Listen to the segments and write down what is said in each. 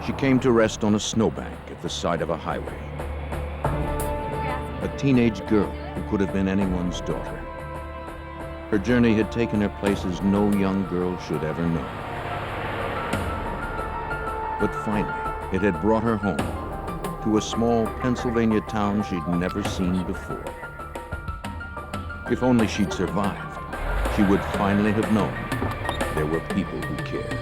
She came to rest on a snowbank at the side of a highway. A teenage girl who could have been anyone's daughter. Her journey had taken her places no young girl should ever know. But finally, it had brought her home to a small Pennsylvania town she'd never seen before. If only she'd survived, she would finally have known there were people who cared.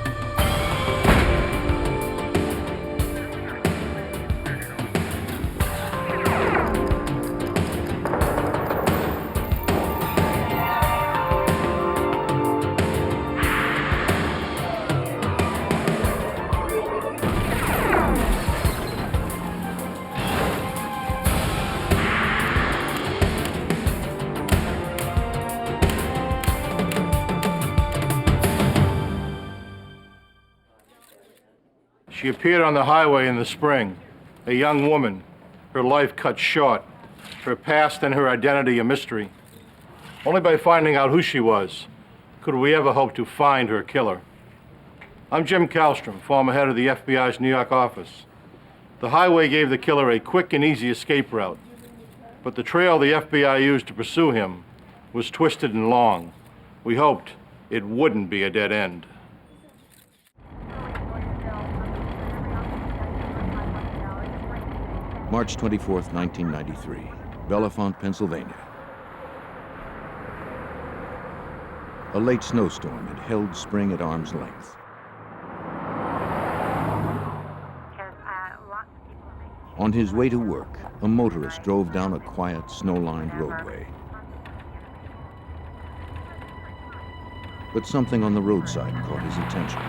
She appeared on the highway in the spring, a young woman, her life cut short, her past and her identity a mystery. Only by finding out who she was could we ever hope to find her killer. I'm Jim Kallstrom, former head of the FBI's New York office. The highway gave the killer a quick and easy escape route, but the trail the FBI used to pursue him was twisted and long. We hoped it wouldn't be a dead end. March 24th, 1993, Bellefonte, Pennsylvania. A late snowstorm had held spring at arm's length. On his way to work, a motorist drove down a quiet, snow-lined roadway. But something on the roadside caught his attention.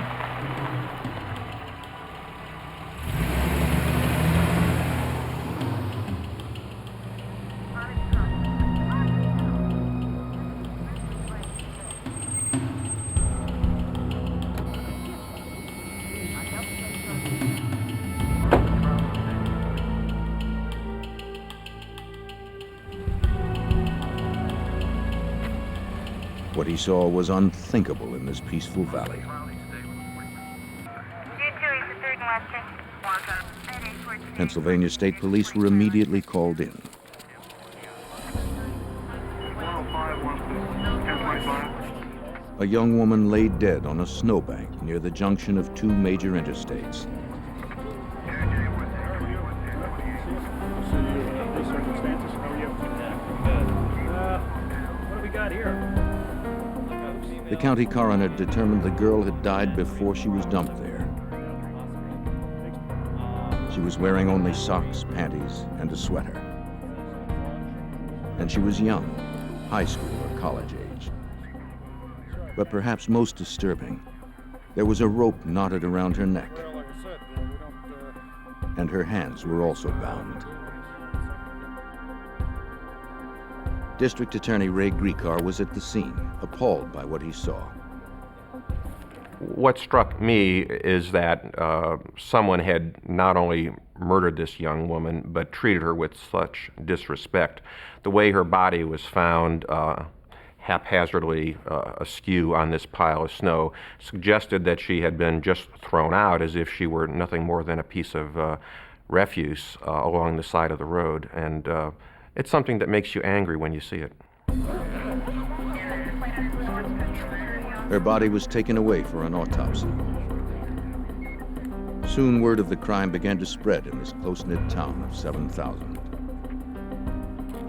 What he saw was unthinkable in this peaceful valley. Pennsylvania State Police were immediately called in. A young woman lay dead on a snowbank near the junction of two major interstates. What do we got here? The county coroner determined the girl had died before she was dumped there. She was wearing only socks, panties, and a sweater. And she was young, high school or college age. But perhaps most disturbing, there was a rope knotted around her neck. And her hands were also bound. District Attorney Ray Griecar was at the scene, appalled by what he saw. What struck me is that someone had not only murdered this young woman, but treated her with such disrespect. The way her body was found haphazardly askew on this pile of snow suggested that she had been just thrown out as if she were nothing more than a piece of refuse along the side of the road. And it's something that makes you angry when you see it. Her body was taken away for an autopsy. Soon word of the crime began to spread in this close-knit town of 7,000.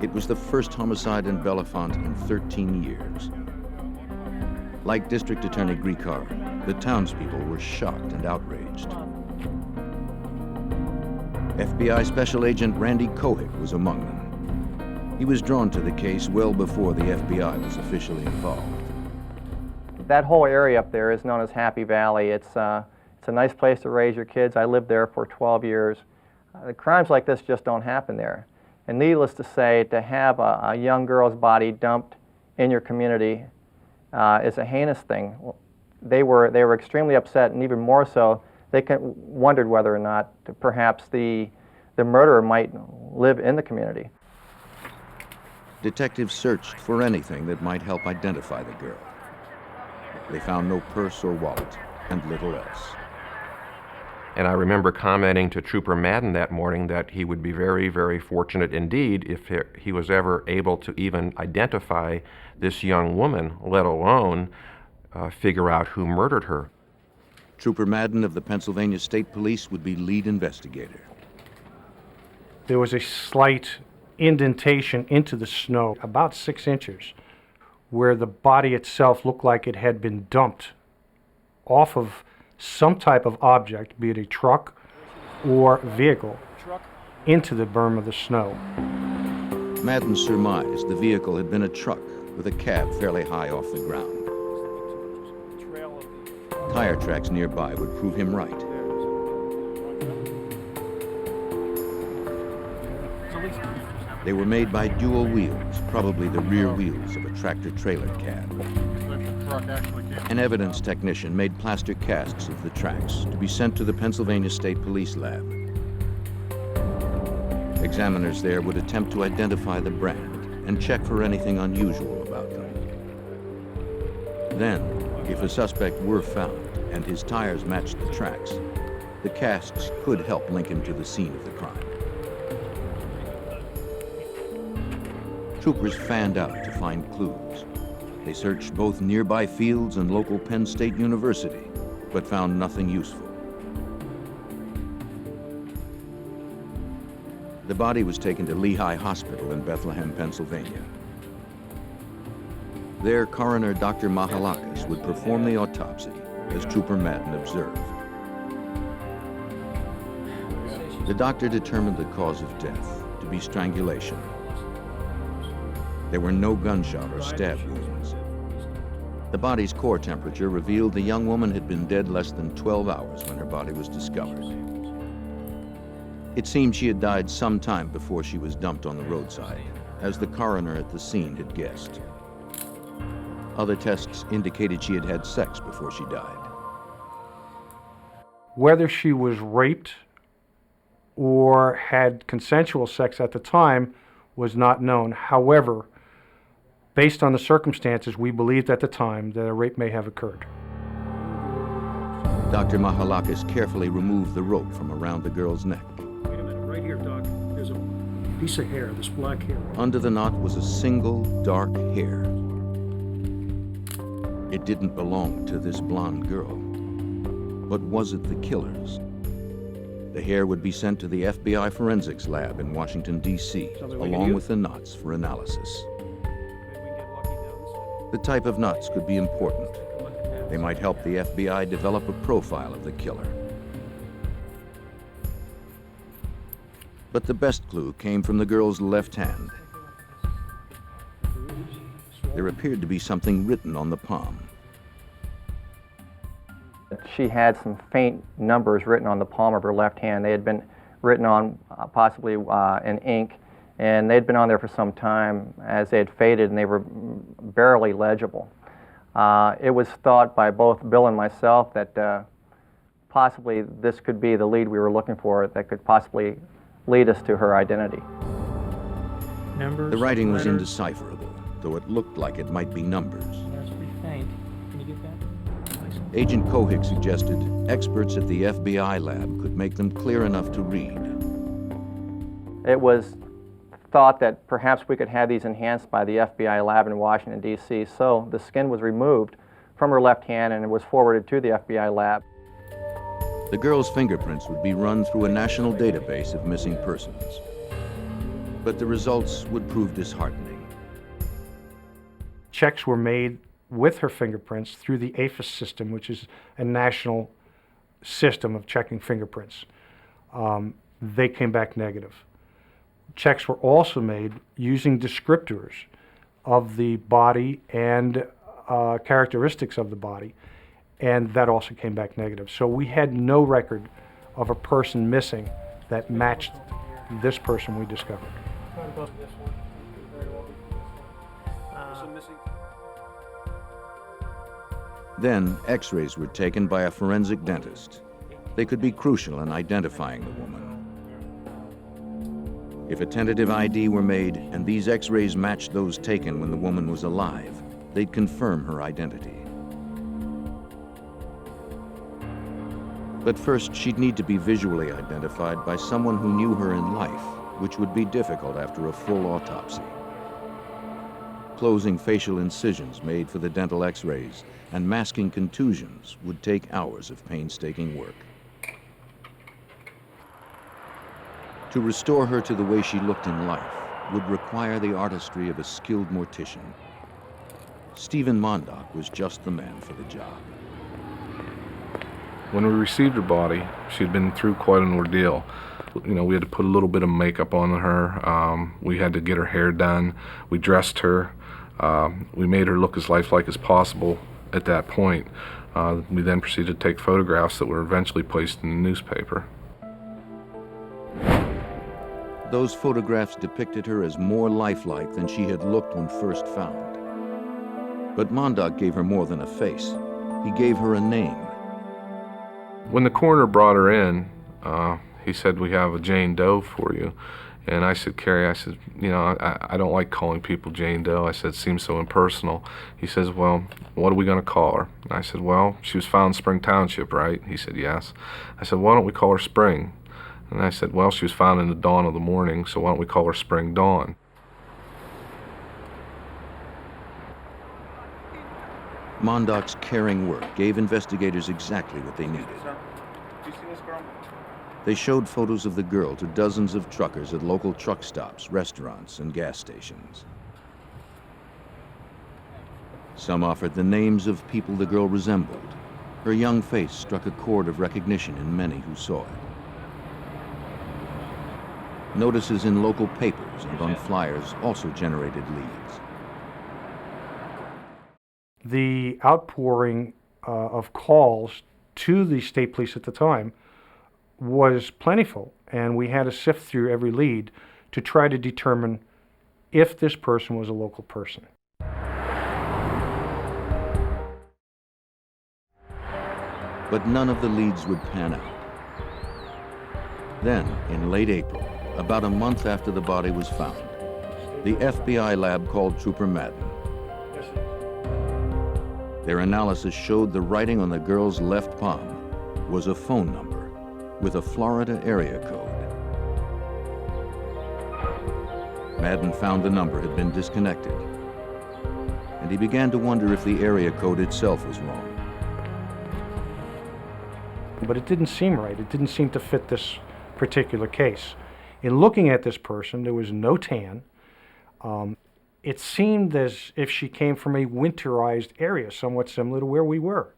It was the first homicide in Bellefonte in 13 years. Like District Attorney Griecar, the townspeople were shocked and outraged. FBI Special Agent Randy Kohik was among them. He was drawn to the case well before the FBI was officially involved. That whole area up there is known as Happy Valley. It's a nice place to raise your kids. I lived there for 12 years. Crimes like this just don't happen there. And needless to say, to have a young girl's body dumped in your community is a heinous thing. They were extremely upset, and even more so, they wondered whether or not perhaps the murderer might live in the community. Detectives searched for anything that might help identify the girl. They found no purse or wallet, and little else. And I remember commenting to Trooper Madden that morning that he would be very, very fortunate indeed if he was ever able to even identify this young woman, let alone figure out who murdered her. Trooper Madden of the Pennsylvania State Police would be lead investigator. There was a slight indentation into the snow, about 6 inches, where the body itself looked like it had been dumped off of some type of object, be it a truck or vehicle, into the berm of the snow. Madden surmised the vehicle had been a truck with a cab fairly high off the ground. Tire tracks nearby would prove him right. They were made by dual wheels, probably the rear wheels of a tractor-trailer cab. An evidence technician made plaster casts of the tracks to be sent to the Pennsylvania State Police lab. Examiners there would attempt to identify the brand and check for anything unusual about them. Then, if a suspect were found and his tires matched the tracks, the casts could help link him to the scene of the crime. Troopers fanned out to find clues. They searched both nearby fields and local Penn State University, but found nothing useful. The body was taken to Lehigh Hospital in Bethlehem, Pennsylvania. There, coroner Dr. Mahalakis would perform the autopsy, as Trooper Madden observed. The doctor determined the cause of death to be strangulation. There were no gunshot or stab wounds. The body's core temperature revealed the young woman had been dead less than 12 hours when her body was discovered. It seemed she had died some time before she was dumped on the roadside, as the coroner at the scene had guessed. Other tests indicated she had had sex before she died. Whether she was raped or had consensual sex at the time was not known. However, based on the circumstances, we believed at the time that a rape may have occurred. Dr. Mahalakis carefully removed the rope from around the girl's neck. Wait a minute, right here, Doc, there's a piece of hair, this black hair. Under the knot was a single dark hair. It didn't belong to this blonde girl. But was it the killer's? The hair would be sent to the FBI forensics lab in Washington, D.C., along with the knots for analysis. The type of knots could be important. They might help the FBI develop a profile of the killer. But the best clue came from the girl's left hand. There appeared to be something written on the palm. She had some faint numbers written on the palm of her left hand. They had been written on possibly in ink, and they'd been on there for some time as they had faded, and they were barely legible. It was thought by both Bill and myself that possibly this could be the lead we were looking for that could possibly lead us to her identity. Numbers, The writing was letters. indecipherable, though it looked like it might be numbers. That's pretty faint. Can you get that? Agent Kohig suggested experts at the FBI lab could make them clear enough to read. It was thought that perhaps we could have these enhanced by the FBI lab in Washington, D.C., so the skin was removed from her left hand and it was forwarded to the FBI lab. The girl's fingerprints would be run through a national database of missing persons. But the results would prove disheartening. Checks were made with her fingerprints through the APHIS system, which is a national system of checking fingerprints. They came back negative. Checks were also made using descriptors of the body and characteristics of the body, and that also came back negative. So we had no record of a person missing that matched this person we discovered. Then, x-rays were taken by a forensic dentist. They could be crucial in identifying the woman. If a tentative ID were made and these x-rays matched those taken when the woman was alive, they'd confirm her identity. But first, she'd need to be visually identified by someone who knew her in life, which would be difficult after a full autopsy. Closing facial incisions made for the dental x-rays and masking contusions would take hours of painstaking work. To restore her to the way she looked in life would require the artistry of a skilled mortician. Stephen Mondock was just the man for the job. When we received her body, she'd been through quite an ordeal. You know, we had to put a little bit of makeup on her. We had to get her hair done. We dressed her. We made her look as lifelike as possible at that point. We then proceeded to take photographs that were eventually placed in the newspaper. Those photographs depicted her as more lifelike than she had looked when first found. But Mondock gave her more than a face. He gave her a name. When the coroner brought her in, he said, "We have a Jane Doe for you." And I said, "Carrie," I said, "you know, I don't like calling people Jane Doe." I said, "It seems so impersonal." He says, "Well, what are we going to call her?" I said, "Well, she was found in Spring Township, right?" He said, "Yes." I said, "Why don't we call her Spring?" And I said, "Well, she was found in the dawn of the morning, so why don't we call her Spring Dawn?" Mondock's caring work gave investigators exactly what they needed. They showed photos of the girl to dozens of truckers at local truck stops, restaurants, and gas stations. Some offered the names of people the girl resembled. Her young face struck a chord of recognition in many who saw it. Notices in local papers and on flyers also generated leads. The outpouring of calls to the state police at the time was plentiful, and we had to sift through every lead to try to determine if this person was a local person. But none of the leads would pan out. Then, in late April, about a month after the body was found, the FBI lab called Trooper Madden. Their analysis showed the writing on the girl's left palm was a phone number with a Florida area code. Madden found the number had been disconnected, and he began to wonder if the area code itself was wrong. But it didn't seem right. It didn't seem to fit this particular case. In looking at this person, there was no tan. It seemed as if she came from a winterized area, somewhat similar to where we were.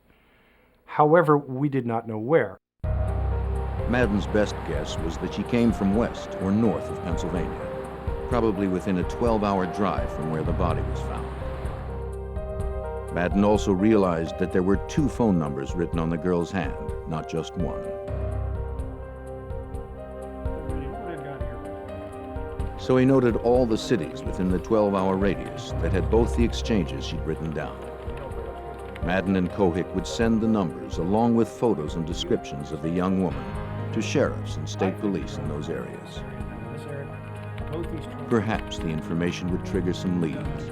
However, we did not know where. Madden's best guess was that she came from west or north of Pennsylvania, probably within a 12-hour drive from where the body was found. Madden also realized that there were 2 phone numbers written on the girl's hand, not just one. So he noted all the cities within the 12-hour radius that had both the exchanges she'd written down. Madden and Cohick would send the numbers along with photos and descriptions of the young woman to sheriffs and state police in those areas. Perhaps the information would trigger some leads.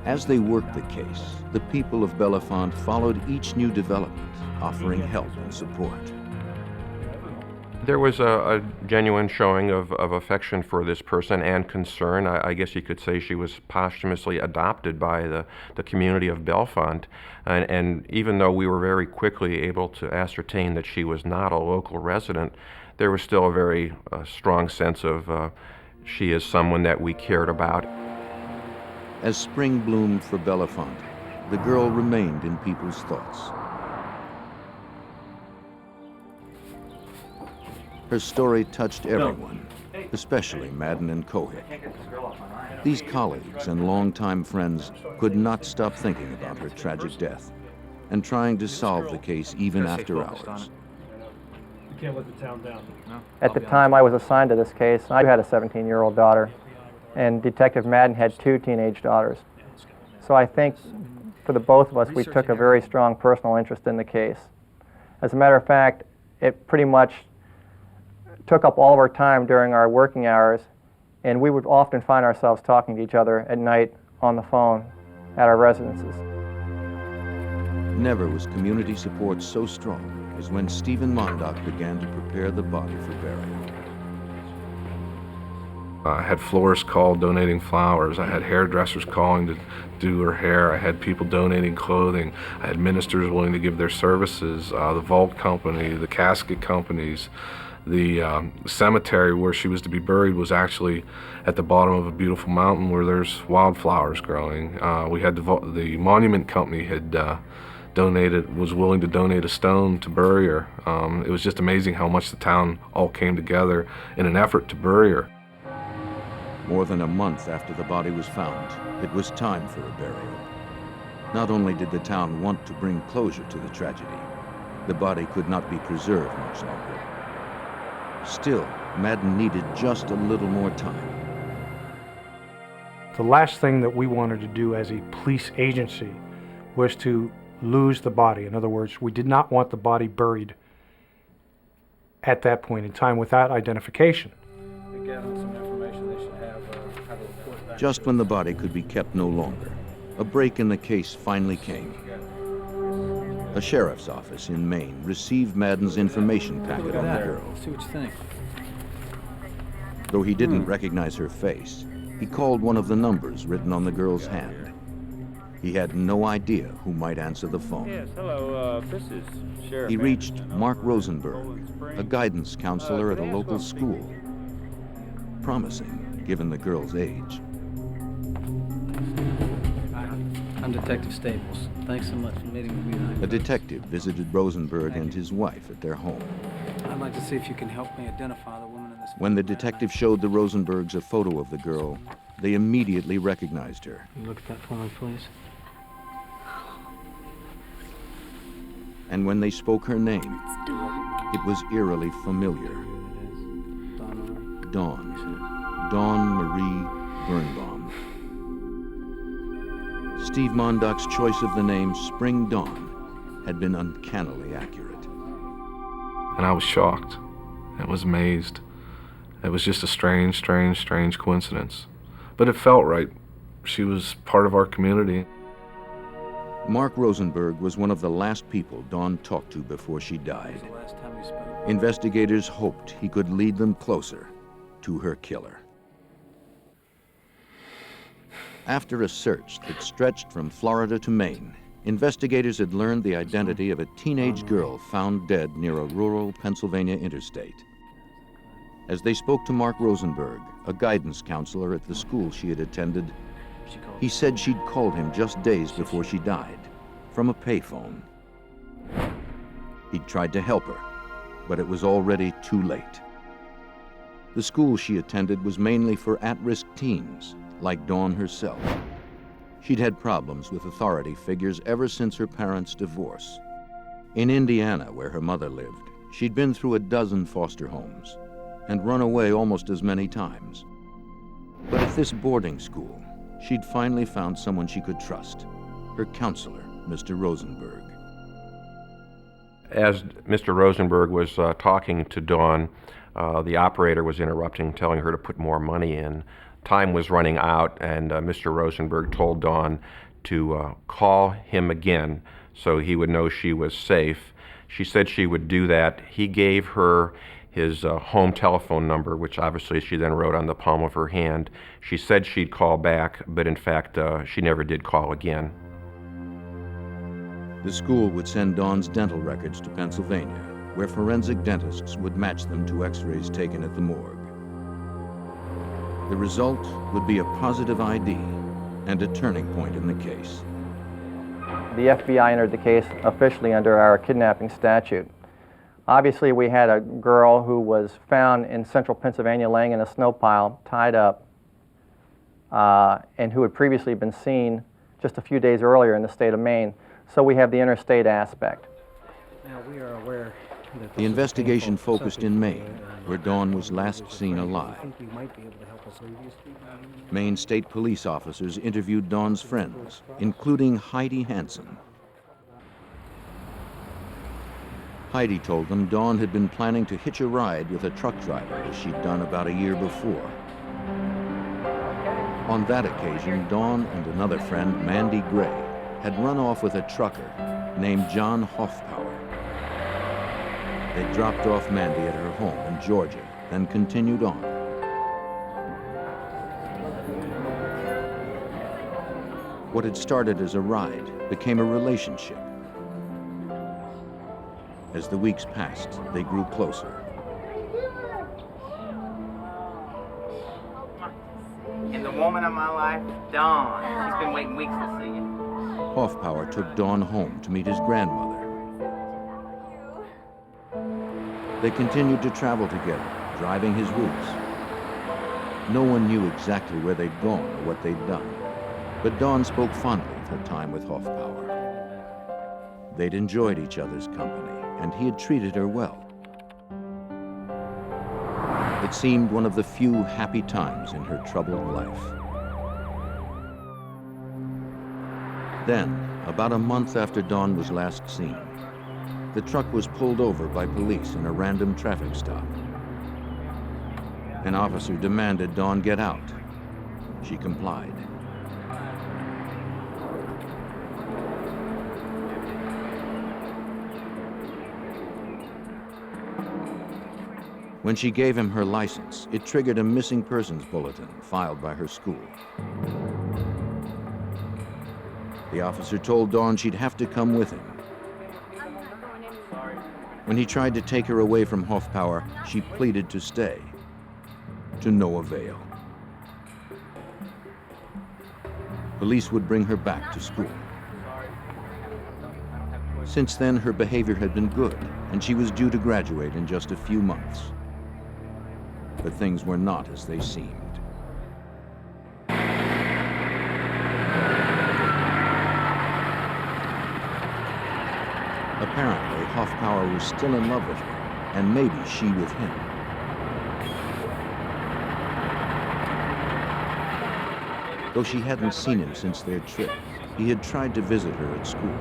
As they worked the case, the people of Bellefonte followed each new development, offering help and support. There was a genuine showing of affection for this person and concern. I guess you could say she was posthumously adopted by the community of Bellefonte. And even though we were very quickly able to ascertain that she was not a local resident, there was still a very strong sense of she is someone that we cared about. As spring bloomed for Bellefonte, the girl remained in people's thoughts. Her story touched everyone, especially Madden and Cohick. These colleagues and longtime friends could not stop thinking about her tragic death and trying to solve the case even after hours. You can't let the town down. At the time I was assigned to this case, I had a 17-year-old daughter, and Detective Madden had 2 teenage daughters. So I think for the both of us, we took a very strong personal interest in the case. As a matter of fact, it pretty much took up all of our time during our working hours, and we would often find ourselves talking to each other at night on the phone at our residences. Never was community support so strong is when Stephen Mondock began to prepare the body for burial. I had florists call donating flowers. I had hairdressers calling to do her hair. I had people donating clothing. I had ministers willing to give their services, the vault company, the casket companies. The cemetery where she was to be buried was actually at the bottom of a beautiful mountain where there's wildflowers growing. We had the monument company had was willing to donate a stone to bury her. It was just amazing how much the town all came together in an effort to bury her. More than a month after the body was found, it was time for a burial. Not only did the town want to bring closure to the tragedy, the body could not be preserved much longer. Still, Madden needed just a little more time. The last thing that we wanted to do as a police agency was to lose the body. In other words, we did not want the body buried at that point in time without identification. Just when the body could be kept no longer, a break in the case finally came. A sheriff's office in Maine received Madden's information packet on the girl. See what you think. Though he didn't recognize her face, he called one of the numbers written on the girl's hand. He had no idea who might answer the phone. Yes, hello, this is Sheriff. He reached Mark Rosenberg, a guidance counselor at a local school. Promising, given the girl's age. I'm Detective Staples. Thanks so much for meeting with me tonight. A detective visited Rosenberg and his wife at their home. I'd like to see if you can help me identify the woman in this. When the detective showed the Rosenbergs a photo of the girl, they immediately recognized her. Can you look at that for me, please? And when they spoke her name, it was eerily familiar. Dawn Marie Birnbaum. Steve Mondock's choice of the name Spring Dawn had been uncannily accurate. And I was shocked. I was amazed. It was just a strange coincidence. But it felt right. She was part of our community. Mark Rosenberg was one of the last people Dawn talked to before she died. The last time we spoke. Investigators hoped he could lead them closer to her killer. After a search that stretched from Florida to Maine, investigators had learned the identity of a teenage girl found dead near a rural Pennsylvania interstate. As they spoke to Mark Rosenberg, a guidance counselor at the school she had attended, he said she'd called him just days before she died, from a payphone. He'd tried to help her, but it was already too late. The school she attended was mainly for at-risk teens, like Dawn herself. She'd had problems with authority figures ever since her parents' divorce. In Indiana, where her mother lived, she'd been through a dozen foster homes and run away almost as many times. But at this boarding school, she'd finally found someone she could trust, her counselor, Mr. Rosenberg. As Mr. Rosenberg was talking to Dawn, the operator was interrupting, telling her to put more money in. Time was running out, and Mr. Rosenberg told Dawn to call him again so he would know she was safe. She said she would do that. He gave her his home telephone number, which obviously she then wrote on the palm of her hand. She said she'd call back, but in fact, she never did call again. The school would send Dawn's dental records to Pennsylvania, where forensic dentists would match them to x-rays taken at the morgue. The result would be a positive ID and a turning point in the case. The FBI entered the case officially under our kidnapping statute. Obviously, we had a girl who was found in central Pennsylvania laying in a snow pile, tied up, and who had previously been seen just a few days earlier in the state of Maine. So we have the interstate aspect. Now, we are aware that The investigation focused in Maine, where Dawn was last seen alive. Maine state police officers interviewed Dawn's friends, including Heidi Hansen. Heidi told them Dawn had been planning to hitch a ride with a truck driver, as she'd done about a year before. On that occasion, Dawn and another friend, Mandy Gray, had run off with a trucker named John Hoffpower. They dropped off Mandy at her home in Georgia, then continued on. What had started as a ride became a relationship. As the weeks passed, they grew closer. And the woman of my life, Dawn. She's been waiting weeks to see you. Hoffpower took Don home to meet his grandmother. They continued to travel together, driving his routes. No one knew exactly where they'd gone or what they'd done, but Dawn spoke fondly of her time with Hoffpower. They'd enjoyed each other's company, and he had treated her well. It seemed one of the few happy times in her troubled life. Then, about a month after Dawn was last seen, the truck was pulled over by police in a random traffic stop. An officer demanded Dawn get out. She complied. When she gave him her license, it triggered a missing persons bulletin filed by her school. The officer told Dawn she'd have to come with him. When he tried to take her away from Hoffpower, she pleaded to stay, to no avail. Police would bring her back to school. Since then, her behavior had been good, and she was due to graduate in just a few months. But things were not as they seemed. Apparently, Hoffpower was still in love with her, and maybe she with him. Though she hadn't seen him since their trip, he had tried to visit her at school.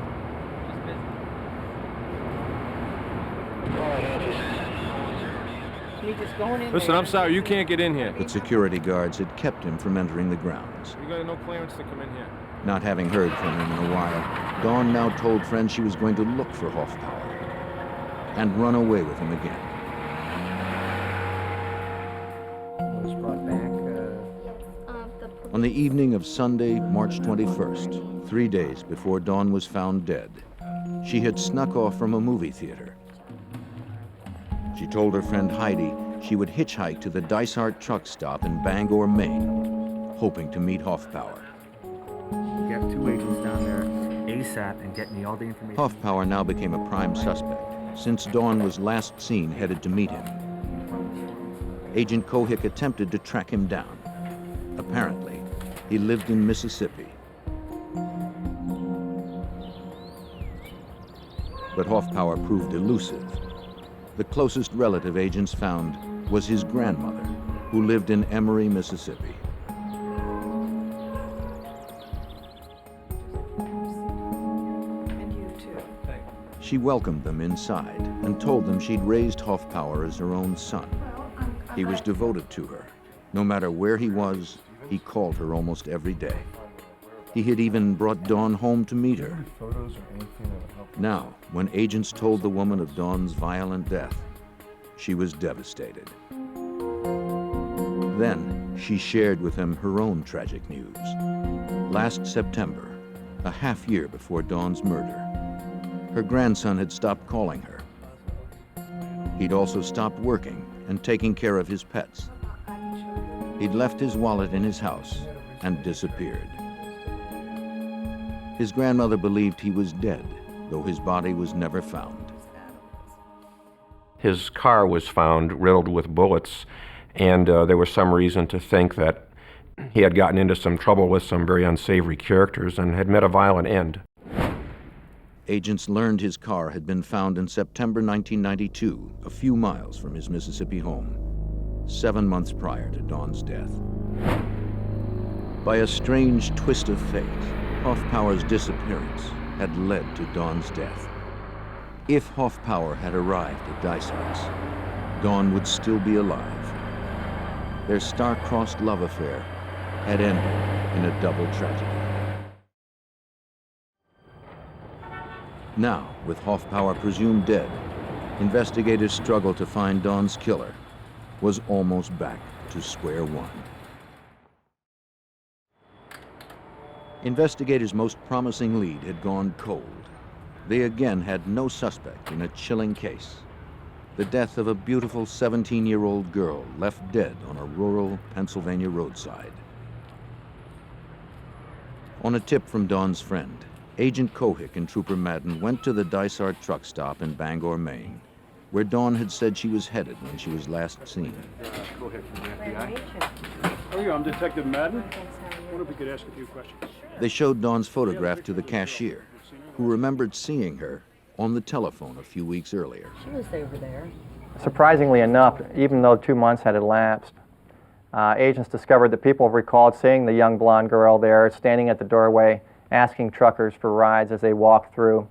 Listen, I'm sorry, you can't get in here. But security guards had kept him from entering the grounds. You got no clearance to come in here. Not having heard from him in a while, Dawn now told friends she was going to look for Hoffpower and run away with him again. On the evening of Sunday, March 21st, 3 days before Dawn was found dead, she had snuck off from a movie theater. She told her friend Heidi she would hitchhike to the Dysart truck stop in Bangor, Maine, hoping to meet Hoffpower. Get 2 agents down there ASAP and get me all the information. Hoffpower now became a prime suspect, since Dawn was last seen headed to meet him. Agent Kohick attempted to track him down. Apparently, he lived in Mississippi. But Hoffpower proved elusive. The closest relative agents found was his grandmother, who lived in Emory, Mississippi. She welcomed them inside and told them she'd raised Hoffpower as her own son. He was devoted to her. No matter where he was, he called her almost every day. He had even brought Dawn home to meet her. Now, when agents told the woman of Dawn's violent death, she was devastated. Then, she shared with him her own tragic news. Last September, a half year before Dawn's murder, her grandson had stopped calling her. He'd also stopped working and taking care of his pets. He'd left his wallet in his house and disappeared. His grandmother believed he was dead, though his body was never found. His car was found riddled with bullets, and there was some reason to think that he had gotten into some trouble with some very unsavory characters and had met a violent end. Agents learned his car had been found in September 1992, a few miles from his Mississippi home, 7 months prior to Dawn's death. By a strange twist of fate, Hoffpower's disappearance had led to Dawn's death. If Hoffpower had arrived at Dysart's, Dawn would still be alive. Their star-crossed love affair had ended in a double tragedy. Now, with Hoffpower presumed dead, investigators' struggle to find Dawn's killer was almost back to square one. Investigators' most promising lead had gone cold. They again had no suspect in a chilling case: the death of a beautiful 17-year-old girl left dead on a rural Pennsylvania roadside. On a tip from Dawn's friend, Agent Cohick and Trooper Madden went to the Dysart truck stop in Bangor, Maine, where Dawn had said she was headed when she was last seen. Cohick from the FBI. How are you? I'm Detective Madden. I wonder if we could ask a few questions. They showed Dawn's photograph to the cashier, who remembered seeing her on the telephone a few weeks earlier. She was over there. Surprisingly enough, even though 2 months had elapsed, agents discovered that people recalled seeing the young blonde girl there standing at the doorway asking truckers for rides as they walked through.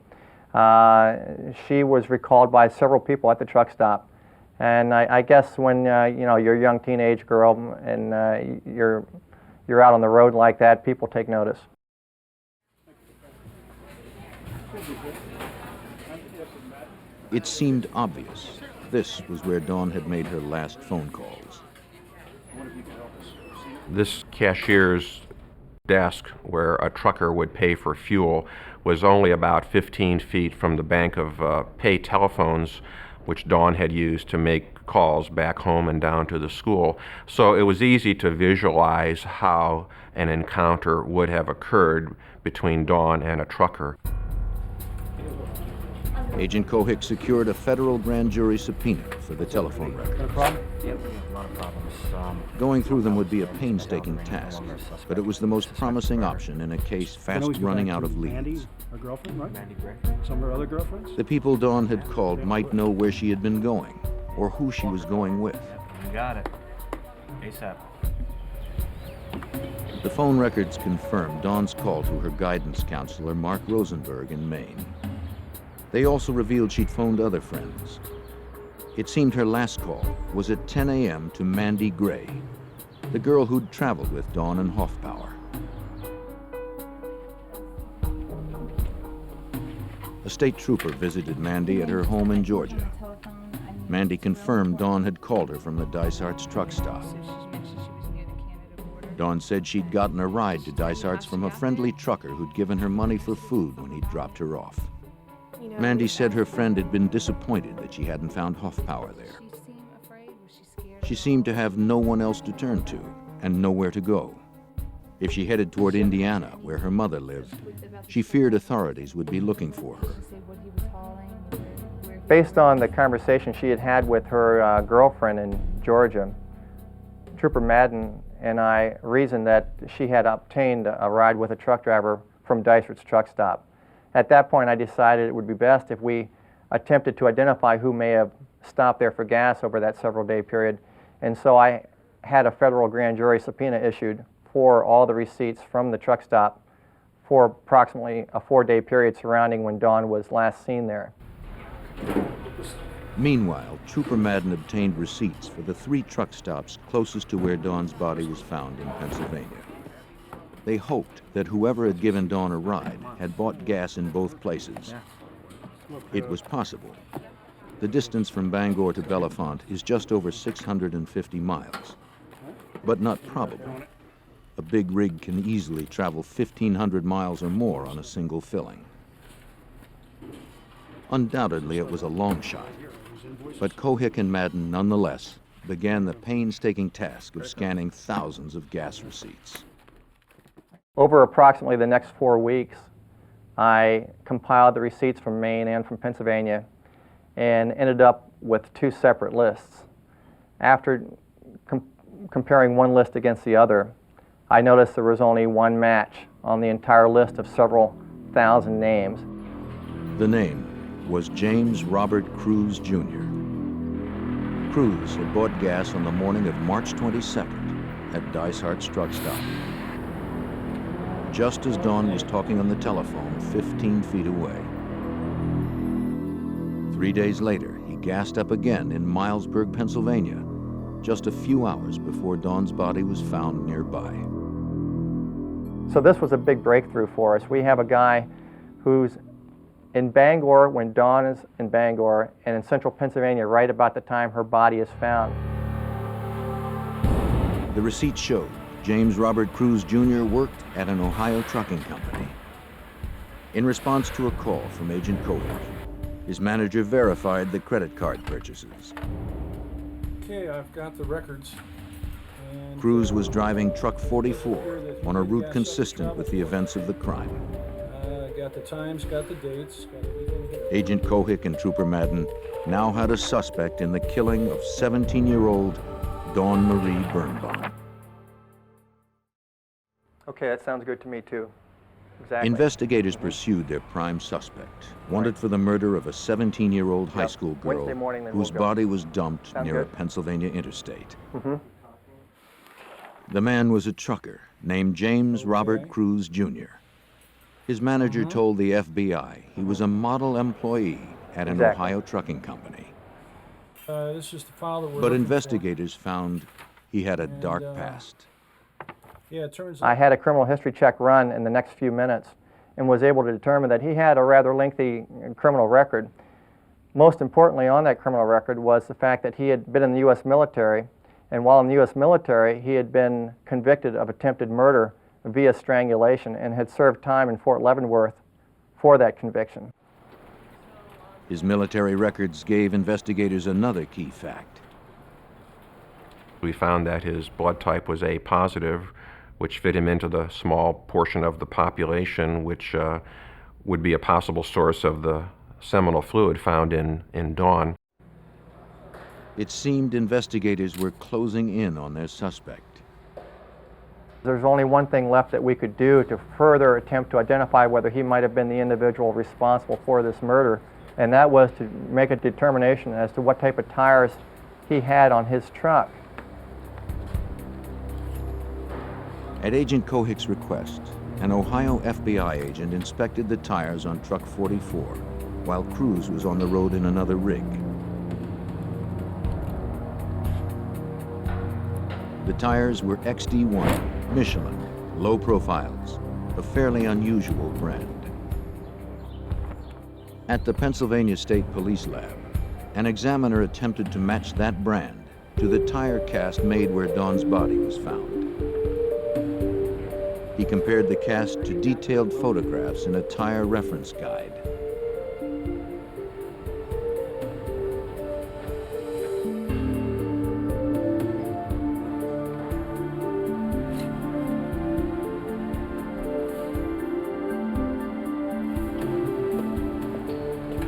She was recalled by several people at the truck stop. And I guess when you're a young teenage girl and you're out on the road like that, people take notice. It seemed obvious this was where Dawn had made her last phone calls. This cashier's desk, where a trucker would pay for fuel, was only about 15 feet from the bank of pay telephones which Dawn had used to make calls back home and down to the school. So it was easy to visualize how an encounter would have occurred between Dawn and a trucker. Agent Cohick secured a federal grand jury subpoena for the telephone records. Got a problem? Yep, a lot of problems. Going through them would be a painstaking task, but it was the most promising option in a case fast running out of leads. Mandy, her girlfriend, right? Mandy Gray. Some of her other girlfriends? The people Dawn had called might know where she had been going or who she was going with. You got it. ASAP. The phone records confirmed Dawn's call to her guidance counselor, Mark Rosenberg, in Maine. They also revealed she'd phoned other friends. It seemed her last call was at 10 a.m. to Mandy Gray, the girl who'd traveled with Dawn and Hoffpower. A state trooper visited Mandy at her home in Georgia. Mandy confirmed Dawn had called her from the Dysart's truck stop. Dawn said she'd gotten a ride to Dysart's from a friendly trucker who'd given her money for food when he'd dropped her off. Mandy said her friend had been disappointed that she hadn't found Hoffpower there. She seemed to have no one else to turn to and nowhere to go. If she headed toward Indiana, where her mother lived, she feared authorities would be looking for her. Based on the conversation she had had with her girlfriend in Georgia, Trooper Madden and I reasoned that she had obtained a ride with a truck driver from Dysart's truck stop. At that point, I decided it would be best if we attempted to identify who may have stopped there for gas over that several-day period. And so I had a federal grand jury subpoena issued for all the receipts from the truck stop for approximately a 4-day period surrounding when Dawn was last seen there. Meanwhile, Trooper Madden obtained receipts for the 3 truck stops closest to where Dawn's body was found in Pennsylvania. They hoped that whoever had given Dawn a ride had bought gas in both places. It was possible. The distance from Bangor to Bellefonte is just over 650 miles, but not probable. A big rig can easily travel 1,500 miles or more on a single filling. Undoubtedly, it was a long shot, but Cohick and Madden nonetheless began the painstaking task of scanning thousands of gas receipts. Over approximately the next 4 weeks, I compiled the receipts from Maine and from Pennsylvania and ended up with 2 separate lists. After comparing one list against the other, I noticed there was only one match on the entire list of several thousand names. The name was James Robert Cruz Jr. Cruz had bought gas on the morning of March 22nd at Dysart's truck stop, just as Dawn was talking on the telephone 15 feet away. 3 days later, he gassed up again in Milesburg, Pennsylvania, just a few hours before Dawn's body was found nearby. So this was a big breakthrough for us. We have a guy who's in Bangor, when Dawn is in Bangor, and in central Pennsylvania right about the time her body is found. The receipt showed James Robert Cruz Jr. worked at an Ohio trucking company. In response to a call from Agent Kohik, his manager verified the credit card purchases. Okay, I've got the records. And, Cruz was driving truck 44 on a route consistent with the events of the crime. got the times, got the dates, got everything here. Agent Kohik and Trooper Madden now had a suspect in the killing of 17-year-old Dawn Marie Birnbaum. Okay, that sounds good to me too. Exactly. Investigators pursued their prime suspect, wanted for the murder of a 17-year-old high school girl Wednesday morning, then whose we'll go. body was dumped Sounds near a good. Pennsylvania interstate. Mm-hmm. The man was a trucker named James Robert Cruz Jr. His manager told the FBI he was a model employee at an Exactly. Ohio trucking company. This is the file that we're But looking investigators found he had a dark uh, past. for. Yeah, it turns I out. had a criminal history check run in the next few minutes and was able to determine that he had a rather lengthy criminal record. Most importantly on that criminal record was the fact that he had been in the U.S. military, and while in the U.S. military, he had been convicted of attempted murder via strangulation and had served time in Fort Leavenworth for that conviction. His military records gave investigators another key fact. We found that his blood type was A positive, which fit him into the small portion of the population which would be a possible source of the seminal fluid found in Dawn. It seemed investigators were closing in on their suspect. There's only one thing left that we could do to further attempt to identify whether he might have been the individual responsible for this murder, and that was to make a determination as to what type of tires he had on his truck. At Agent Kohik's request, an Ohio FBI agent inspected the tires on truck 44 while Cruz was on the road in another rig. The tires were XD1, Michelin, low profiles, a fairly unusual brand. At the Pennsylvania State Police Lab, an examiner attempted to match that brand to the tire cast made where Dawn's body was found. He compared the cast to detailed photographs in a tire reference guide.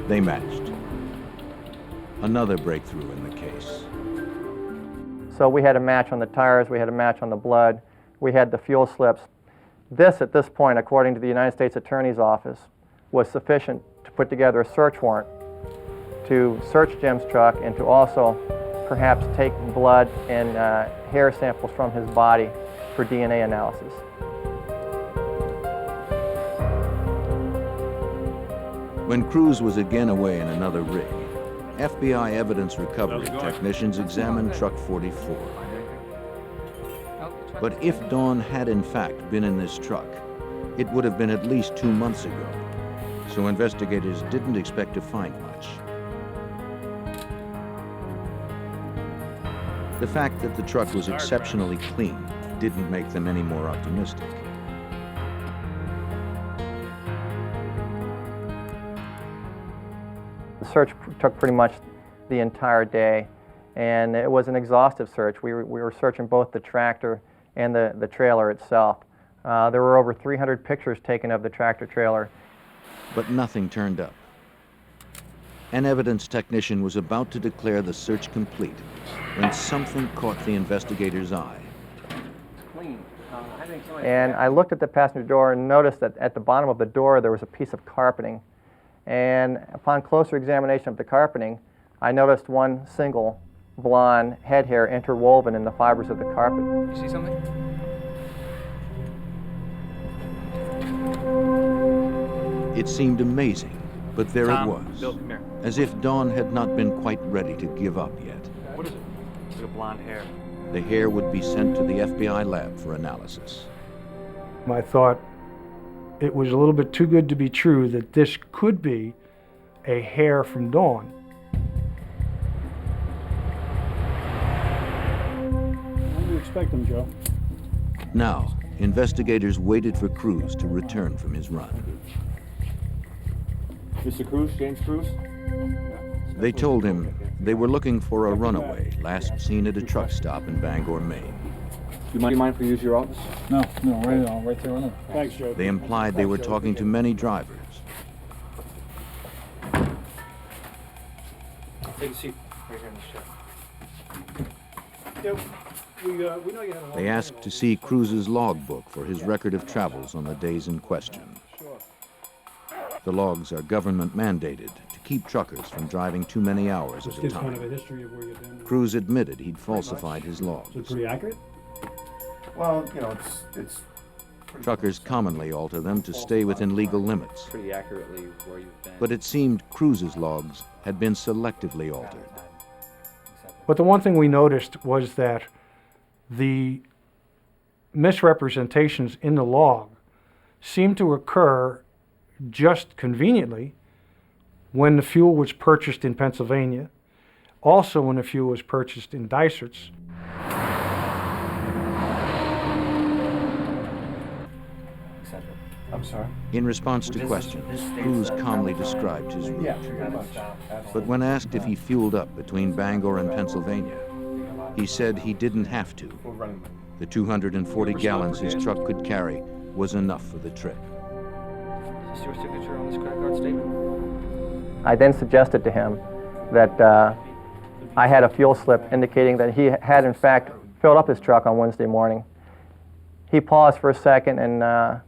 They matched. Another breakthrough in the case. So we had a match on the tires, we had a match on the blood, we had the fuel slips. This, at this point, according to the United States Attorney's Office, was sufficient to put together a search warrant to search Jim's truck and to also perhaps take blood and hair samples from his body for DNA analysis. When Cruz was again away in another rig, FBI evidence recovery technicians examined truck 44. But if Dawn had in fact been in this truck, it would have been at least 2 months ago, so investigators didn't expect to find much. The fact that the truck was exceptionally clean didn't make them any more optimistic. The search took pretty much the entire day, and it was an exhaustive search. We were searching both the tractor and the trailer itself. There were over 300 pictures taken of the tractor trailer. But nothing turned up. An evidence technician was about to declare the search complete when something caught the investigator's eye. And I looked at the passenger door and noticed that at the bottom of the door there was a piece of carpeting. And upon closer examination of the carpeting, I noticed one single blonde head hair interwoven in the fibers of the carpet. You see something? It seemed amazing, but there it was, Bill, come here. as if Dawn had not been quite ready to give up yet. What is it? It's like a blonde hair. The hair would be sent to the FBI lab for analysis. I thought it was a little bit too good to be true that this could be a hair from Dawn. When do you expect them, Joe? Now, investigators waited for Cruz to return from his run. Mr. Cruz, James Cruz? They told him they were looking for a runaway last seen at a truck stop in Bangor, Maine. Do you mind if we use your office? No, right there on it. Thanks, Joe. They implied they were talking to many drivers. Take a seat right here in the chair. We know you had a long They asked to see Cruz's logbook for his record of travels on the days in question. Sure. The logs are government mandated to keep truckers from driving too many hours Just at a gives kind of a time. history of where you've been. Cruz admitted he'd falsified his So logs. pretty accurate? Well, you know, it's Truckers commonly alter them to stay within legal limits, Pretty accurately where you've been. but it seemed Cruz's logs had been selectively altered. But the one thing we noticed was that the misrepresentations in the log seemed to occur just conveniently when the fuel was purchased in Pennsylvania, also when the fuel was purchased in Dysert's. I'm sorry. In response to questions, Cruz calmly described his route. But when asked if he fueled up between Bangor and Pennsylvania, he said he didn't have to. The 240 gallons his truck could carry was enough for the trip. Is this your signature on this credit card statement? I then suggested to him that I had a fuel slip indicating that he had in fact filled up his truck on Wednesday morning. He paused for a second and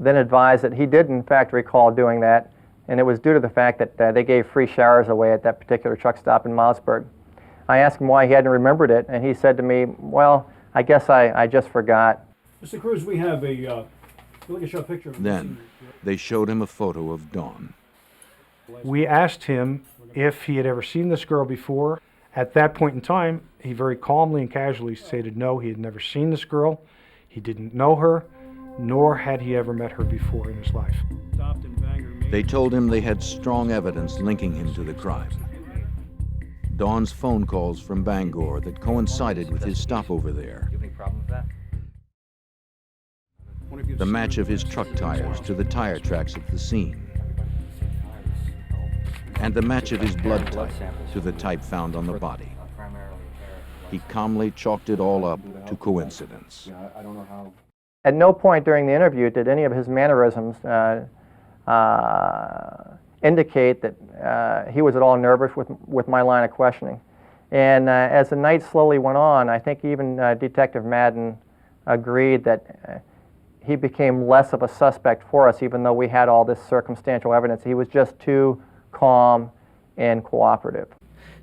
then advised that he did in fact recall doing that, and it was due to the fact that they gave free showers away at that particular truck stop in Mossburg. I asked him why he hadn't remembered it, and he said to me, well, I guess I just forgot. Mr. Cruz, we have a, look at your picture. Then, they showed him a photo of Dawn. We asked him if he had ever seen this girl before. At that point in time, he very calmly and casually stated no, he had never seen this girl, he didn't know her, nor had he ever met her before in his life. They told him they had strong evidence linking him to the crime. Dawn's phone calls from Bangor that coincided with his stopover there. Do you have any problem with that? The match of his truck tires to the tire tracks at the scene. And the match of his blood type to the type found on the body. He calmly chalked it all up to coincidence. I don't know how. At no point during the interview did any of his mannerisms indicate that he was at all nervous with my line of questioning. And as the night slowly went on, I think even Detective Madden agreed that he became less of a suspect for us, even though we had all this circumstantial evidence. He was just too calm and cooperative. Do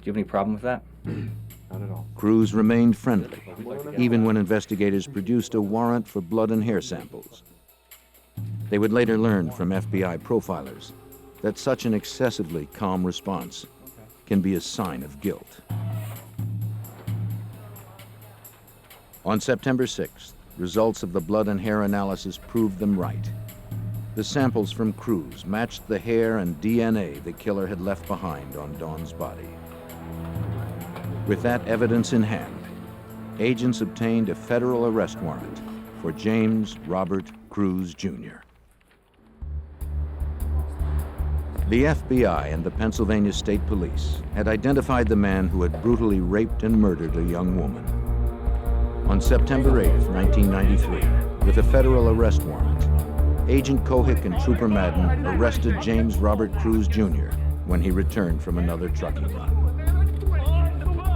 you have any problem with that? Not at all. Cruz remained friendly, even when investigators produced a warrant for blood and hair samples. They would later learn from FBI profilers that such an excessively calm response can be a sign of guilt. On September 6th, results of the blood and hair analysis proved them right. The samples from Cruz matched the hair and DNA the killer had left behind on Dawn's body. With that evidence in hand, agents obtained a federal arrest warrant for James Robert Cruz, Jr. The FBI and the Pennsylvania State Police had identified the man who had brutally raped and murdered a young woman. On September 8, 1993, with a federal arrest warrant, Agent Kohick and Trooper Madden arrested James Robert Cruz, Jr. when he returned from another trucking run.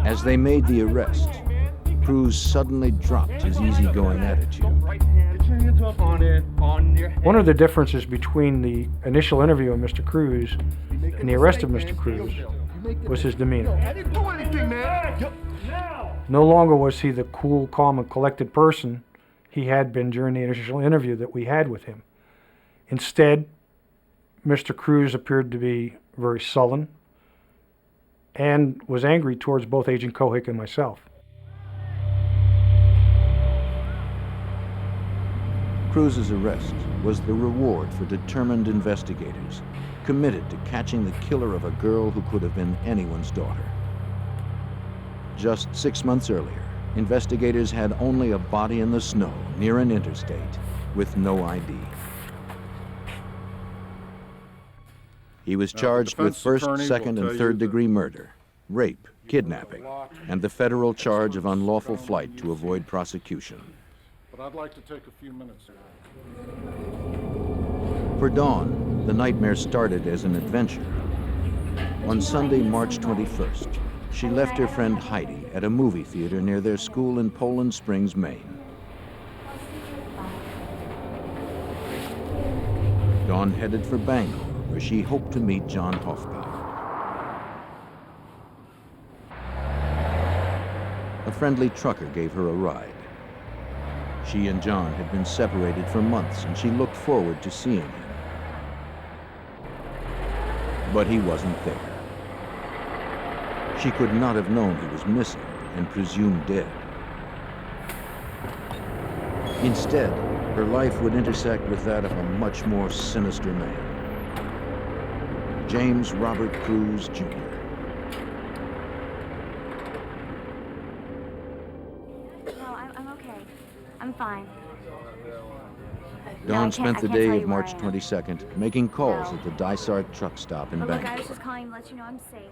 As they made the arrest, Cruz suddenly dropped his easygoing attitude. One of the differences between the initial interview of Mr. Cruz and the arrest of Mr. Cruz was his demeanor. No longer was he the cool, calm, and collected person he had been during the initial interview that we had with him. Instead, Mr. Cruz appeared to be very sullen and was angry towards both Agent Kohick and myself. Cruz's arrest was the reward for determined investigators, committed to catching the killer of a girl who could have been anyone's daughter. Just 6 months earlier, investigators had only a body in the snow near an interstate with no ID. He was charged with first, second, and third-degree murder, rape, kidnapping, and the federal charge of unlawful flight to avoid prosecution. But I'd like to take a few minutes. For Dawn, the nightmare started as an adventure. On Sunday, March 21st, she left her friend Heidi at a movie theater near their school in Poland Springs, Maine. Dawn headed for Bangor, where she hoped to meet John Hoffbauer. A friendly trucker gave her a ride. She and John had been separated for months, and she looked forward to seeing him. But he wasn't there. She could not have known he was missing and presumed dead. Instead, her life would intersect with that of a much more sinister man, James Robert Cruz, Jr. No, I'm okay. I'm fine. Dawn spent the day of March 22nd making calls at the Dysart truck stop in But look, I Bangor. was just calling to let you know I'm safe.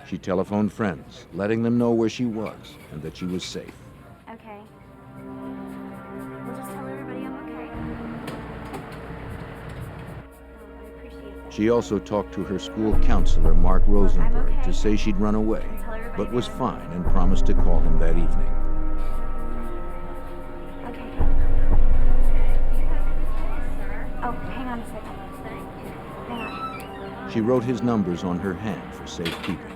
She telephoned friends, letting them know where she was and that she was safe. Okay. We'll just tell everybody I'm okay. I appreciate it. She also talked to her school counselor, Mark Rosenberg, to say she'd run away, but was fine and promised to call him that evening. Okay. Oh, hang on a second. Hang on. She wrote his numbers on her hand for safekeeping.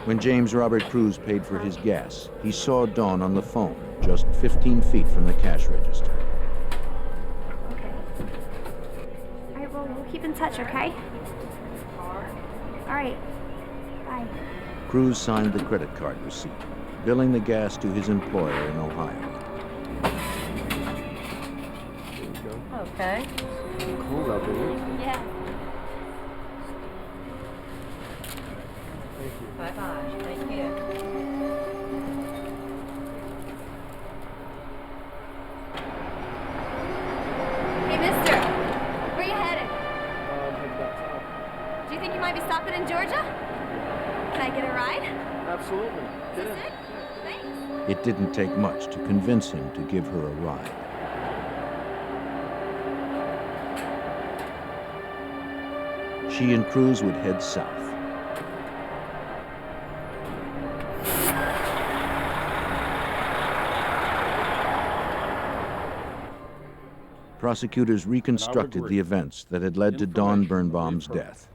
When James Robert Cruz paid for his gas, he saw Dawn on the phone, just 15 feet from the cash register. Okay. All right, well, we'll keep in touch, okay? All right. Bye. Cruz signed the credit card receipt, billing the gas to his employer in Ohio. Okay. Cool out there. Yeah. Bye-bye. Thank you. Hey, mister. Where you headed? Do you think you might be stopping in Georgia? Can I get a ride? Absolutely. Is this it? Thanks. It didn't take much to convince him to give her a ride. She and Cruz would head south. Prosecutors reconstructed the events that had led to Dawn Birnbaum's death.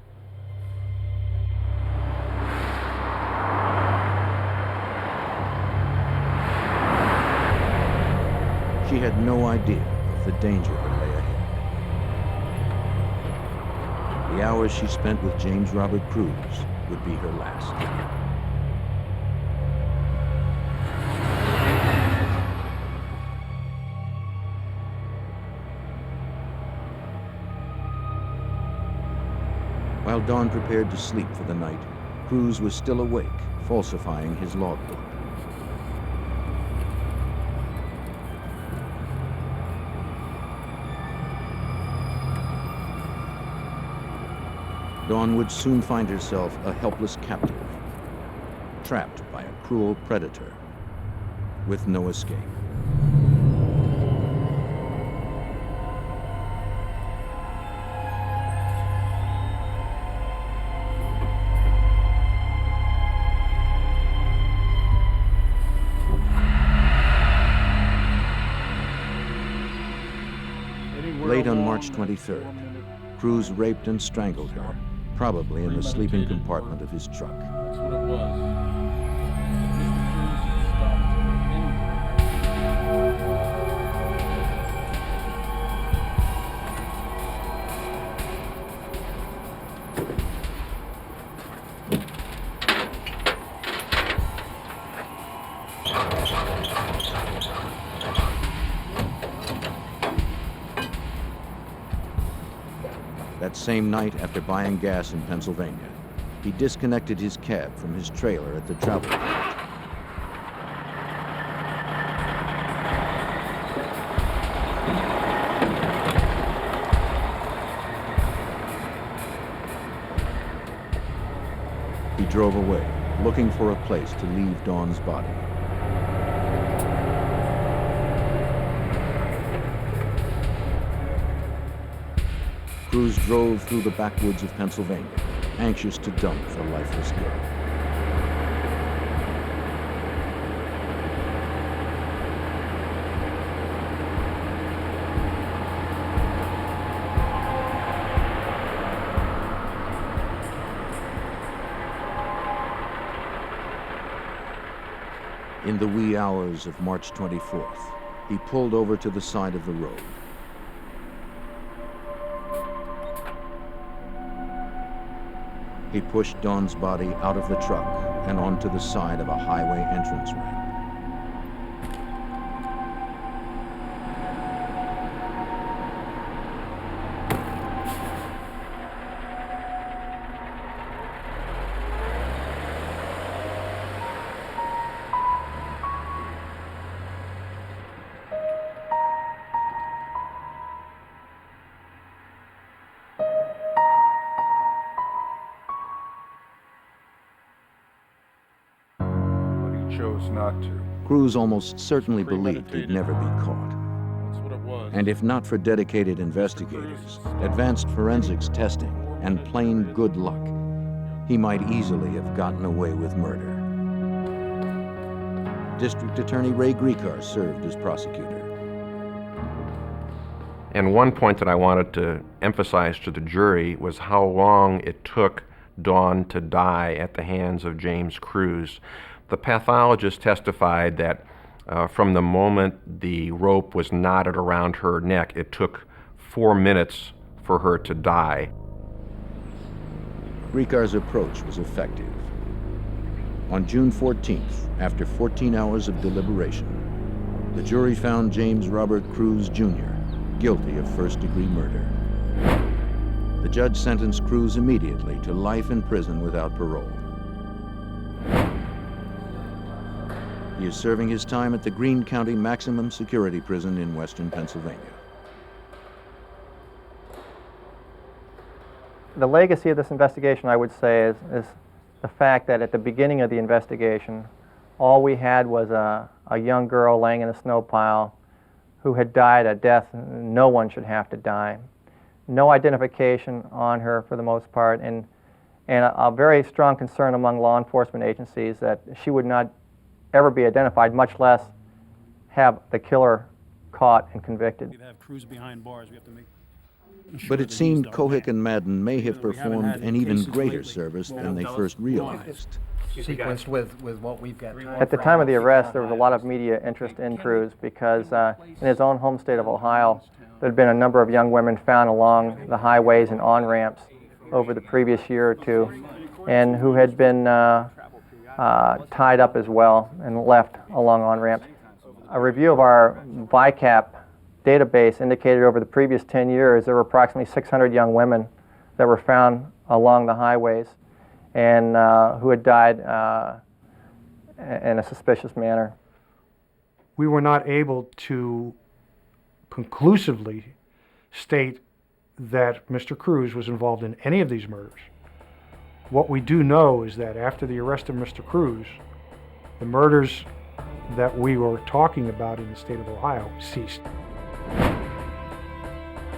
She had no idea of the danger that lay ahead. The hours she spent with James Robert Cruz would be her last. While Dawn prepared to sleep for the night, Cruz was still awake, falsifying his logbook. Dawn would soon find herself a helpless captive, trapped by a cruel predator, with no escape. Late on March 23rd, Cruz raped and strangled her, probably in the sleeping compartment of his truck. That's what it was. That same night, after buying gas in Pennsylvania, he disconnected his cab from his trailer at the travel point. He drove away, looking for a place to leave Dawn's body. Cruz drove through the backwoods of Pennsylvania, anxious to dump the lifeless girl. In the wee hours of March 24th, he pulled over to the side of the road. He pushed Dawn's body out of the truck and onto the side of a highway entrance ramp. Chose not to. Cruz almost certainly believed he'd never be caught. That's what it was. And if not for dedicated investigators, advanced forensics testing, and plain good luck, he might easily have gotten away with murder. District Attorney Ray Griecar served as prosecutor. And one point that I wanted to emphasize to the jury was how long it took Dawn to die at the hands of James Cruz. The pathologist testified that from the moment the rope was knotted around her neck, it took 4 minutes for her to die. Griecar's approach was effective. On June 14th, after 14 hours of deliberation, the jury found James Robert Cruz, Jr. guilty of first-degree murder. The judge sentenced Cruz immediately to life in prison without parole. He is serving his time at the Greene County Maximum Security Prison in western Pennsylvania. The legacy of this investigation, I would say, is the fact that at the beginning of the investigation, all we had was a young girl laying in a snow pile who had died a death no one should have to die. No identification on her for the most part, and a very strong concern among law enforcement agencies that she would not ever be identified, much less have the killer caught and convicted. We have Cruz behind bars. We have to make sure But it that seemed he's done right. Kohik and Madden may have We haven't performed had an even cases greater lately. service Well, than they first realized. Sequenced with what we've got. At the time of the arrest, there was a lot of media interest in Cruz because in his own home state of Ohio, there had been a number of young women found along the highways and on-ramps over the previous year or two, and who had been tied up as well and left along on-ramps. A review of our VICAP database indicated over the previous 10 years there were approximately 600 young women that were found along the highways and who had died in a suspicious manner. We were not able to conclusively state that Mr. Cruz was involved in any of these murders. What we do know is that after the arrest of Mr. Cruz, the murders that we were talking about in the state of Ohio ceased.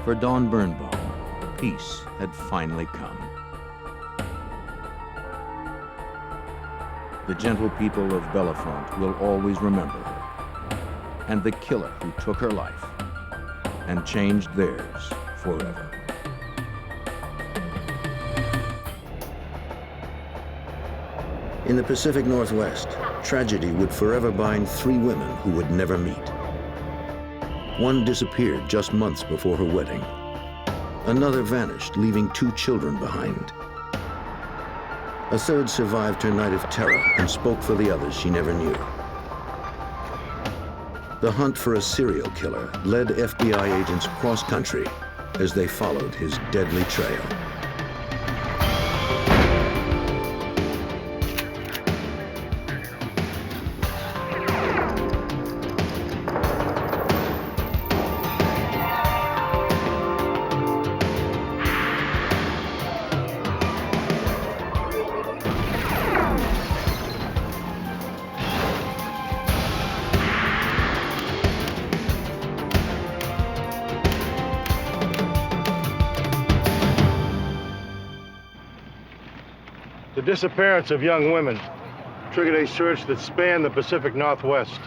For Dawn Birnbaum, peace had finally come. The gentle people of Bellefonte will always remember her, and the killer who took her life and changed theirs forever. In the Pacific Northwest, tragedy would forever bind 3 women who would never meet. One disappeared just months before her wedding. Another vanished, leaving 2 children behind. A third survived her night of terror and spoke for the others she never knew. The hunt for a serial killer led FBI agents cross-country as they followed his deadly trail. The disappearance of young women triggered a search that spanned the Pacific Northwest.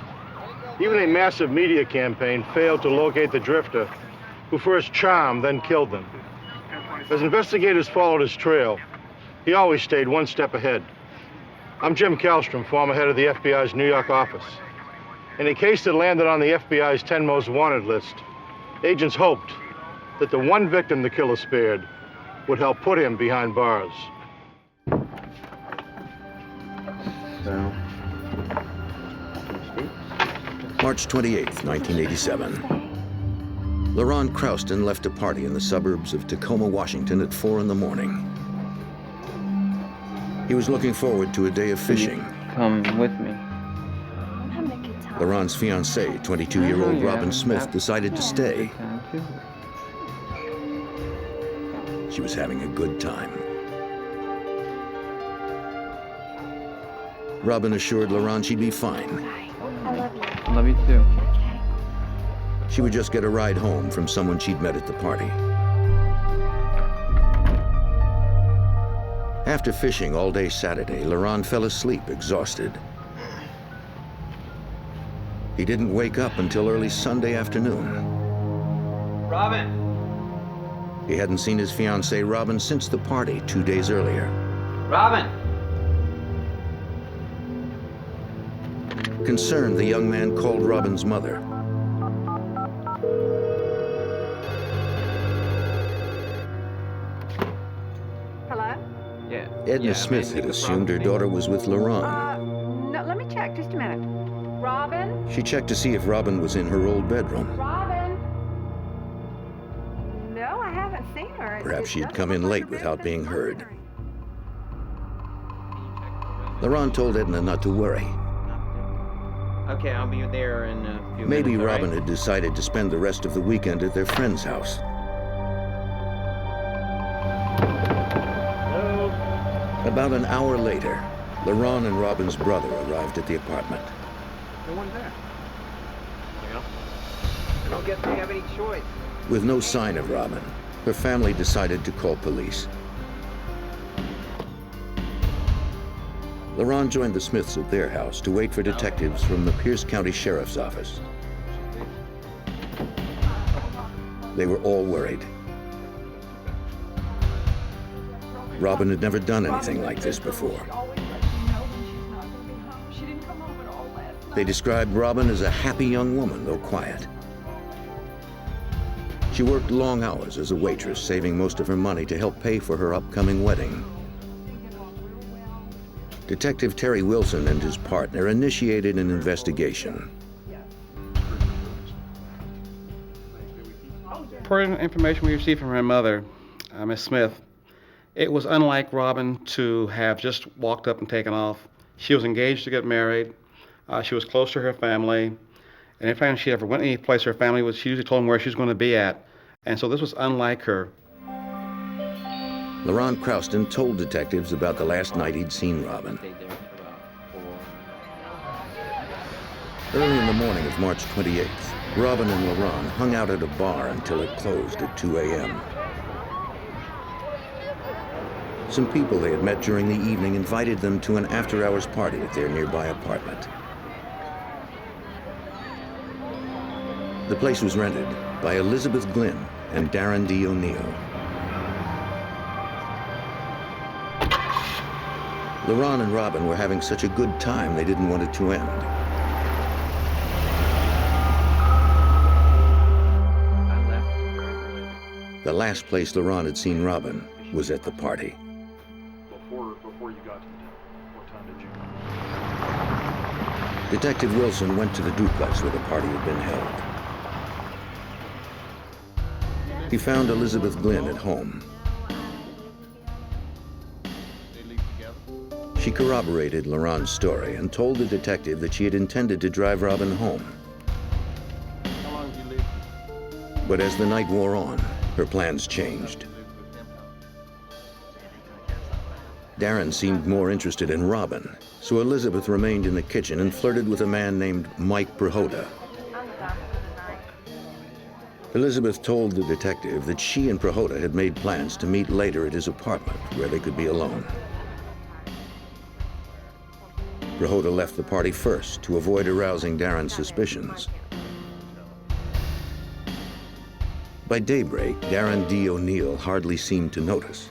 Even a massive media campaign failed to locate the drifter who first charmed, then killed them. As investigators followed his trail, he always stayed one step ahead. I'm Jim Kallstrom, former head of the FBI's New York office. In a case that landed on the FBI's 10 most wanted list, agents hoped that the one victim the killer spared would help put him behind bars. March 28th, 1987. LaRon Crouston left a party in the suburbs of Tacoma, Washington at 4 in the morning. He was looking forward to a day of fishing. Come with me. LaRon's fiancée, 22-year-old Robin Smith, decided to stay. She was having a good time. Robin assured LaRon she'd be fine. I love you. I love you too. She would just get a ride home from someone she'd met at the party. After fishing all day Saturday, LaRon fell asleep, exhausted. He didn't wake up until early Sunday afternoon. Robin! He hadn't seen his fiancée, Robin, since the party 2 days earlier. Robin! Concerned, the young man called Robin's mother. Hello? Yeah. Edna Smith had assumed her daughter was with LaRon. No, let me check. Just a minute. Robin? She checked to see if Robin was in her old bedroom. Robin? No, I haven't seen her. Perhaps she'd come in late without being heard. LaRon told Edna not to worry. Okay, I'll be there in a few Maybe minutes. Robin right? had decided to spend the rest of the weekend at their friend's house. About an hour later, LaRon and Robin's brother arrived at the apartment. No one there. Yeah. I don't guess they have any choice. With no sign of Robin, her family decided to call police. LaRon joined the Smiths at their house to wait for detectives from the Pierce County Sheriff's Office. They were all worried. Robin had never done anything like this before. They described Robin as a happy young woman, though quiet. She worked long hours as a waitress, saving most of her money to help pay for her upcoming wedding. Detective Terry Wilson and his partner initiated an investigation. Per information we received from her mother, Miss Smith, it was unlike Robin to have just walked up and taken off. She was engaged to get married. She was close to her family. And every time she ever went any place her family was, she usually told them where she was going to be at. And so this was unlike her. LaRon Crouston told detectives about the last night he'd seen Robin. Early in the morning of March 28th, Robin and LaRon hung out at a bar until it closed at 2 a.m. Some people they had met during the evening invited them to an after-hours party at their nearby apartment. The place was rented by Elizabeth Glynn and Darren D. O'Neill. LaRon and Robin were having such a good time they didn't want it to end. The last place LaRon had seen Robin was at the party. Before you got to the town, what time did you? Detective Wilson went to the duplex where the party had been held. He found Elizabeth Glynn at home. She corroborated Laurent's story and told the detective that she had intended to drive Robin home. But as the night wore on, her plans changed. Darren seemed more interested in Robin, so Elizabeth remained in the kitchen and flirted with a man named Mike Prahota. Elizabeth told the detective that she and Prahota had made plans to meet later at his apartment, where they could be alone. Prahota left the party first to avoid arousing Darren's suspicions. By daybreak, Darren D. O'Neill hardly seemed to notice.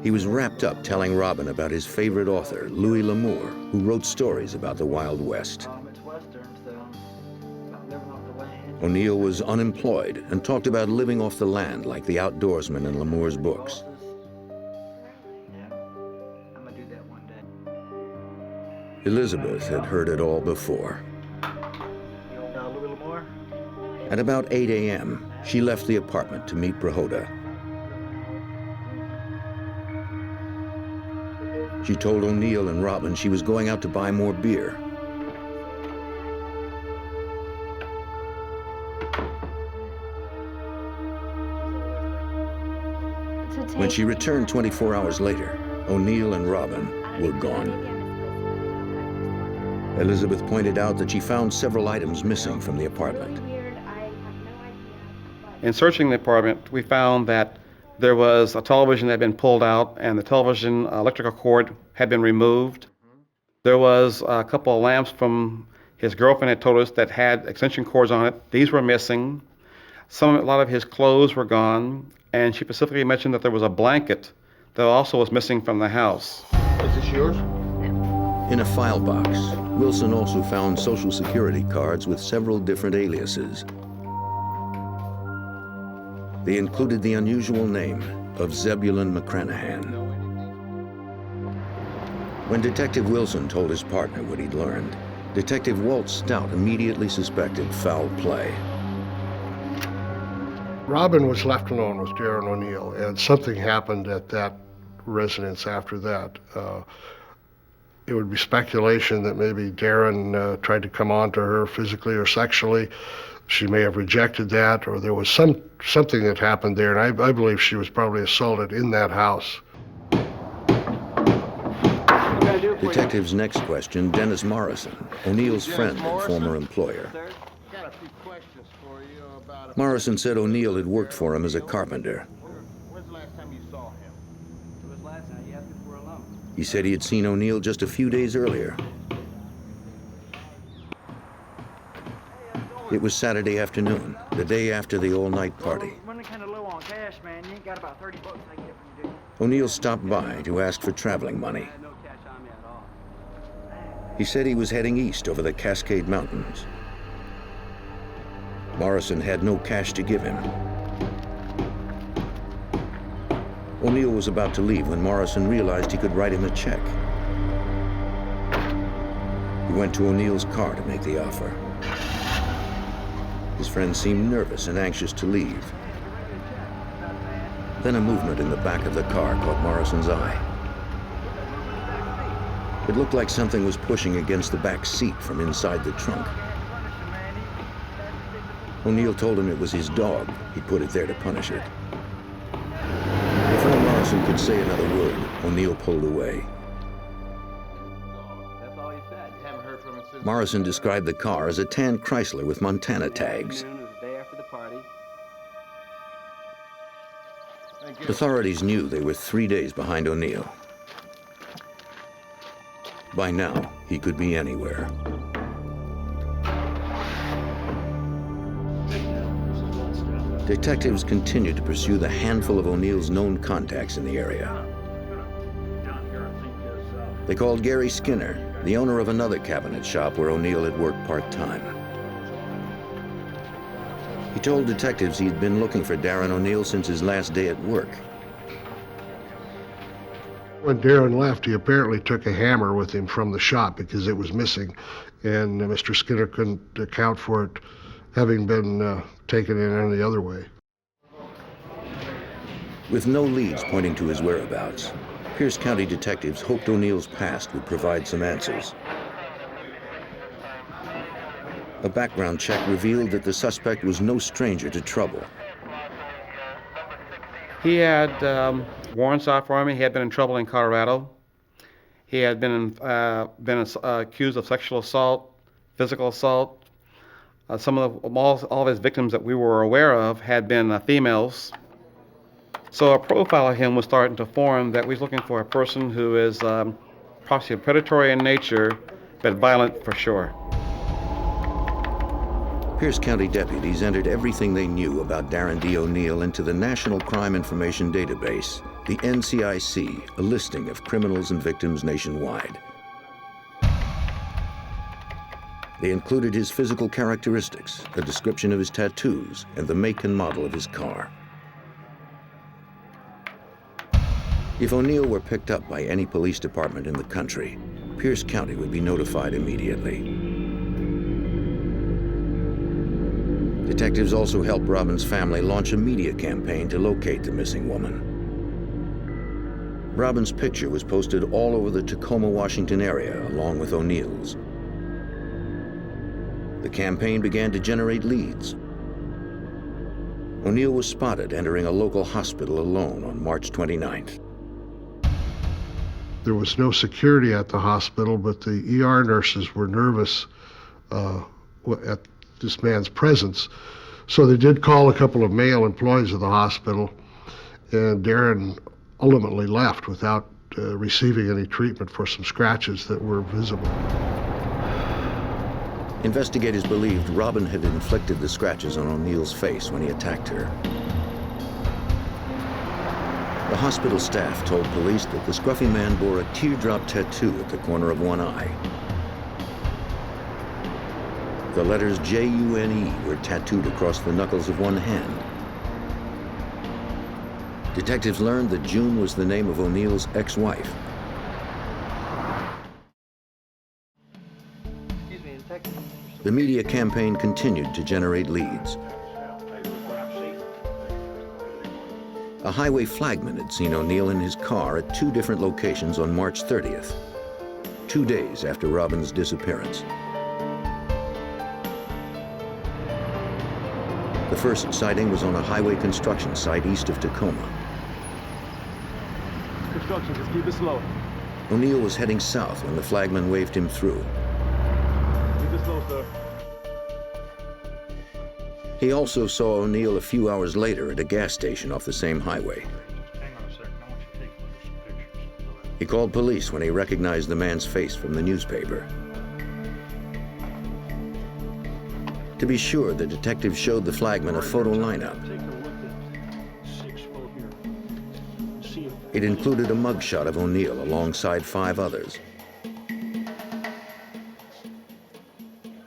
He was wrapped up telling Robin about his favorite author, Louis L'Amour, who wrote stories about the Wild West. O'Neill was unemployed and talked about living off the land like the outdoorsman in L'Amour's books. Elizabeth had heard it all before. At about 8 a.m., she left the apartment to meet Prahota. She told O'Neill and Robin she was going out to buy more beer. When she returned 24 hours later, O'Neill and Robin were gone. Elizabeth pointed out that she found several items missing from the apartment. In searching the apartment, we found that there was a television that had been pulled out and the television electrical cord had been removed. There was a couple of lamps from his girlfriend had told us that had extension cords on it. These were missing. A lot of his clothes were gone, and she specifically mentioned that there was a blanket that also was missing from the house. Is this yours? In a file box, Wilson also found Social Security cards with several different aliases. They included the unusual name of Zebulon McCranahan. When Detective Wilson told his partner what he'd learned, Detective Walt Stout immediately suspected foul play. Robin was left alone with Darren O'Neill, and something happened at that residence after that. It would be speculation that maybe Darren tried to come on to her physically or sexually. She may have rejected that, or there was something that happened there, and I believe she was probably assaulted in that house. Detective's next question, Dennis Morrison, O'Neill's friend and former employer. Morrison said O'Neill had worked for him as a carpenter. When's the last time you saw him? It was last night. He asked if we're alone. He said he had seen O'Neill just a few days earlier. It was Saturday afternoon, the day after the all-night party. Running kind of low on cash, man. You ain't got about 30 bucks I can get from you, dude. O'Neill stopped by to ask for traveling money. No cash on me at all. He said he was heading east over the Cascade Mountains. Morrison had no cash to give him. O'Neill was about to leave when Morrison realized he could write him a check. He went to O'Neill's car to make the offer. His friend seemed nervous and anxious to leave. Then a movement in the back of the car caught Morrison's eye. It looked like something was pushing against the back seat from inside the trunk. O'Neill told him it was his dog. He put it there to punish it. Before Morrison could say another word, O'Neill pulled away. That's all he said. Haven't heard from him since. Morrison described the car as a tan Chrysler with Montana tags. It was the day after the party. Authorities knew they were 3 days behind O'Neill. By now, he could be anywhere. Detectives continued to pursue the handful of O'Neill's known contacts in the area. They called Gary Skinner, the owner of another cabinet shop where O'Neill had worked part-time. He told detectives he had been looking for Darren O'Neill since his last day at work. When Darren left, he apparently took a hammer with him from the shop because it was missing, and Mr. Skinner couldn't account for it having been taken in any other way. With no leads pointing to his whereabouts, Pierce County detectives hoped O'Neill's past would provide some answers. A background check revealed that the suspect was no stranger to trouble. He had warrants out for him. He had been in trouble in Colorado. He had been accused of sexual assault, physical assault. Some of all of his victims that we were aware of had been females. So a profile of him was starting to form that we was looking for a person who is possibly predatory in nature, but violent for sure. Pierce County deputies entered everything they knew about Darren D. O'Neill into the National Crime Information Database, the NCIC, a listing of criminals and victims nationwide. They included his physical characteristics, a description of his tattoos, and the make and model of his car. If O'Neill were picked up by any police department in the country, Pierce County would be notified immediately. Detectives also helped Robin's family launch a media campaign to locate the missing woman. Robin's picture was posted all over the Tacoma, Washington area, along with O'Neill's. The campaign began to generate leads. O'Neill was spotted entering a local hospital alone on March 29th. There was no security at the hospital, but the ER nurses were nervous at this man's presence. So they did call a couple of male employees of the hospital, and Darren ultimately left without receiving any treatment for some scratches that were visible. Investigators believed Robin had inflicted the scratches on O'Neill's face when he attacked her. The hospital staff told police that the scruffy man bore a teardrop tattoo at the corner of one eye. The letters J-U-N-E were tattooed across the knuckles of one hand. Detectives learned that June was the name of O'Neill's ex-wife. The media campaign continued to generate leads. A highway flagman had seen O'Neill in his car at 2 different locations on March 30th, 2 days after Robin's disappearance. The first sighting was on a highway construction site east of Tacoma. Construction, just keep it slow. O'Neill was heading south when the flagman waved him through. Keep it slow, sir. He also saw O'Neill a few hours later at a gas station off the same highway. Hang on a second, I want you to take a look at some pictures. He called police when he recognized the man's face from the newspaper. To be sure, the detective showed the flagman a photo lineup. It included a mugshot of O'Neill alongside 5 others.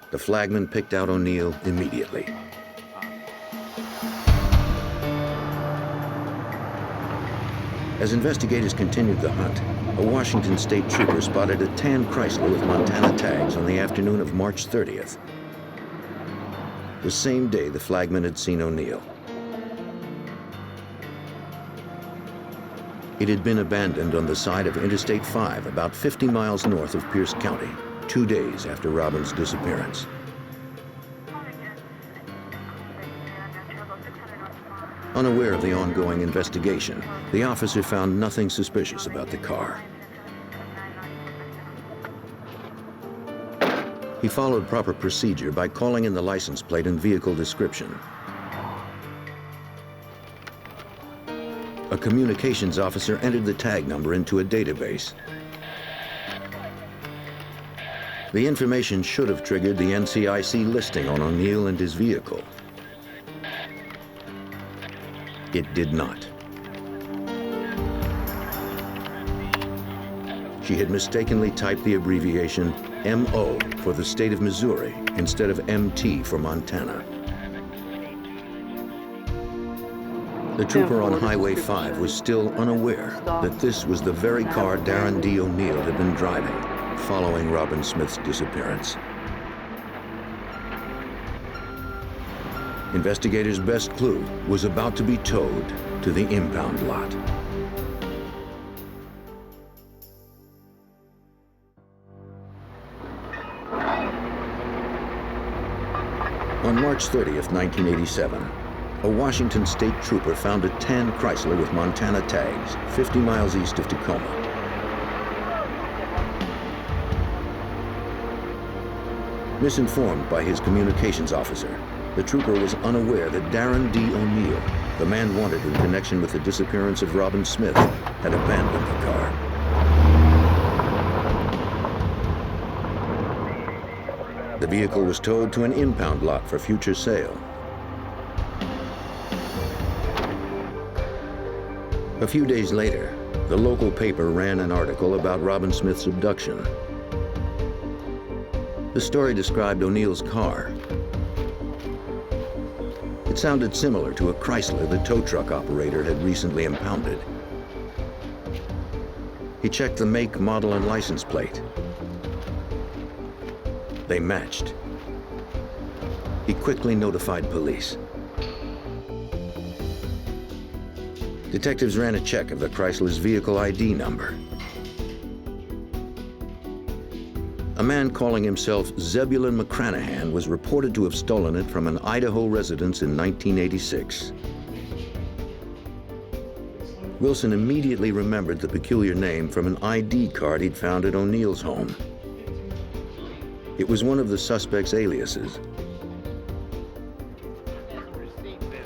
The flagman picked out O'Neill immediately. As investigators continued the hunt, a Washington state trooper spotted a tan Chrysler with Montana tags on the afternoon of March 30th. The same day the flagman had seen O'Neill. It had been abandoned on the side of Interstate 5, about 50 miles north of Pierce County, 2 days after Robin's disappearance. Unaware of the ongoing investigation, the officer found nothing suspicious about the car. He followed proper procedure by calling in the license plate and vehicle description. A communications officer entered the tag number into a database. The information should have triggered the NCIC listing on O'Neill and his vehicle. It did not. She had mistakenly typed the abbreviation MO for the state of Missouri instead of MT for Montana. The trooper on Highway 5 was still unaware that this was the very car Darren D. O'Neill had been driving following Robin Smith's disappearance. Investigators' best clue was about to be towed to the impound lot. On March 30th, 1987, a Washington state trooper found a tan Chrysler with Montana tags 50 miles east of Tacoma. Misinformed by his communications officer, the trooper was unaware that Darren D. O'Neill, the man wanted in connection with the disappearance of Robin Smith, had abandoned the car. The vehicle was towed to an impound lot for future sale. A few days later, the local paper ran an article about Robin Smith's abduction. The story described O'Neill's car. It sounded similar to a Chrysler the tow truck operator had recently impounded. He checked the make, model, and license plate. They matched. He quickly notified police. Detectives ran a check of the Chrysler's vehicle ID number. A man calling himself Zebulon McCranahan was reported to have stolen it from an Idaho residence in 1986. Wilson immediately remembered the peculiar name from an ID card he'd found at O'Neill's home. It was one of the suspect's aliases.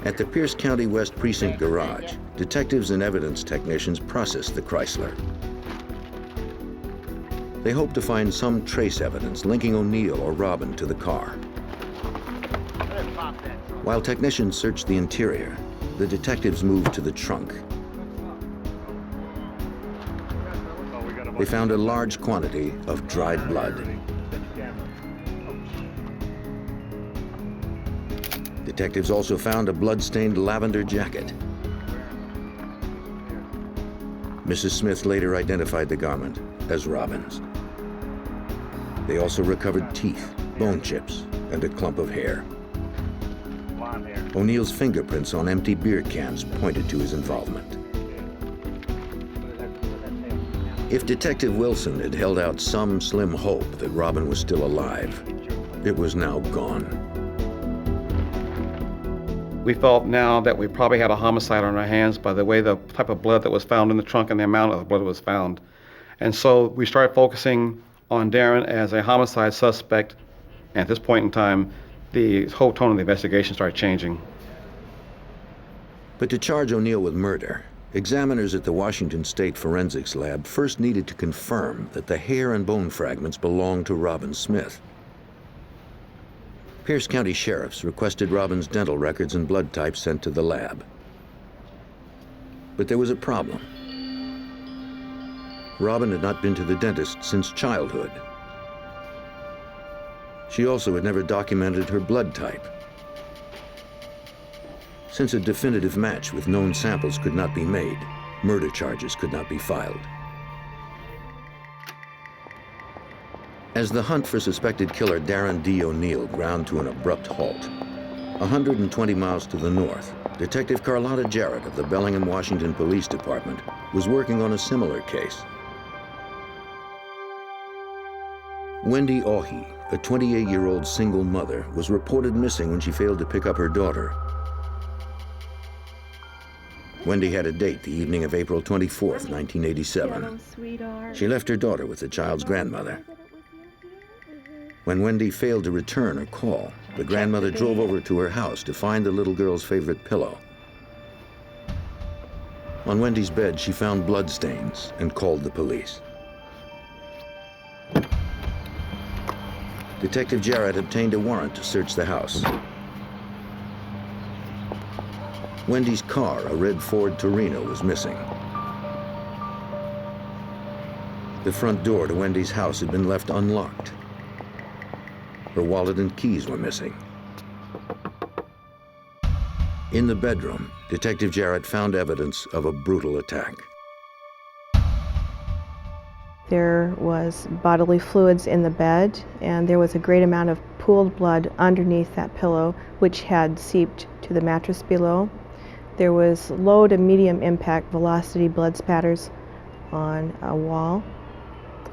At the Pierce County West Precinct garage, detectives and evidence technicians processed the Chrysler. They hoped to find some trace evidence linking O'Neill or Robin to the car. While technicians searched the interior, the detectives moved to the trunk. They found a large quantity of dried blood. Detectives also found a blood-stained lavender jacket. Mrs. Smith later identified the garment as Robin's. They also recovered teeth, bone chips, and a clump of hair. O'Neill's fingerprints on empty beer cans pointed to his involvement. If Detective Wilson had held out some slim hope that Robin was still alive, it was now gone. We felt now that we probably had a homicide on our hands by the way the type of blood that was found in the trunk and the amount of blood that was found. And so we started focusing on Darren as a homicide suspect. At this point in time, the whole tone of the investigation started changing. But to charge O'Neill with murder, examiners at the Washington State Forensics Lab first needed to confirm that the hair and bone fragments belonged to Robin Smith. Pierce County sheriffs requested Robin's dental records and blood type sent to the lab. But there was a problem. Robin had not been to the dentist since childhood. She also had never documented her blood type. Since a definitive match with known samples could not be made, murder charges could not be filed. As the hunt for suspected killer Darren D. O'Neill ground to an abrupt halt, 120 miles to the north, Detective Carlotta Jarrett of the Bellingham, Washington Police Department was working on a similar case. Wendy Aughey, a 28-year-old single mother, was reported missing when she failed to pick up her daughter. Wendy had a date the evening of April 24th, 1987. She left her daughter with the child's grandmother. When Wendy failed to return her call, the grandmother drove over to her house to find the little girl's favorite pillow. On Wendy's bed, she found bloodstains and called the police. Detective Jarrett obtained a warrant to search the house. Wendy's car, a red Ford Torino, was missing. The front door to Wendy's house had been left unlocked. Her wallet and keys were missing. In the bedroom, Detective Jarrett found evidence of a brutal attack. There was bodily fluids in the bed, and there was a great amount of pooled blood underneath that pillow, which had seeped to the mattress below. There was low to medium impact velocity blood spatters on a wall,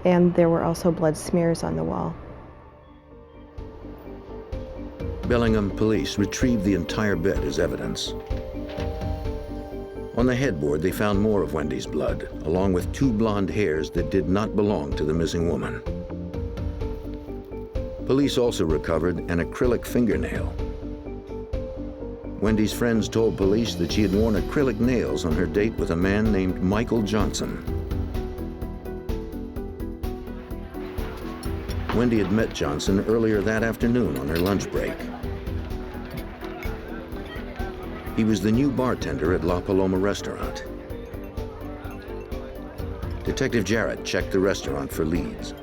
and there were also blood smears on the wall. Bellingham police retrieved the entire bed as evidence. On the headboard, they found more of Wendy's blood, along with 2 blonde hairs that did not belong to the missing woman. Police also recovered an acrylic fingernail. Wendy's friends told police that she had worn acrylic nails on her date with a man named Michael Johnson. Wendy had met Johnson earlier that afternoon on her lunch break. He was the new bartender at La Paloma restaurant. Detective Jarrett checked the restaurant for leads.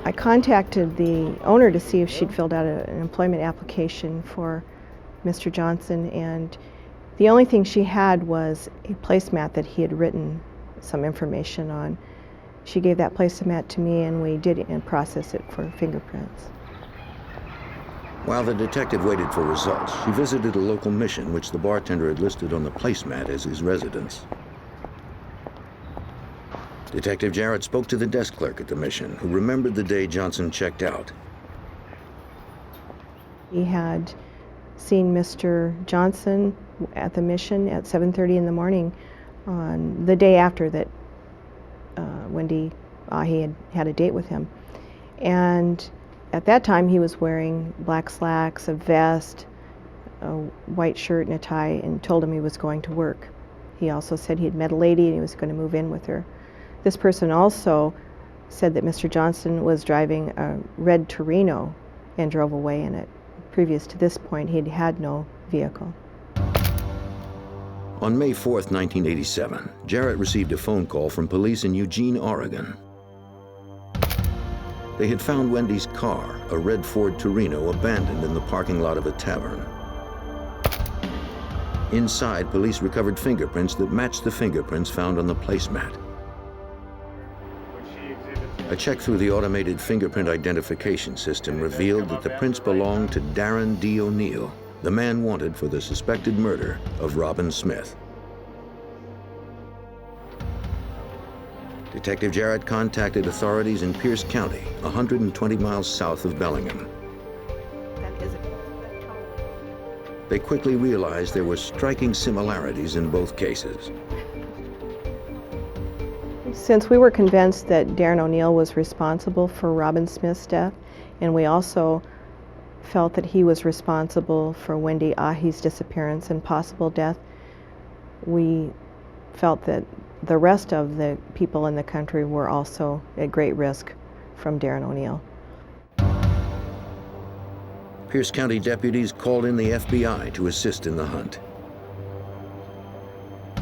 I contacted the owner to see if she'd filled out an employment application for Mr. Johnson, and the only thing she had was a placemat that he had written some information on. She gave that placemat to me, and we did and processed it for fingerprints. While the detective waited for results, she visited a local mission which the bartender had listed on the placemat as his residence. Detective Jarrett spoke to the desk clerk at the mission, who remembered the day Johnson checked out. He had seen Mr. Johnson at the mission at 7:30 in the morning on the day after that Wendy had a date with him. And at that time, he was wearing black slacks, a vest, a white shirt and a tie, and told him he was going to work. He also said he had met a lady and he was going to move in with her. This person also said that Mr. Johnson was driving a red Torino and drove away in it. Previous to this point, he'd had no vehicle. On May 4th, 1987, Jarrett received a phone call from police in Eugene, Oregon. They had found Wendy's car, a red Ford Torino, abandoned in the parking lot of a tavern. Inside, police recovered fingerprints that matched the fingerprints found on the placemat. A check through the automated fingerprint identification system revealed that the prints belonged to Darren D. O'Neill, the man wanted for the suspected murder of Robin Smith. Detective Jarrett contacted authorities in Pierce County, 120 miles south of Bellingham. They quickly realized there were striking similarities in both cases. Since we were convinced that Darren O'Neill was responsible for Robin Smith's death, and we also felt that he was responsible for Wendy Ahi's disappearance and possible death, we felt that the rest of the people in the country were also at great risk from Darren O'Neill. Pierce County deputies called in the FBI to assist in the hunt.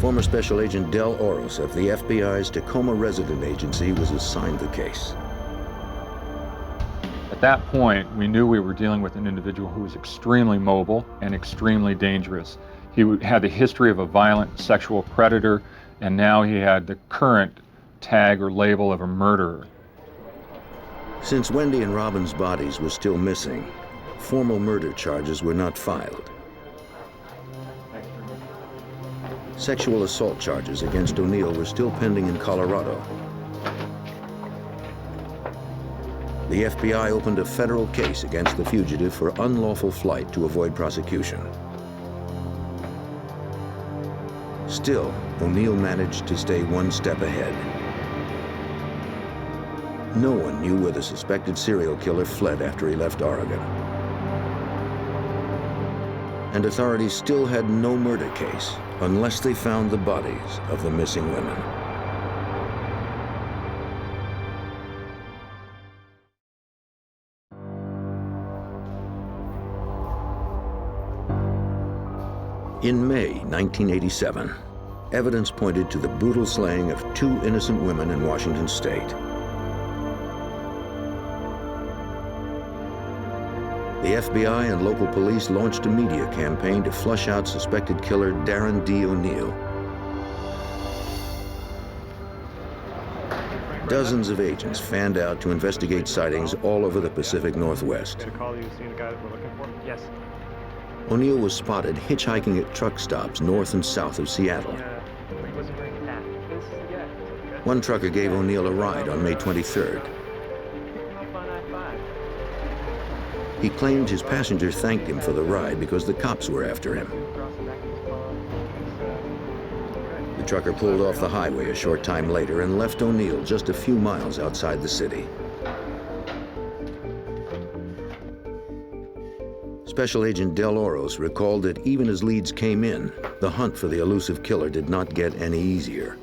Former Special Agent Del Oros of the FBI's Tacoma Resident Agency was assigned the case. At that point, we knew we were dealing with an individual who was extremely mobile and extremely dangerous. He had the history of a violent sexual predator, and now he had the current tag or label of a murderer. Since Wendy and Robin's bodies were still missing, formal murder charges were not filed. Sexual assault charges against O'Neill were still pending in Colorado. The FBI opened a federal case against the fugitive for unlawful flight to avoid prosecution. Still, O'Neill managed to stay one step ahead. No one knew where the suspected serial killer fled after he left Oregon. And authorities still had no murder case unless they found the bodies of the missing women. In May 1987, evidence pointed to the brutal slaying of 2 innocent women in Washington state. The FBI and local police launched a media campaign to flush out suspected killer Darren D. O'Neill. Dozens of agents fanned out to investigate sightings all over the Pacific Northwest. Call you, seen the guy that we're looking for? Yes. O'Neill was spotted hitchhiking at truck stops north and south of Seattle. He wasn't wearing a hat. This is the guy. One trucker gave O'Neill a ride on May 23rd. He claimed his passenger thanked him for the ride because the cops were after him. The trucker pulled off the highway a short time later and left O'Neill just a few miles outside the city. Special Agent Del Oros recalled that even as leads came in, the hunt for the elusive killer did not get any easier.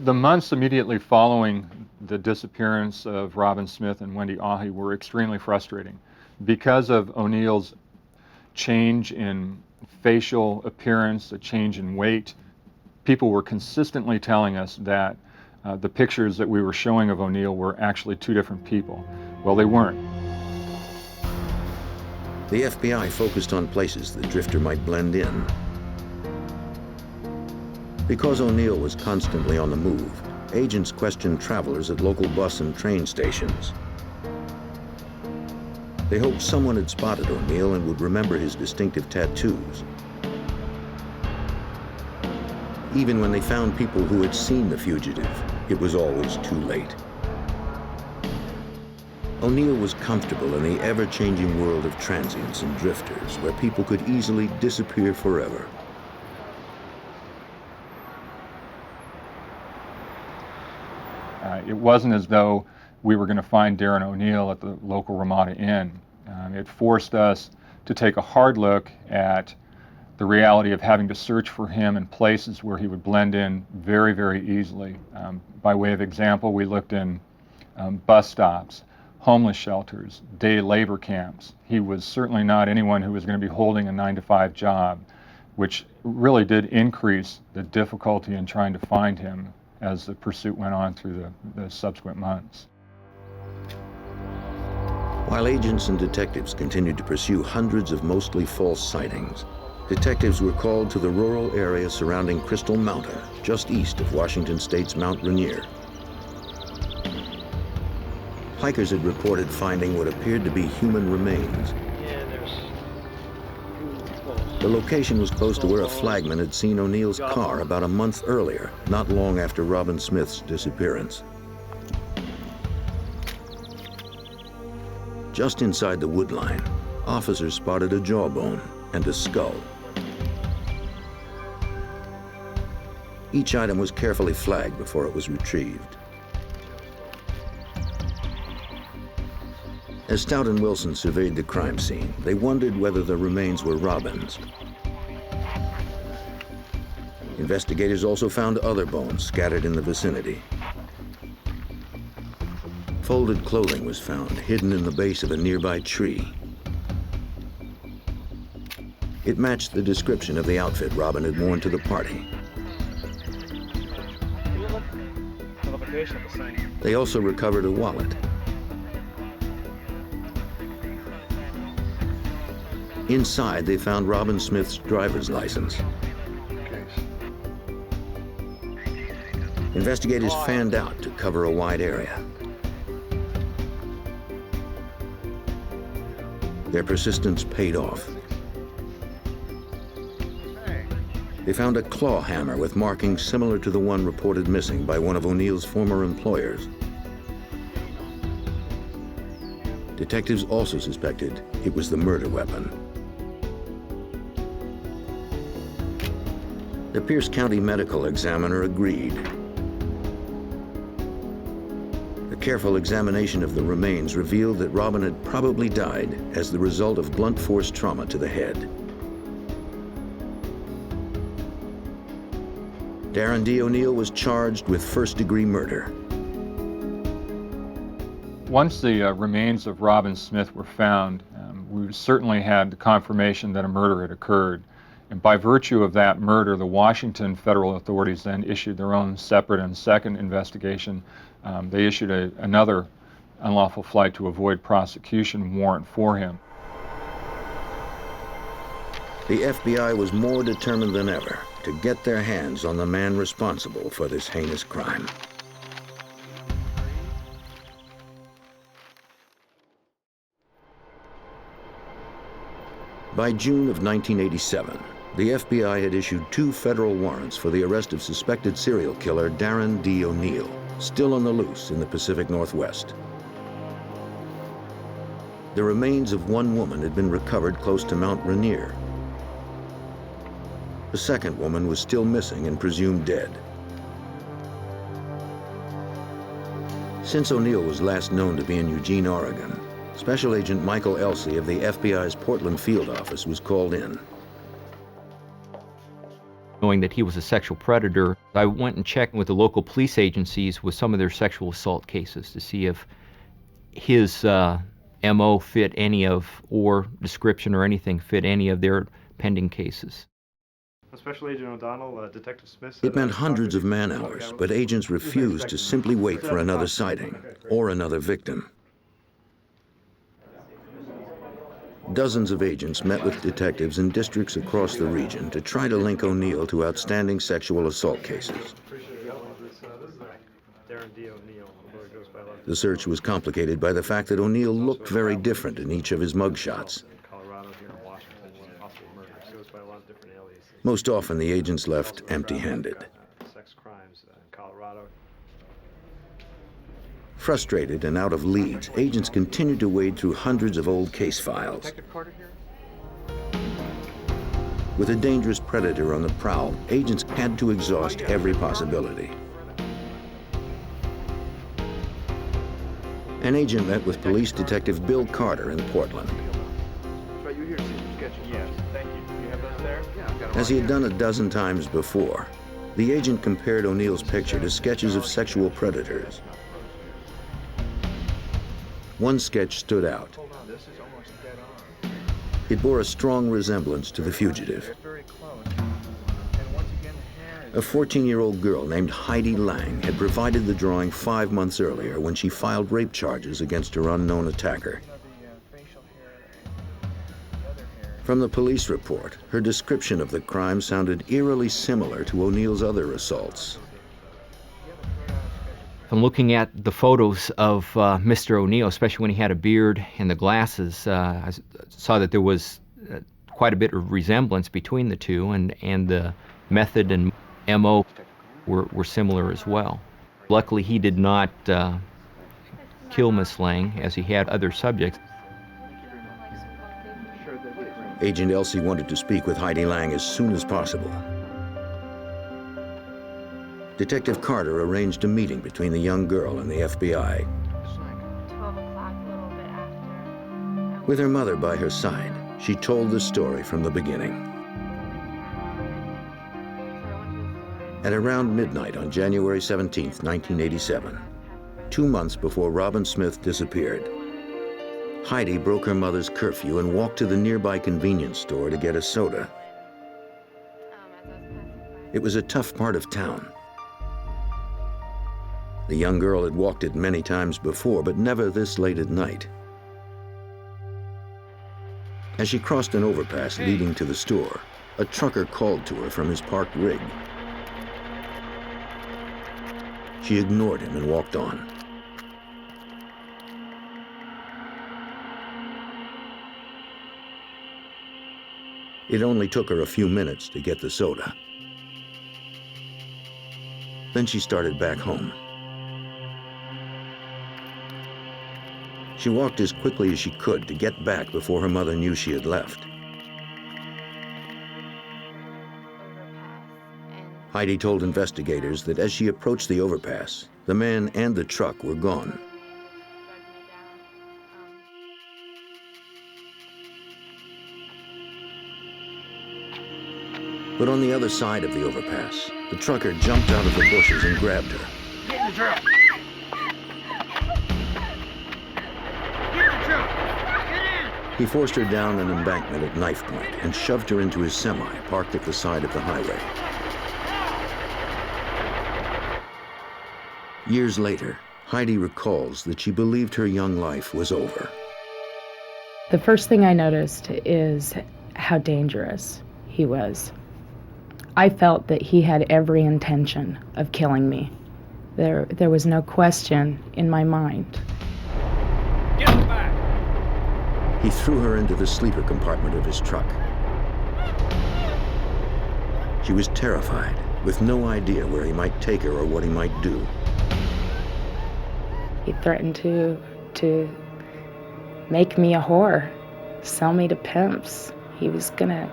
The months immediately following the disappearance of Robin Smith and Wendy Ahi were extremely frustrating. Because of O'Neill's change in facial appearance, a change in weight, people were consistently telling us that the pictures that we were showing of O'Neill were actually two different people. Well, they weren't. The FBI focused on places the drifter might blend in. Because O'Neill was constantly on the move, agents questioned travelers at local bus and train stations. They hoped someone had spotted O'Neill and would remember his distinctive tattoos. Even when they found people who had seen the fugitive, it was always too late. O'Neill was comfortable in the ever-changing world of transients and drifters, where people could easily disappear forever. It wasn't as though we were going to find Darren O'Neill at the local Ramada Inn. It forced us to take a hard look at the reality of having to search for him in places where he would blend in very, very easily. By way of example, we looked in bus stops, homeless shelters, day labor camps. He was certainly not anyone who was going to be holding a 9-to-5 job, which really did increase the difficulty in trying to find him as the pursuit went on through the subsequent months. While agents and detectives continued to pursue hundreds of mostly false sightings, detectives were called to the rural area surrounding Crystal Mountain, just east of Washington State's Mount Rainier. Hikers had reported finding what appeared to be human remains. The location was close to where a flagman had seen O'Neill's car about a month earlier, not long after Robin Smith's disappearance. Just inside the woodline, officers spotted a jawbone and a skull. Each item was carefully flagged before it was retrieved. As Stout and Wilson surveyed the crime scene, they wondered whether the remains were Robin's. Investigators also found other bones scattered in the vicinity. Folded clothing was found hidden in the base of a nearby tree. It matched the description of the outfit Robin had worn to the party. They also recovered a wallet. Inside, they found Robin Smith's driver's license. Investigators fanned out to cover a wide area. Their persistence paid off. They found a claw hammer with markings similar to the one reported missing by one of O'Neill's former employers. Detectives also suspected it was the murder weapon. The Pierce County medical examiner agreed. A careful examination of the remains revealed that Robin had probably died as the result of blunt force trauma to the head. Darren D. O'Neill was charged with first-degree murder. Once the remains of Robin Smith were found, we certainly had the confirmation that a murder had occurred. And by virtue of that murder, the Washington federal authorities then issued their own separate and second investigation. They issued another unlawful flight to avoid prosecution warrant for him. The FBI was more determined than ever to get their hands on the man responsible for this heinous crime. By June of 1987, the FBI had issued 2 federal warrants for the arrest of suspected serial killer Darren D. O'Neill, still on the loose in the Pacific Northwest. The remains of one woman had been recovered close to Mount Rainier. The second woman was still missing and presumed dead. Since O'Neill was last known to be in Eugene, Oregon, Special Agent Michael Elsey of the FBI's Portland field office was called in. Knowing that he was a sexual predator, I went and checked with the local police agencies with some of their sexual assault cases to see if his MO fit any of, or description or anything fit any of their pending cases. Special Agent O'Donnell, Detective Smith. It meant hundreds of man-hours, but agents refused to simply wait for another sighting or another victim. Dozens of agents met with detectives in districts across the region to try to link O'Neill to outstanding sexual assault cases. The search was complicated by the fact that O'Neill looked very different in each of his mugshots. Most often, the agents left empty-handed. Frustrated and out of leads, agents continued to wade through hundreds of old case files. With a dangerous predator on the prowl, agents had to exhaust every possibility. An agent met with police detective Bill Carter in Portland. As he had done a dozen times before, the agent compared O'Neill's picture to sketches of sexual predators. One sketch stood out. It bore a strong resemblance to the fugitive. A 14-year-old girl named Heidi Lang had provided the drawing 5 months earlier when she filed rape charges against her unknown attacker. From the police report, her description of the crime sounded eerily similar to O'Neill's other assaults. From looking at the photos of Mr. O'Neill, especially when he had a beard and the glasses, I saw that there was quite a bit of resemblance between the two, and the method and MO were similar as well. Luckily, he did not kill Miss Lang, as he had other subjects. Agent Elsey wanted to speak with Heidi Lang as soon as possible. Detective Carter arranged a meeting between the young girl and the FBI. With her mother by her side, she told the story from the beginning. At around midnight on January 17, 1987, 2 months before Robin Smith disappeared, Heidi broke her mother's curfew and walked to the nearby convenience store to get a soda. It was a tough part of town. The young girl had walked it many times before, but never this late at night. As she crossed an overpass leading to the store, a trucker called to her from his parked rig. She ignored him and walked on. It only took her a few minutes to get the soda. Then she started back home. She walked as quickly as she could to get back before her mother knew she had left. Heidi told investigators that as she approached the overpass, the man and the truck were gone. But on the other side of the overpass, the trucker jumped out of the bushes and grabbed her. Get in the truck! He forced her down an embankment at knife point and shoved her into his semi parked at the side of the highway. Years later, Heidi recalls that she believed her young life was over. The first thing I noticed is how dangerous he was. I felt that he had every intention of killing me. There was no question in my mind. Get back! He threw her into the sleeper compartment of his truck. She was terrified, with no idea where he might take her or what he might do. He threatened to make me a whore, sell me to pimps. He was gonna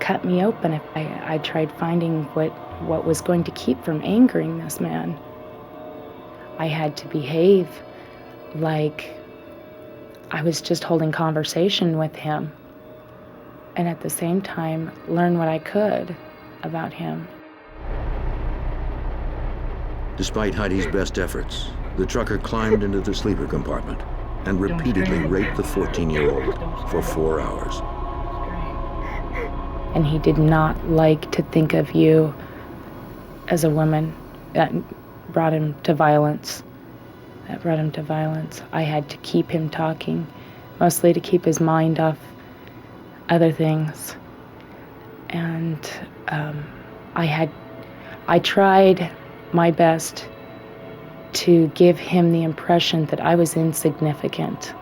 cut me open if I tried finding what was going to keep from angering this man. I had to behave like I was just holding conversation with him, and at the same time learn what I could about him. Despite Heidi's best efforts, the trucker climbed into the sleeper compartment and repeatedly raped the 14-year-old for 4 hours. And he did not like to think of you as a woman. That brought him to violence. I had to keep him talking, mostly to keep his mind off other things. And I tried my best to give him the impression that I was insignificant.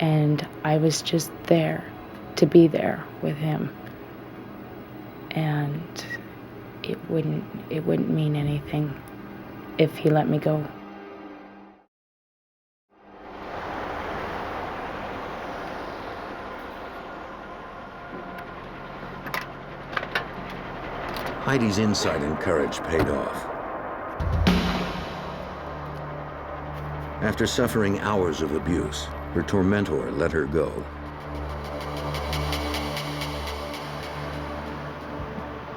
And I was just there to be there with him. And it wouldn't mean anything if he let me go. Heidi's insight and courage paid off. After suffering hours of abuse, her tormentor let her go.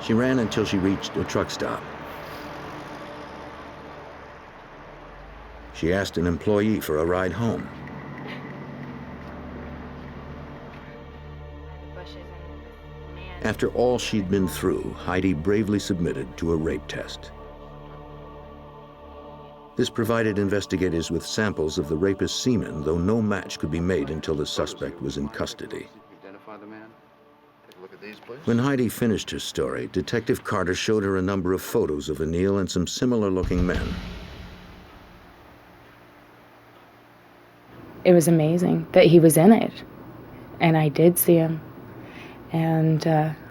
She ran until she reached a truck stop. She asked an employee for a ride home. After all she'd been through, Heidi bravely submitted to a rape test. This provided investigators with samples of the rapist's semen, though no match could be made until the suspect was in custody. When Heidi finished her story, Detective Carter showed her a number of photos of O'Neill and some similar-looking men. It was amazing that he was in it, and I did see him, and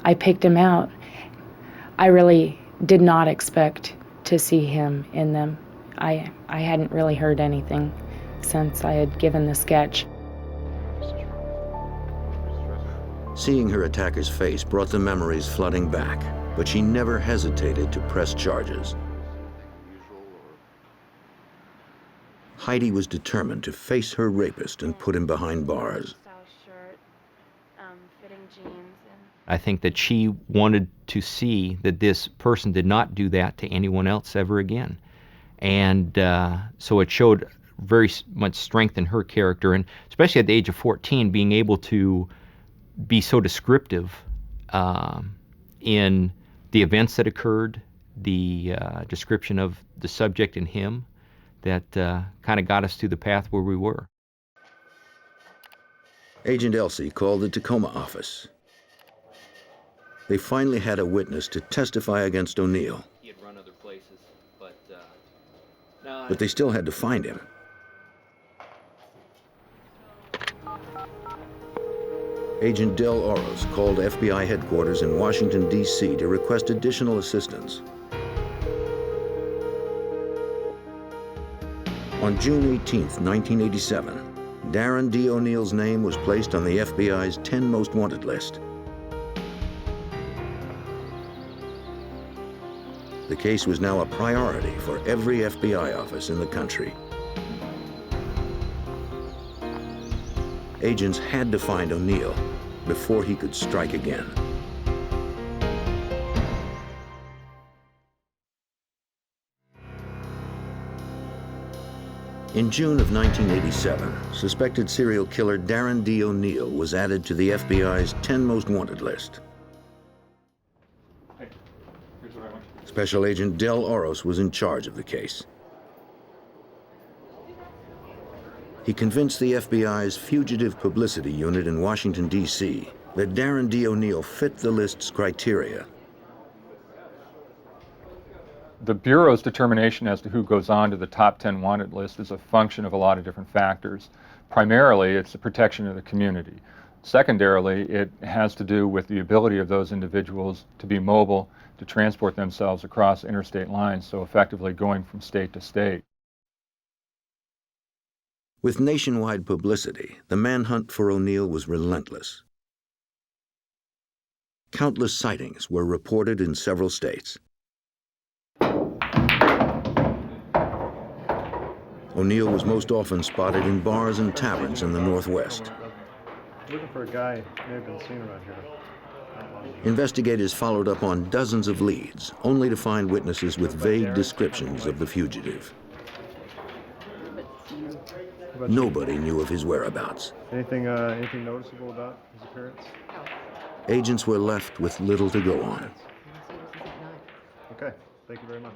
I picked him out. I really did not expect to see him in them. I hadn't really heard anything since I had given the sketch. Seeing her attacker's face brought the memories flooding back, but she never hesitated to press charges. Heidi was determined to face her rapist and put him behind bars. I think that she wanted to see that this person did not do that to anyone else ever again. And so it showed very much strength in her character, and especially at the age of 14, being able to be so descriptive in the events that occurred, the description of the subject and him, that kind of got us to the path where we were. Agent Elsie called the Tacoma office. They finally had a witness to testify against O'Neill. He had run other places, but they still had to find him. Agent Del Oros called FBI headquarters in Washington, D.C. to request additional assistance. On June 18, 1987, Darren D. O'Neill's name was placed on the FBI's 10 most wanted list. The case was now a priority for every FBI office in the country. Agents had to find O'Neill before he could strike again. In June of 1987, suspected serial killer Darren D. O'Neill was added to the FBI's 10 most wanted list. Special Agent Del Oros was in charge of the case. He convinced the FBI's Fugitive Publicity Unit in Washington, D.C. that Darren D. O'Neill fit the list's criteria. The Bureau's determination as to who goes on to the top 10 wanted list is a function of a lot of different factors. Primarily, it's the protection of the community. Secondarily, it has to do with the ability of those individuals to be mobile, to transport themselves across interstate lines, so effectively going from state to state. With nationwide publicity, the manhunt for O'Neill was relentless. Countless sightings were reported in several states. O'Neill was most often spotted in bars and taverns in the Northwest. Looking for a guy may have been seen around here. Investigators followed up on dozens of leads, only to find witnesses with vague descriptions of the fugitive. Nobody knew of his whereabouts. Anything noticeable about his appearance? Agents were left with little to go on. Okay, thank you very much.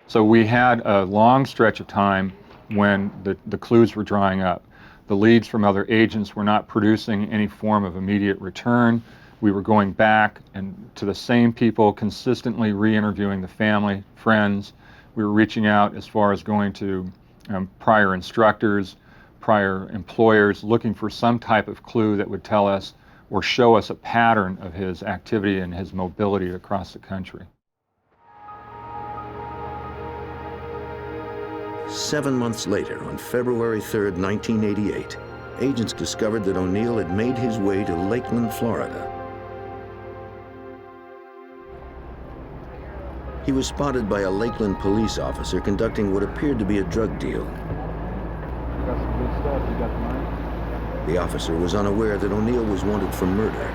So we had a long stretch of time when the clues were drying up. The leads from other agents were not producing any form of immediate return. We were going back and to the same people, consistently re-interviewing the family, friends. We were reaching out as far as going to prior instructors, prior employers, looking for some type of clue that would tell us or show us a pattern of his activity and his mobility across the country. 7 months later, on February 3rd, 1988, agents discovered that O'Neill had made his way to Lakeland, Florida. He was spotted by a Lakeland police officer conducting what appeared to be a drug deal. Got some good stuff. You got the money? The officer was unaware that O'Neill was wanted for murder.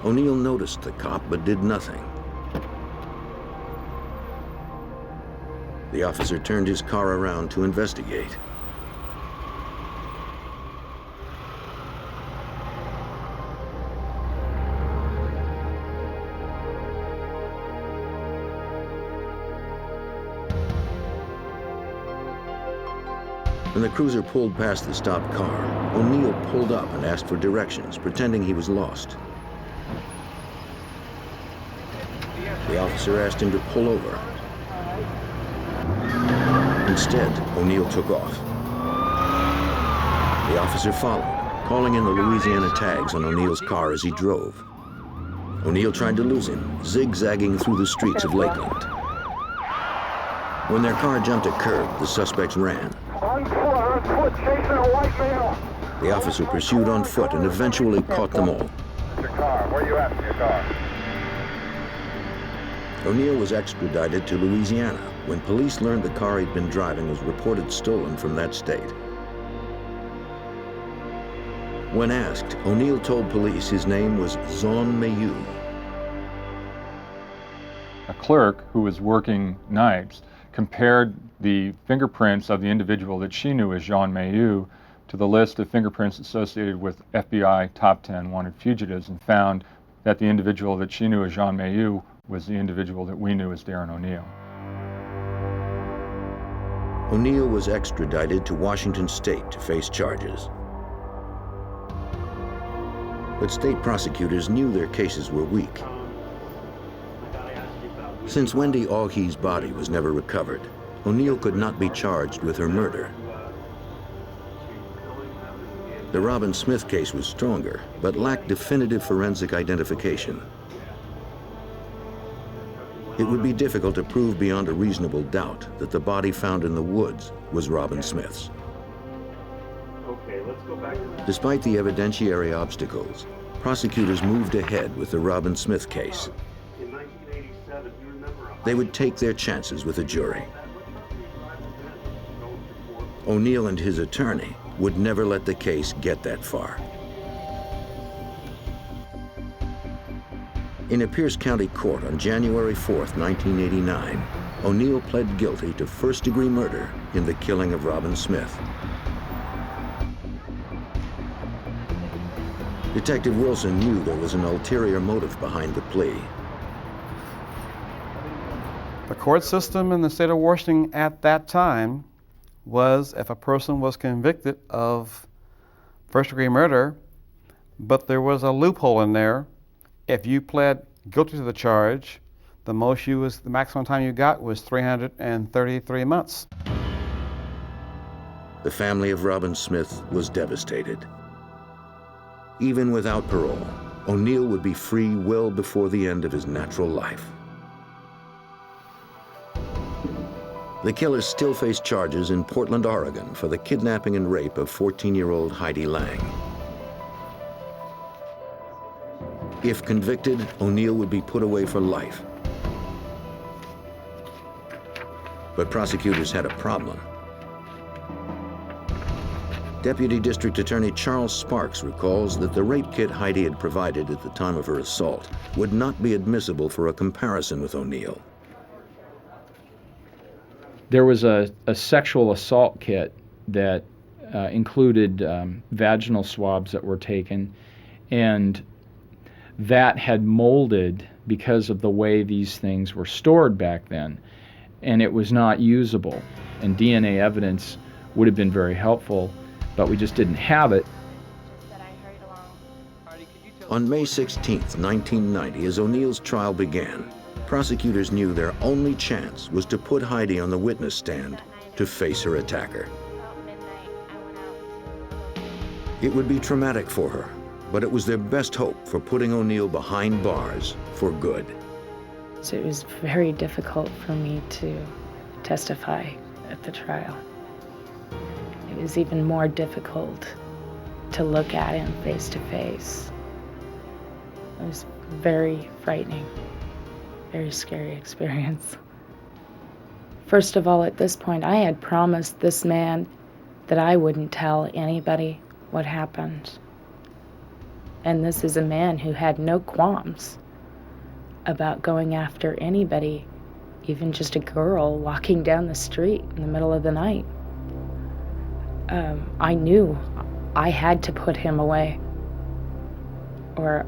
O'Neill noticed the cop but did nothing. The officer turned his car around to investigate. When the cruiser pulled past the stopped car, O'Neill pulled up and asked for directions, pretending he was lost. The officer asked him to pull over. Instead, O'Neill took off. The officer followed, calling in the Louisiana tags on O'Neill's car as he drove. O'Neill tried to lose him, zigzagging through the streets of Lakeland. When their car jumped a curb, the suspects ran. On foot, chasing a white male. The officer pursued on foot and eventually caught them all. Your car, where are you at in your car? O'Neill was extradited to Louisiana when police learned the car he'd been driving was reported stolen from that state. When asked, O'Neill told police his name was Jean Mailloux. A clerk who was working nights compared the fingerprints of the individual that she knew as Jean Mailloux to the list of fingerprints associated with FBI top 10 wanted fugitives and found that the individual that she knew as Jean Mailloux was the individual that we knew as Darren O'Neill. O'Neill was extradited to Washington State to face charges. But state prosecutors knew their cases were weak. Since Wendy Augie's body was never recovered, O'Neill could not be charged with her murder. The Robin Smith case was stronger, but lacked definitive forensic identification. It would be difficult to prove beyond a reasonable doubt that the body found in the woods was Robin Smith's. Okay, let's go back to that. Despite the evidentiary obstacles, prosecutors moved ahead with the Robin Smith case. In 1987, you remember They would take their chances with a jury. O'Neill and his attorney would never let the case get that far. In a Pierce County court on January 4th, 1989, O'Neill pled guilty to first-degree murder in the killing of Robin Smith. Detective Wilson knew there was an ulterior motive behind the plea. The court system in the state of Washington at that time was if a person was convicted of first-degree murder, but there was a loophole in there. If you pled guilty to the charge, the maximum time you got was 333 months. The family of Robin Smith was devastated. Even without parole, O'Neill would be free well before the end of his natural life. The killers still face charges in Portland, Oregon for the kidnapping and rape of 14-year-old Heidi Lang. If convicted, O'Neill would be put away for life. But prosecutors had a problem. Deputy District Attorney Charles Sparks recalls that the rape kit Heidi had provided at the time of her assault would not be admissible for a comparison with O'Neill. There was a sexual assault kit that included vaginal swabs that were taken, and that had molded because of the way these things were stored back then, and it was not usable. And DNA evidence would have been very helpful, but we just didn't have it. On May 16, 1990, as O'Neill's trial began, prosecutors knew their only chance was to put Heidi on the witness stand to face her attacker. It would be traumatic for her, but it was their best hope for putting O'Neill behind bars for good. So it was very difficult for me to testify at the trial. It was even more difficult to look at him face to face. It was very frightening, very scary experience. First of all, at this point, I had promised this man that I wouldn't tell anybody what happened. And this is a man who had no qualms about going after anybody, even just a girl walking down the street in the middle of the night. I knew I had to put him away, or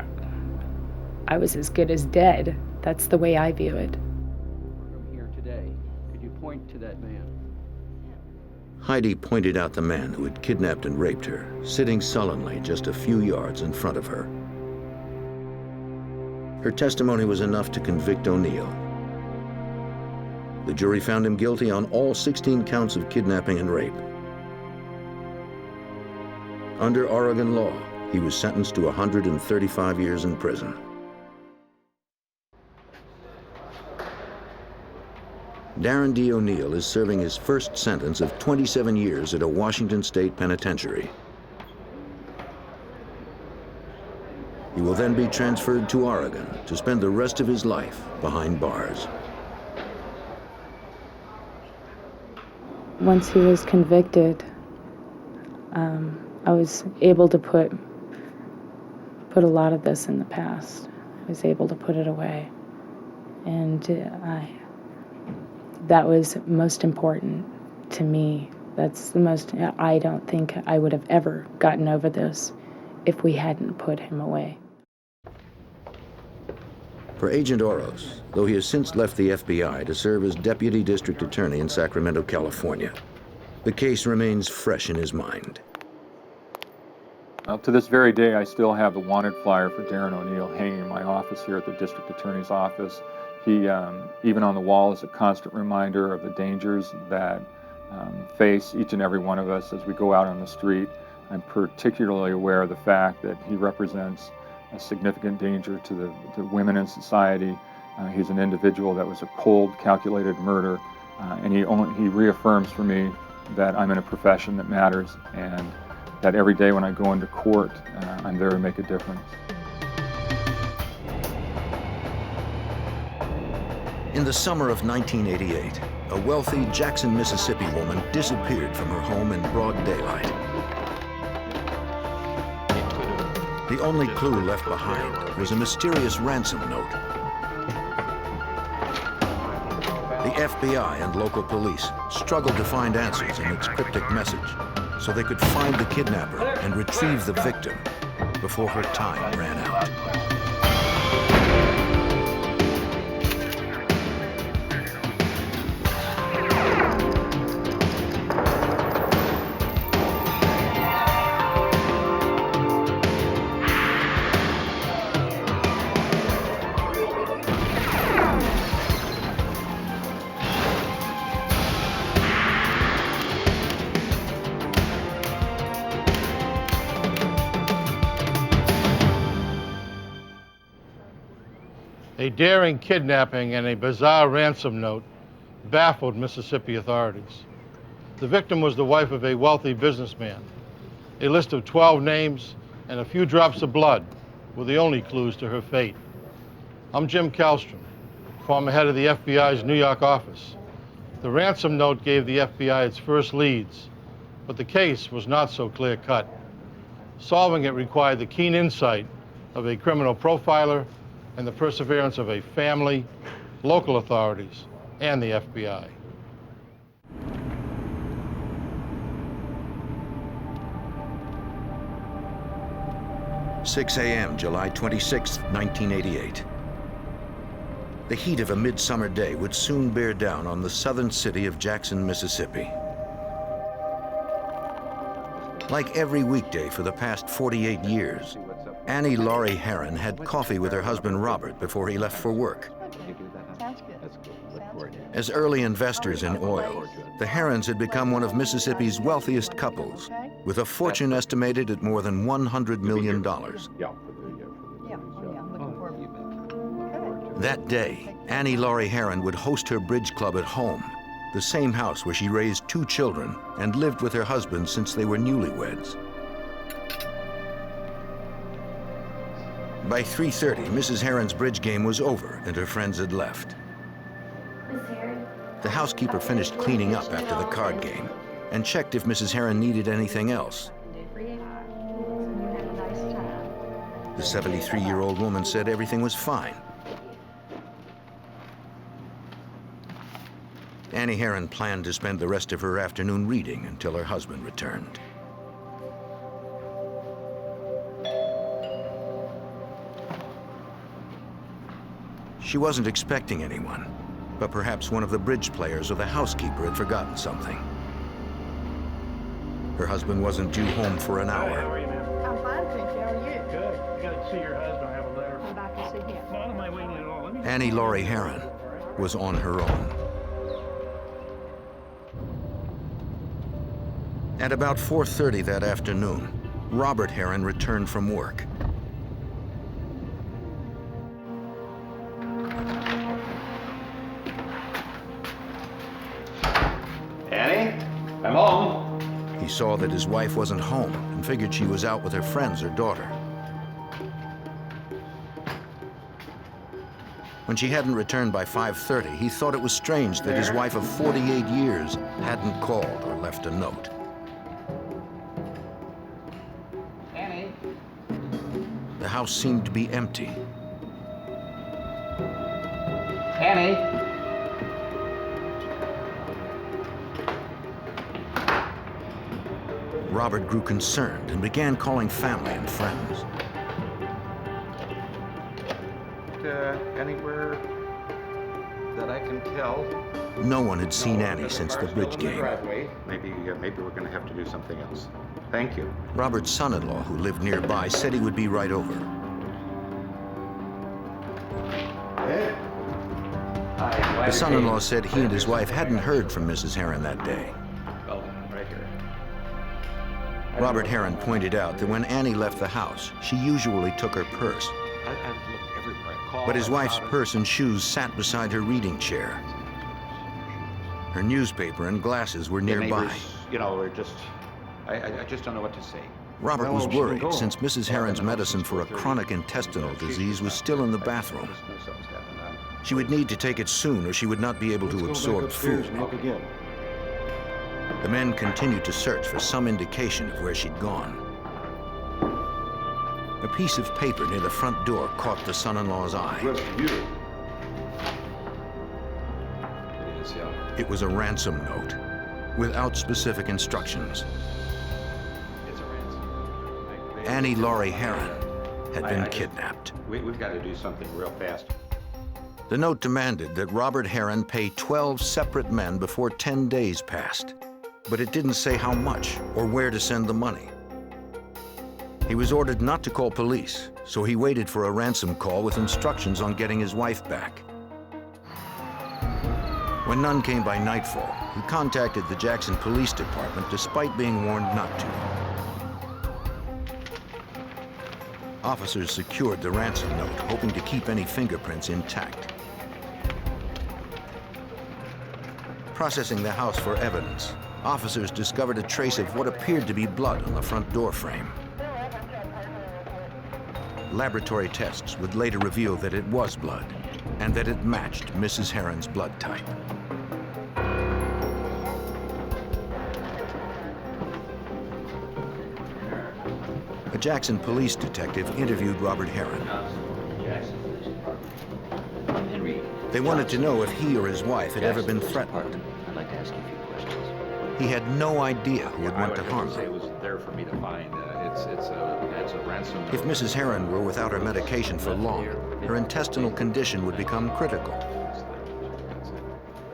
I was as good as dead. That's the way I view it. From here today, could you point to that man? Heidi pointed out the man who had kidnapped and raped her, sitting sullenly just a few yards in front of her. Her testimony was enough to convict O'Neill. The jury found him guilty on all 16 counts of kidnapping and rape. Under Oregon law, he was sentenced to 135 years in prison. Darren D. O'Neill is serving his first sentence of 27 years at a Washington State penitentiary. He will then be transferred to Oregon to spend the rest of his life behind bars. Once he was convicted, I was able to put a lot of this in the past. I was able to put it away. And that was most important to me. That's the most, I don't think I would have ever gotten over this if we hadn't put him away. For Agent Oros, though he has since left the FBI to serve as Deputy District Attorney in Sacramento, California, the case remains fresh in his mind. To this very day, I still have the wanted flyer for Darren O'Neill hanging in my office here at the District Attorney's office. He, even on the wall, is a constant reminder of the dangers that face each and every one of us as we go out on the street. I'm particularly aware of the fact that he represents a significant danger to the women in society. He's an individual that was a cold, calculated murder, and he reaffirms for me that I'm in a profession that matters, and that every day when I go into court, I'm there to make a difference. In the summer of 1988, a wealthy Jackson, Mississippi woman disappeared from her home in broad daylight. The only clue left behind was a mysterious ransom note. The FBI and local police struggled to find answers in its cryptic message so they could find the kidnapper and retrieve the victim before her time ran out. A daring kidnapping and a bizarre ransom note baffled Mississippi authorities. The victim was the wife of a wealthy businessman. A list of 12 names and a few drops of blood were the only clues to her fate. I'm Jim Kallstrom, former head of the FBI's New York office. The ransom note gave the FBI its first leads, but the case was not so clear-cut. Solving it required the keen insight of a criminal profiler and the perseverance of a family, local authorities, and the FBI. "6 a.m., July 26, 1988. The heat of a midsummer day would soon bear down on the southern city of Jackson, Mississippi. Like every weekday for the past 48 years, Annie Laurie Herron had coffee with her husband Robert before he left for work. As early investors in oil, the Herrons had become one of Mississippi's wealthiest couples, with a fortune estimated at more than $100 million. That day, Annie Laurie Herron would host her bridge club at home, the same house where she raised 2 children and lived with her husband since they were newlyweds. By 3:30, Mrs. Herron's bridge game was over and her friends had left. The housekeeper finished cleaning up after the card game and checked if Mrs. Herron needed anything else. The 73-year-old woman said everything was fine. Annie Herron planned to spend the rest of her afternoon reading until her husband returned. She wasn't expecting anyone, but perhaps one of the bridge players or the housekeeper had forgotten something. Her husband wasn't due home for an hour. How are you, ma'am? I'm fine, thank you. How are you? Good. Got to see your husband. I have a letter. Come back and see him. No, I don't mind waiting at all. Let me Annie Laurie Herron was on her own. At about 4:30 that afternoon, Robert Herron returned from work. Annie, I'm home. He saw that his wife wasn't home and figured she was out with her friends or daughter. When she hadn't returned by 5:30, he thought it was strange that his wife of 48 years hadn't called or left a note. Annie. The house seemed to be empty. Annie. Robert grew concerned and began calling family and friends. Anywhere that I can tell? No one had seen Annie since the bridge game. Maybe we're going to have to do something else. Thank you. Robert's son-in-law, who lived nearby, said he would be right over. The son-in-law said he and his wife hadn't heard from Mrs. Herron that day. Oh, right here. Robert Herron pointed out that when Annie left the house, she usually took her purse. I've looked everywhere. I called, But his I wife's called. purse and shoes sat beside her reading chair. Her newspaper and glasses were The nearby. neighbors, you know, are just, I just don't know what to say. Robert Well, was she can worried go. since Mrs. Herron's medicine for a chronic intestinal disease was still in the bathroom. She would need to take it soon or she would not be able to absorb food. The men continued to search for some indication of where she'd gone. A piece of paper near the front door caught the son-in-law's eye. It was a ransom note without specific instructions. Annie Laurie Herron had been kidnapped. We've got to do something real fast. The note demanded that Robert Herron pay 12 separate men before 10 days passed, but it didn't say how much or where to send the money. He was ordered not to call police, so he waited for a ransom call with instructions on getting his wife back. When none came by nightfall, he contacted the Jackson Police Department despite being warned not to. Officers secured the ransom note, hoping to keep any fingerprints intact. Processing the house for evidence, officers discovered a trace of what appeared to be blood on the front door frame. Laboratory tests would later reveal that it was blood and that it matched Mrs. Heron's blood type. A Jackson police detective interviewed Robert Heron. They wanted to know if he or his wife had ever been threatened. I'd like to ask you a few questions. He had no idea who would want to harm It them. was there for me to find. It's a ransom. If Mrs. Heron were without her medication for long, her intestinal condition would become critical.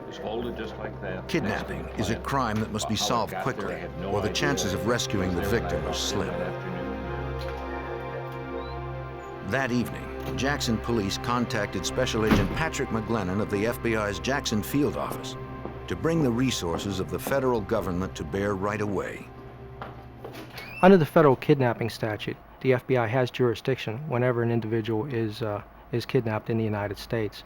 It's folded just like that. Kidnapping is a crime that must be solved quickly, or the chances of rescuing the victim are slim. That evening, Jackson police contacted Special Agent Patrick McGlennon of the FBI's Jackson Field Office to bring the resources of the federal government to bear right away. Under the federal kidnapping statute, the FBI has jurisdiction whenever an individual is kidnapped in the United States.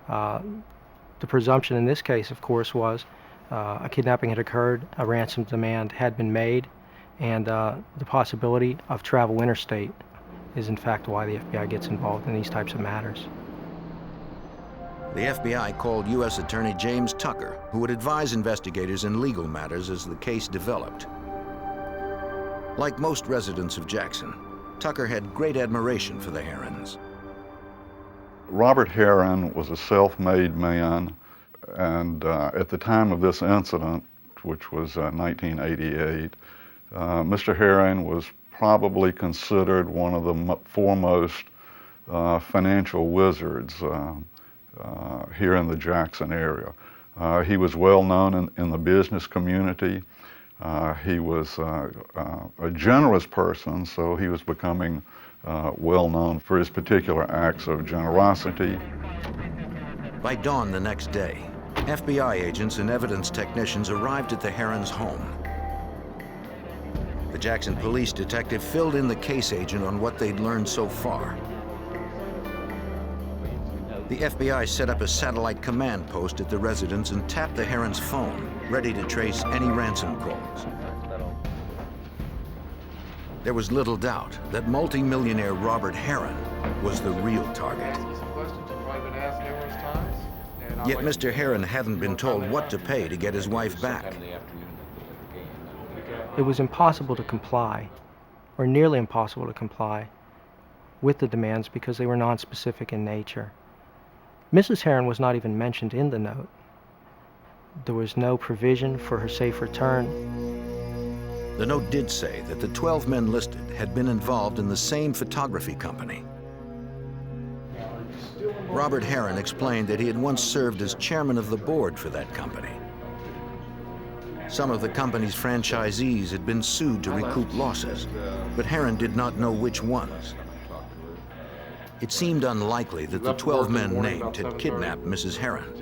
The presumption in this case, of course, was a kidnapping had occurred, a ransom demand had been made, and the possibility of travel interstate is in fact why the FBI gets involved in these types of matters. The FBI called U.S. Attorney James Tucker, who would advise investigators in legal matters as the case developed. Like most residents of Jackson, Tucker had great admiration for the Herons. Robert Heron was a self-made man, and at the time of this incident, which was 1988, Mr. Heron was probably considered one of the foremost financial wizards here in the Jackson area. He was well known in the business community. He was a generous person, so he was becoming well known for his particular acts of generosity. By dawn the next day, FBI agents and evidence technicians arrived at the Herons' home. The Jackson police detective filled in the case agent on what they'd learned so far. The FBI set up a satellite command post at the residence and tapped the Herons' phone, ready to trace any ransom calls. There was little doubt that multi-millionaire Robert Heron was the real target. Yet Mr. Heron hadn't been told what to pay to get his wife back. It was impossible to comply, or nearly impossible to comply, with the demands because they were nonspecific in nature. Mrs. Heron was not even mentioned in the note. There was no provision for her safe return. The note did say that the 12 men listed had been involved in the same photography company. Robert Heron explained that he had once served as chairman of the board for that company. Some of the company's franchisees had been sued to recoup losses, but Heron did not know which ones. It seemed unlikely that the 12 men named had kidnapped Mrs. Heron,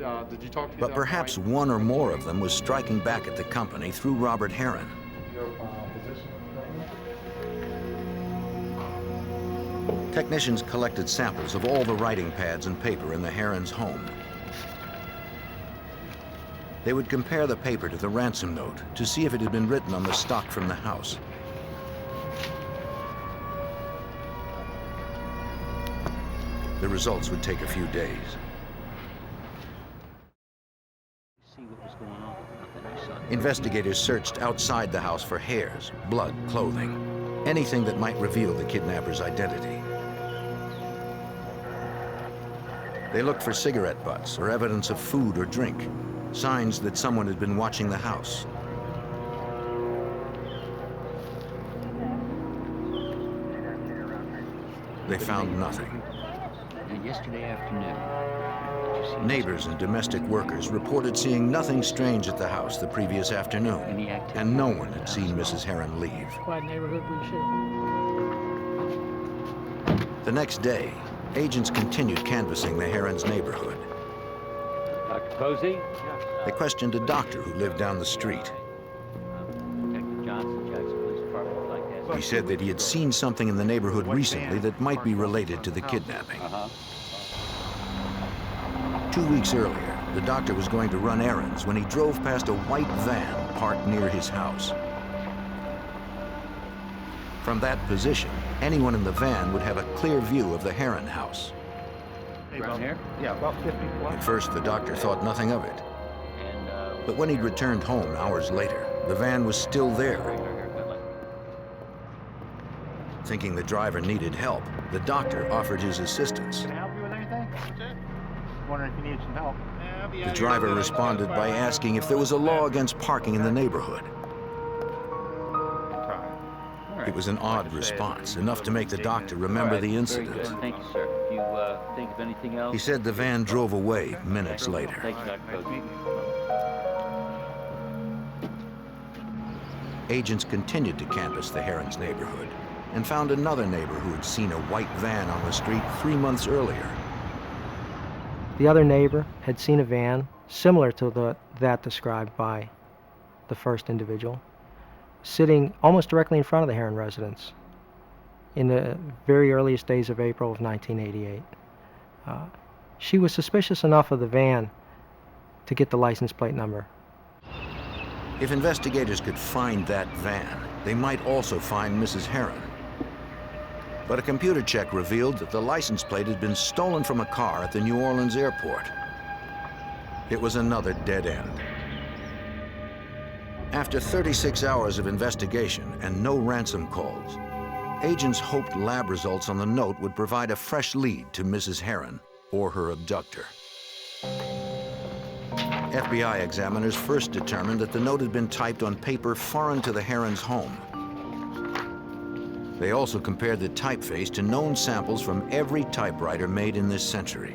but perhaps one or more of them was striking back at the company through Robert Heron. Technicians collected samples of all the writing pads and paper in the Herons' home. They would compare the paper to the ransom note to see if it had been written on the stock from the house. The results would take a few days. Investigators searched outside the house for hairs, blood, clothing, anything that might reveal the kidnapper's identity. They looked for cigarette butts or evidence of food or drink, signs that someone had been watching the house. They found nothing. Yesterday afternoon. Neighbors and domestic workers reported seeing nothing strange at the house the previous afternoon, and no one had seen Mrs. Heron leave. Quiet neighborhood, we should. The next day, agents continued canvassing the Herons' neighborhood. Dr. Posey? They questioned a doctor who lived down the street. Detective Johnson, Jackson Police Department, would like to ask He said that he had seen something in the neighborhood recently that might be related to the kidnapping. 2 weeks earlier, the doctor was going to run errands when he drove past a white van parked near his house. From that position, anyone in the van would have a clear view of the Heron house. Around here? Yeah, about 50 At first, the doctor thought nothing of it. But when he'd returned home hours later, the van was still there. Thinking the driver needed help, the doctor offered his assistance. Can I help you with anything? Wondering if you need some help. The driver responded by asking if there was a law against parking in the neighborhood. It was an odd response, enough to make the doctor remember the incident. Thank you, sir. If you think of anything else... He said the van drove away minutes later. Thank you, Dr. Posey. Agents continued to canvass the Herons neighborhood and found another neighbor who had seen a white van on the street 3 months earlier. The other neighbor had seen a van similar to that described by the first individual, sitting almost directly in front of the Heron residence in the very earliest days of April of 1988. She was suspicious enough of the van to get the license plate number. If investigators could find that van, they might also find Mrs. Heron. But a computer check revealed that the license plate had been stolen from a car at the New Orleans airport. It was another dead end. After 36 hours of investigation and no ransom calls, agents hoped lab results on the note would provide a fresh lead to Mrs. Heron or her abductor. FBI examiners first determined that the note had been typed on paper foreign to the Herons' home. They also compared the typeface to known samples from every typewriter made in this century.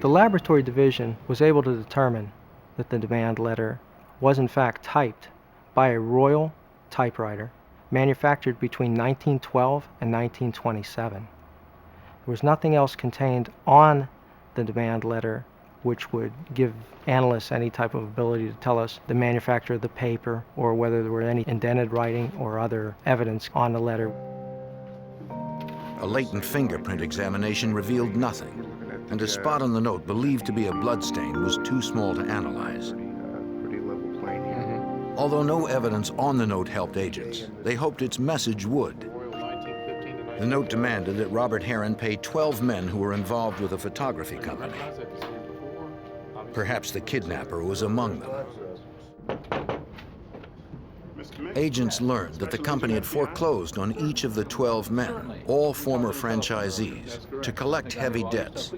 The laboratory division was able to determine that the demand letter was in fact typed by a Royal typewriter manufactured between 1912 and 1927. There was nothing else contained on the demand letter which would give analysts any type of ability to tell us the manufacturer of the paper or whether there were any indented writing or other evidence on the letter. A latent fingerprint examination revealed nothing, and a spot on the note believed to be a bloodstain was too small to analyze. Although no evidence on the note helped agents, they hoped its message would. The note demanded that Robert Heron pay 12 men who were involved with a photography company. Perhaps the kidnapper was among them. Agents learned that the company had foreclosed on each of the 12 men, all former franchisees, to collect heavy debts.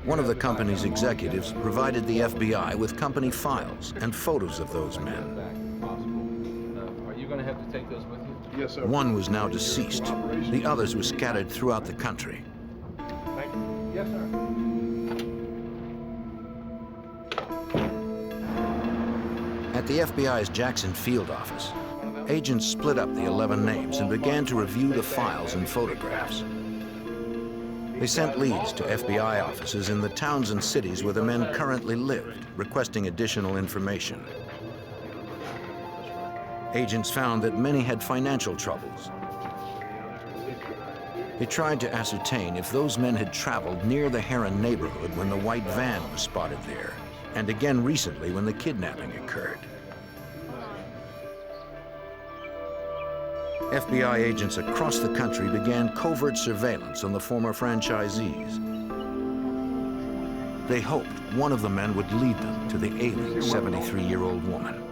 One of the company's executives provided the FBI with company files and photos of those men. Are you going to have to take those with you? Yes, sir. One was now deceased. The others were scattered throughout the country. Thank you. Yes, sir. At the FBI's Jackson field office, agents split up the 11 names and began to review the files and photographs. They sent leads to FBI offices in the towns and cities where the men currently lived, requesting additional information. Agents found that many had financial troubles. They tried to ascertain if those men had traveled near the Heron neighborhood when the white van was spotted there, and again recently when the kidnapping occurred. FBI agents across the country began covert surveillance on the former franchisees. They hoped one of the men would lead them to the ailing 73-year-old woman.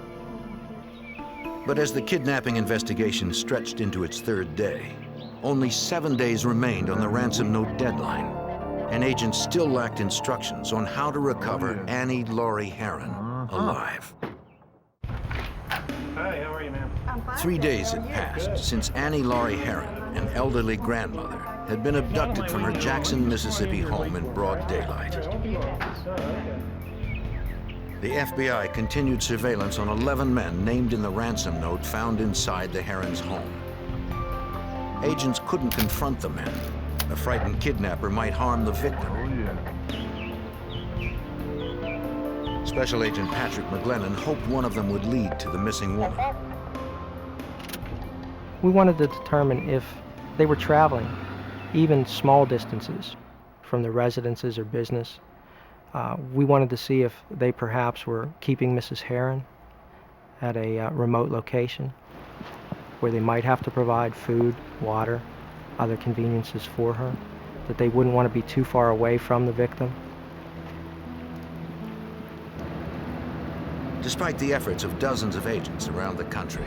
But as the kidnapping investigation stretched into its third day, only 7 days remained on the ransom note deadline, and agents still lacked instructions on how to recover Annie Laurie Heron alive. Hi, how are you, ma'am? 3 days had passed since Annie Laurie Heron, an elderly grandmother, had been abducted from her Jackson, Mississippi home in broad daylight. The FBI continued surveillance on 11 men named in the ransom note found inside the Herons' home. Agents couldn't confront the men. A frightened kidnapper might harm the victim. Special Agent Patrick McGlennon hoped one of them would lead to the missing woman. We wanted to determine if they were traveling even small distances from their residences or business. We wanted to see if they perhaps were keeping Mrs. Heron at a remote location where they might have to provide food, water, other conveniences for her, that they wouldn't want to be too far away from the victim. Despite the efforts of dozens of agents around the country,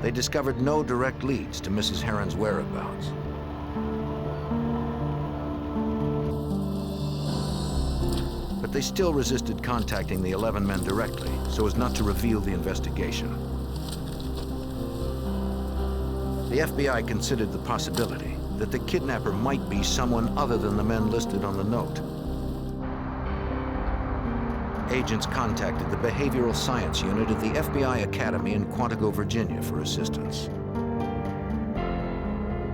they discovered no direct leads to Mrs. Heron's whereabouts. But they still resisted contacting the 11 men directly so as not to reveal the investigation. The FBI considered the possibility that the kidnapper might be someone other than the men listed on the note. Agents contacted the Behavioral Science Unit of the FBI Academy in Quantico, Virginia for assistance.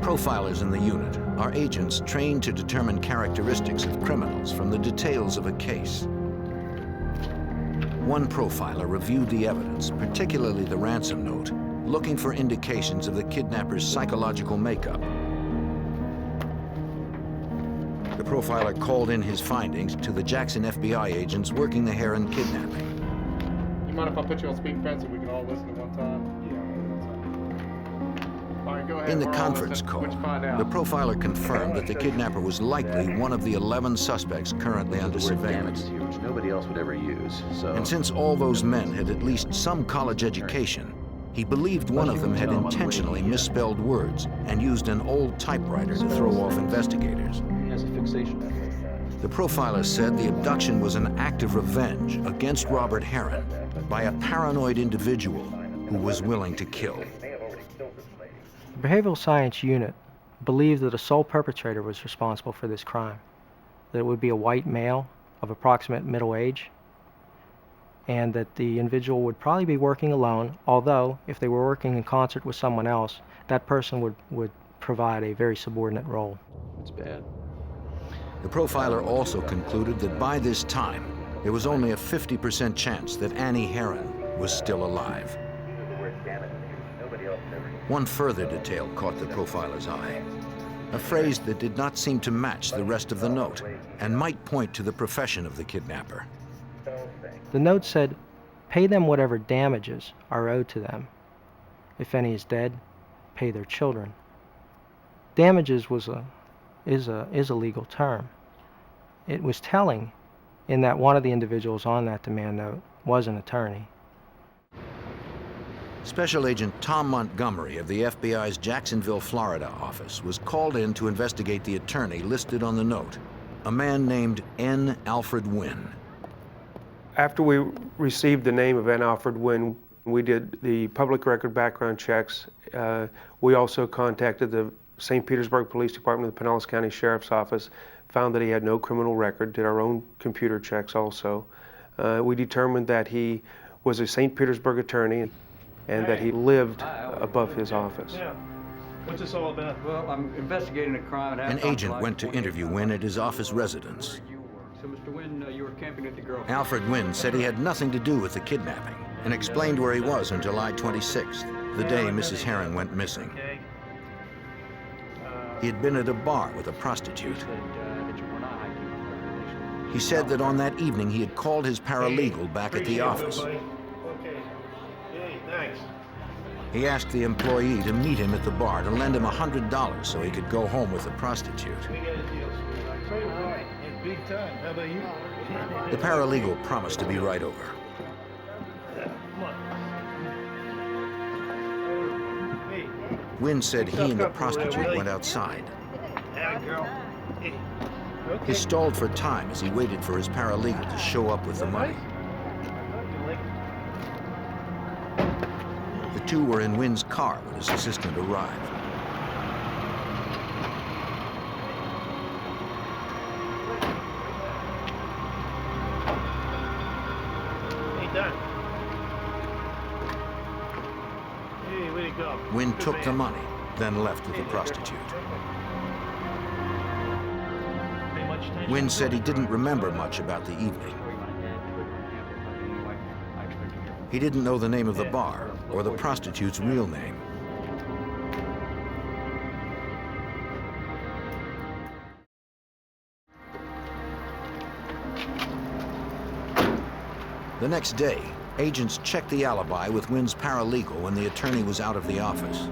Profilers in the unit are agents trained to determine characteristics of criminals from the details of a case. One profiler reviewed the evidence, particularly the ransom note, looking for indications of the kidnapper's psychological makeup. The profiler called in his findings to the Jackson FBI agents working the Heron kidnapping. You mind if I put you on speaker so we can all listen at one time? Yeah. All right, go ahead. In the conference call, the profiler confirmed that the kidnapper was likely one of the 11 suspects currently under surveillance. Which nobody else would ever use. So. And since all those men had at least some college education, he believed one of them had intentionally misspelled words and used an old typewriter to throw off investigators. He has a fixation. The profiler said the abduction was an act of revenge against Robert Heron by a paranoid individual who was willing to kill. The Behavioral Science Unit believed that a sole perpetrator was responsible for this crime, that it would be a white male of approximate middle age, and that the individual would probably be working alone, although if they were working in concert with someone else, that person would provide a very subordinate role. That's bad. The profiler also concluded that by this time, there was only a 50% chance that Annie Heron was still alive. One further detail caught the profiler's eye, a phrase that did not seem to match the rest of the note and might point to the profession of the kidnapper. The note said, "Pay them whatever damages are owed to them. If any is dead, pay their children." Damages is a legal term. It was telling in that one of the individuals on that demand note was an attorney. Special Agent Tom Montgomery of the FBI's Jacksonville, Florida office was called in to investigate the attorney listed on the note, a man named N. Alfred Wynn. After we received the name of N. Alfred Wynn, we did the public record background checks. We also contacted the St. Petersburg Police Department, the Pinellas County Sheriff's Office, found that he had no criminal record, did our own computer checks also. We determined that he was a St. Petersburg attorney and that he lived above his office. Yeah. What's this all about? Well, I'm investigating a crime. An agent went to interview Wynn at his office residence. So, Mr. Wynn, you were camping at the girl. Alfred Wynn said he had nothing to do with the kidnapping and explained where he was on July 26th, the day Mrs. Heron went missing. He had been at a bar with a prostitute. He said that on that evening he had called his paralegal back at the office. Thanks. He asked the employee to meet him at the bar to lend him $100 so he could go home with the prostitute. Big time. How about you? The paralegal promised to be right over. Wynn said he and the prostitute went outside. He stalled for time as he waited for his paralegal to show up with the money. The two were in Wynn's car when his assistant arrived. Hey, way to go. Wynn took the money, then left with the prostitute. Wynn said he didn't remember much about the evening. He didn't know the name of the bar or the prostitute's real name. The next day, agents checked the alibi with Wynn's paralegal when the attorney was out of the office.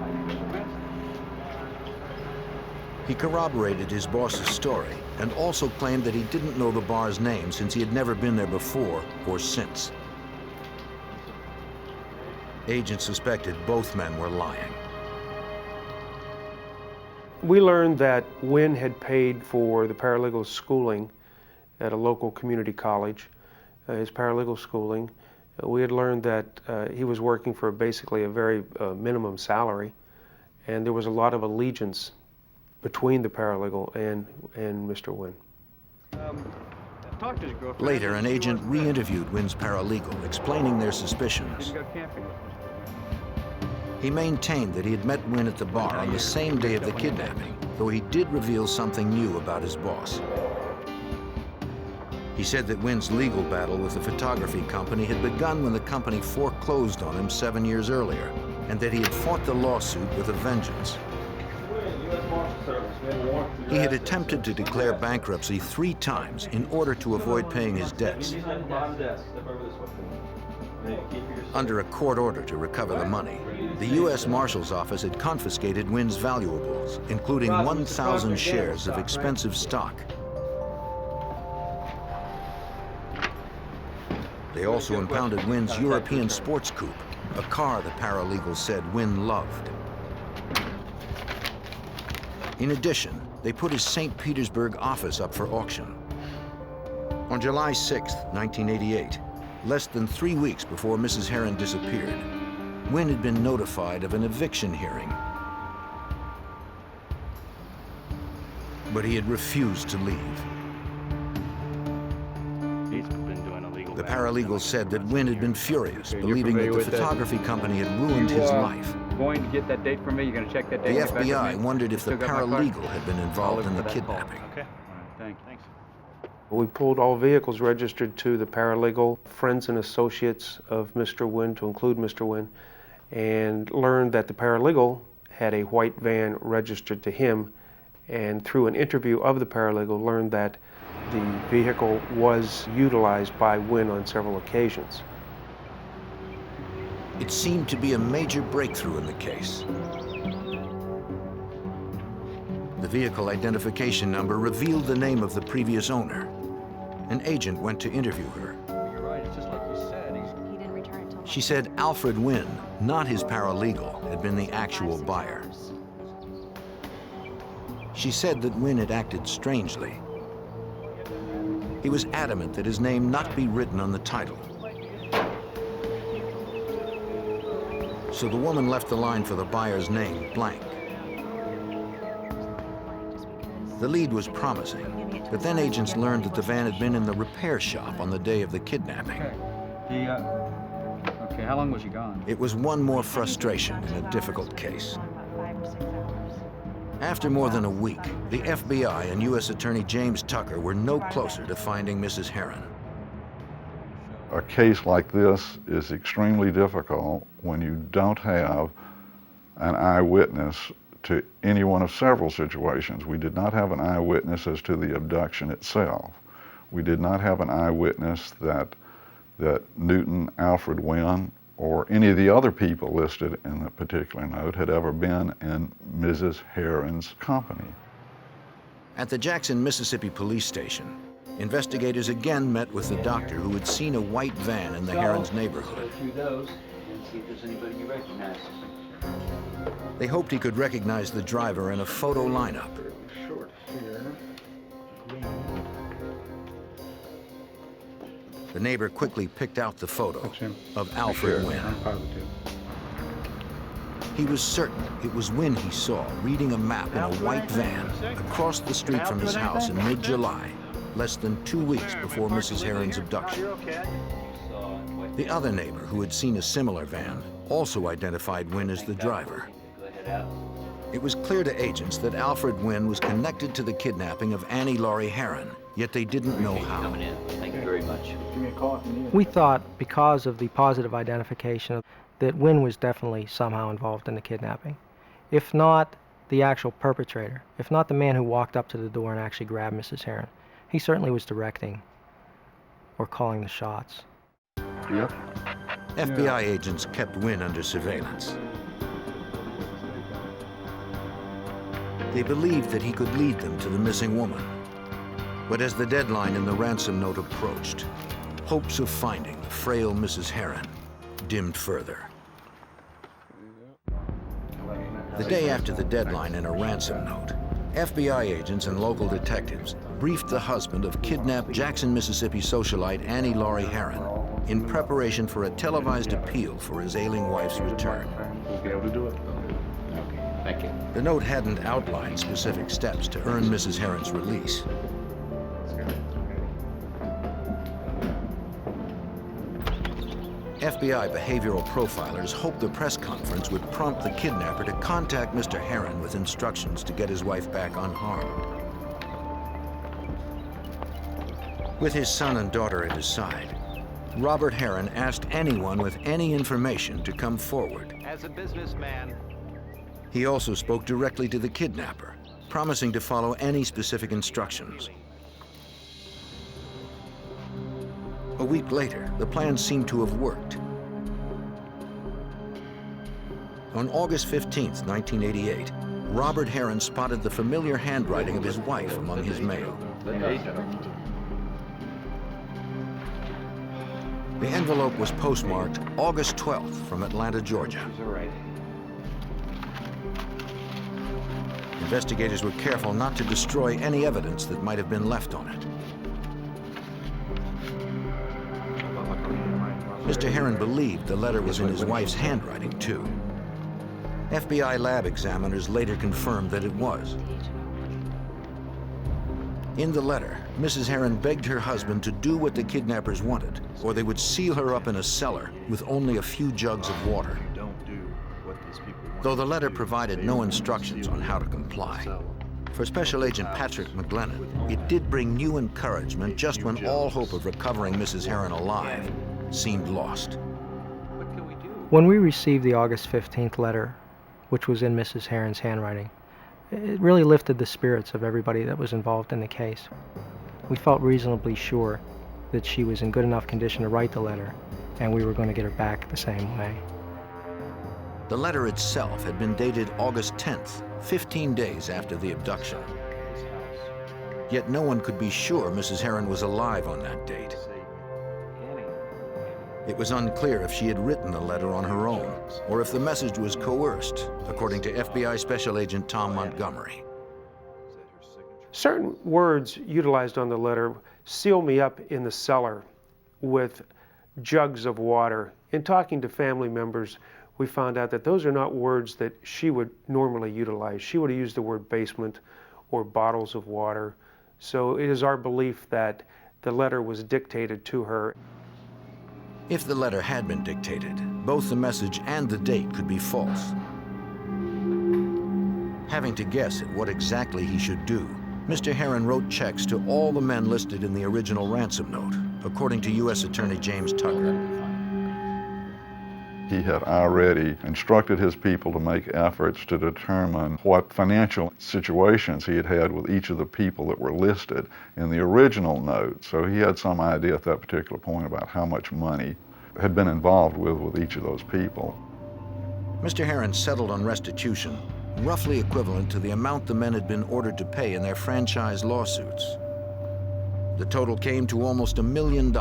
He corroborated his boss's story and also claimed that he didn't know the bar's name since he had never been there before or since. Agents suspected both men were lying. We learned that Wynn had paid for the paralegal schooling at a local community college, his paralegal schooling. We had learned that he was working for basically a very minimum salary, and there was a lot of allegiance between the paralegal and Mr. Wynn. Talk to his girlfriend. Later, an agent re-interviewed Wynn's paralegal, explaining their suspicions. He maintained that he had met Wynn at the bar on the same day of the kidnapping, though he did reveal something new about his boss. He said that Wynn's legal battle with the photography company had begun when the company foreclosed on him 7 years earlier, and that he had fought the lawsuit with a vengeance. He had attempted to declare bankruptcy 3 times in order to avoid paying his debts. Under a court order to recover the money, the U.S. Marshal's Office had confiscated Wynn's valuables, including 1,000 shares of expensive stock. They also impounded Wynn's European sports coupe, a car the paralegal said Wynn loved. In addition, they put his St. Petersburg office up for auction. On July 6, 1988, less than 3 weeks before Mrs. Heron disappeared, Wynn had been notified of an eviction hearing. But he had refused to leave. The paralegal said that Wynn had been furious, believing that the photography company had ruined his life. Going to get that date from me? You're going to check that The date? and get back FBI with me? wondered if the Still got my card? paralegal had been involved in the kidnapping. Okay. All right, thanks. We pulled all vehicles registered to the paralegal, friends and associates of Mr. Wynn, to include Mr. Wynn, and learned that the paralegal had a white van registered to him, and through an interview of the paralegal learned that the vehicle was utilized by Wynn on several occasions. It seemed to be a major breakthrough in the case. The vehicle identification number revealed the name of the previous owner. An agent went to interview her. You're right, it's just like you said. He didn't return until... She said Alfred Wynn, not his paralegal, had been the actual buyer. She said that Wynn had acted strangely. He was adamant that his name not be written on the title. So the woman left the line for the buyer's name blank. The lead was promising, but then agents learned that the van had been in the repair shop on the day of the kidnapping. Okay, how long was he gone? It was one more frustration in a difficult case. After more than a week, the FBI and U.S. Attorney James Tucker were no closer to finding Mrs. Heron. A case like this is extremely difficult when you don't have an eyewitness to any one of several situations. We did not have an eyewitness as to the abduction itself. We did not have an eyewitness that Newton Alfred Wynn or any of the other people listed in the particular note had ever been in Mrs. Heron's company. At the Jackson, Mississippi police station, investigators again met with the doctor who had seen a white van in the Herons' neighborhood. Go through those and see if there's anybody you recognize. They hoped he could recognize the driver in a photo lineup. Short here. The neighbor quickly picked out the photo of Alfred Wynn. I'm positive. He was certain it was Wynn he saw reading a map in a white van across the street from his house in mid-July, less than 2 weeks before Mrs. Heron's abduction. The other neighbor, who had seen a similar van, also identified Wynn as the driver. It was clear to agents that Alfred Wynn was connected to the kidnapping of Annie Laurie Heron, yet they didn't know how. Thank you very much. Give me a call if you need it. We thought, because of the positive identification, that Wynn was definitely somehow involved in the kidnapping. If not the actual perpetrator, if not the man who walked up to the door and actually grabbed Mrs. Heron, he certainly was directing or calling the shots. Yep. FBI agents kept Wynn under surveillance. They believed that he could lead them to the missing woman. But as the deadline in the ransom note approached, hopes of finding the frail Mrs. Heron dimmed further. The day after the deadline in a ransom note, FBI agents and local detectives briefed the husband of kidnapped Jackson, Mississippi socialite Annie Laurie Heron in preparation for a televised appeal for his ailing wife's return. We'll be able to do it. Okay, thank you. The note hadn't outlined specific steps to earn Mrs. Heron's release. FBI behavioral profilers hoped the press conference would prompt the kidnapper to contact Mr. Heron with instructions to get his wife back unharmed. With his son and daughter at his side, Robert Heron asked anyone with any information to come forward. As a businessman, He also spoke directly to the kidnapper, promising to follow any specific instructions. A week later, the plan seemed to have worked. On August 15th, 1988, Robert Heron spotted the familiar handwriting of his wife among his mail. The envelope was postmarked August 12th from Atlanta, Georgia. Investigators were careful not to destroy any evidence that might have been left on it. Mr. Heron believed the letter was in his wife's handwriting, too. FBI lab examiners later confirmed that it was. In the letter, Mrs. Heron begged her husband to do what the kidnappers wanted, or they would seal her up in a cellar with only a few jugs of water. Though the letter provided no instructions on how to comply, for Special Agent Patrick McGlennon, it did bring new encouragement just when all hope of recovering Mrs. Heron alive seemed lost. When we received the August 15th letter, which was in Mrs. Heron's handwriting, it really lifted the spirits of everybody that was involved in the case. We felt reasonably sure that she was in good enough condition to write the letter, and we were going to get her back the same way. The letter itself had been dated August 10th, 15 days after the abduction. Yet no one could be sure Mrs. Heron was alive on that date. It was unclear if she had written the letter on her own, or if the message was coerced, according to FBI Special Agent Tom Montgomery. Certain words utilized on the letter: seal me up in the cellar with jugs of water. In talking to family members, we found out that those are not words that she would normally utilize. She would have used the word basement or bottles of water. So it is our belief that the letter was dictated to her. If the letter had been dictated, both the message and the date could be false. Having to guess at what exactly he should do, Mr. Heron wrote checks to all the men listed in the original ransom note, according to U.S. Attorney James Tucker. He had already instructed his people to make efforts to determine what financial situations he had had with each of the people that were listed in the original note. So he had some idea at that particular point about how much money had been involved with each of those people. Mr. Heron settled on restitution, roughly equivalent to the amount the men had been ordered to pay in their franchise lawsuits. The total came to almost $1 million.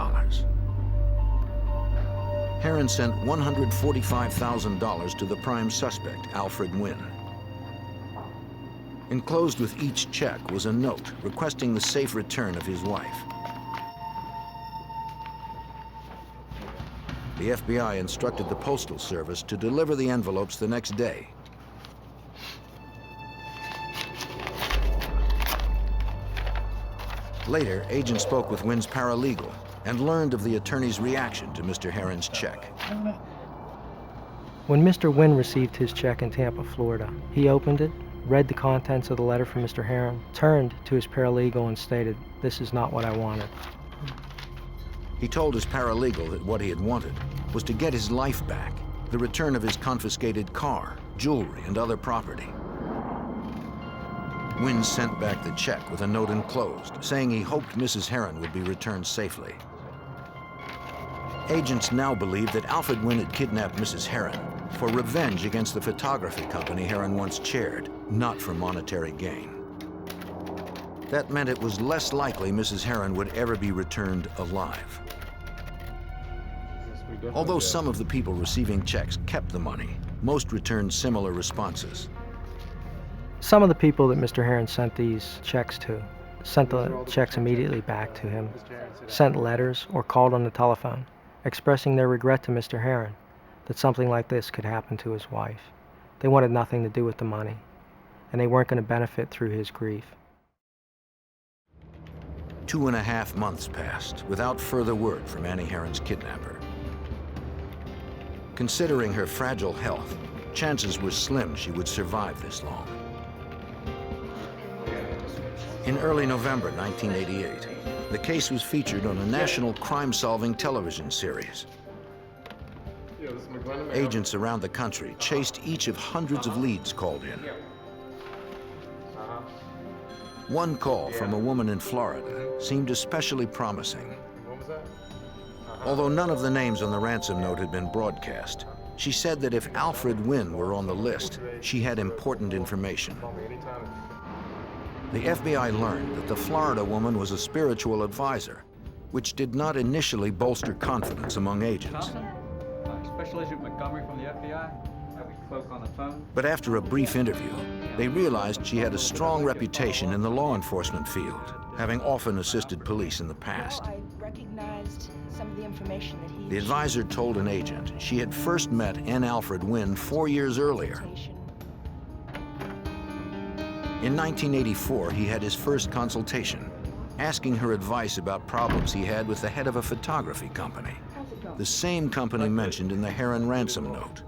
Heron sent $145,000 to the prime suspect, Alfred Wynn. Enclosed with each check was a note requesting the safe return of his wife. The FBI instructed the Postal Service to deliver the envelopes the next day. Later, agents spoke with Wynn's paralegal and learned of the attorney's reaction to Mr. Heron's check. When Mr. Wynn received his check in Tampa, Florida, he opened it, read the contents of the letter from Mr. Heron, turned to his paralegal and stated, "This is not what I wanted." He told his paralegal that what he had wanted was to get his life back, the return of his confiscated car, jewelry, and other property. Wynn sent back the check with a note enclosed, saying he hoped Mrs. Heron would be returned safely. Agents now believed that Alfred Wynn had kidnapped Mrs. Heron for revenge against the photography company Heron once chaired, not for monetary gain. That meant it was less likely Mrs. Heron would ever be returned alive. Although some of the people receiving checks kept the money, most returned similar responses. Some of the people that Mr. Heron sent these checks to sent the checks immediately back to him, sent letters or called on the telephone, expressing their regret to Mr. Heron that something like this could happen to his wife. They wanted nothing to do with the money, and they weren't going to benefit through his grief. 2.5 months passed without further word from Annie Heron's kidnapper. Considering her fragile health, chances were slim she would survive this long. In early November 1988, the case was featured on a national crime-solving television series. Agents around the country chased each of hundreds of leads called in. One call from a woman in Florida seemed especially promising. Although none of the names on the ransom note had been broadcast, she said that if Alfred Wynn were on the list, she had important information. The FBI learned that the Florida woman was a spiritual advisor, which did not initially bolster confidence among agents. Special Agent Montgomery from the FBI. Have we spoke on the phone? But after a brief interview, they realized she had a strong reputation in the law enforcement field, having often assisted police in the past. I recognized some of the information that he... The advisor told an agent she had first met N. Alfred Wynn 4 years earlier. In 1984, he had his first consultation, asking her advice about problems he had with the head of a photography company, the same company mentioned in the Heron ransom note.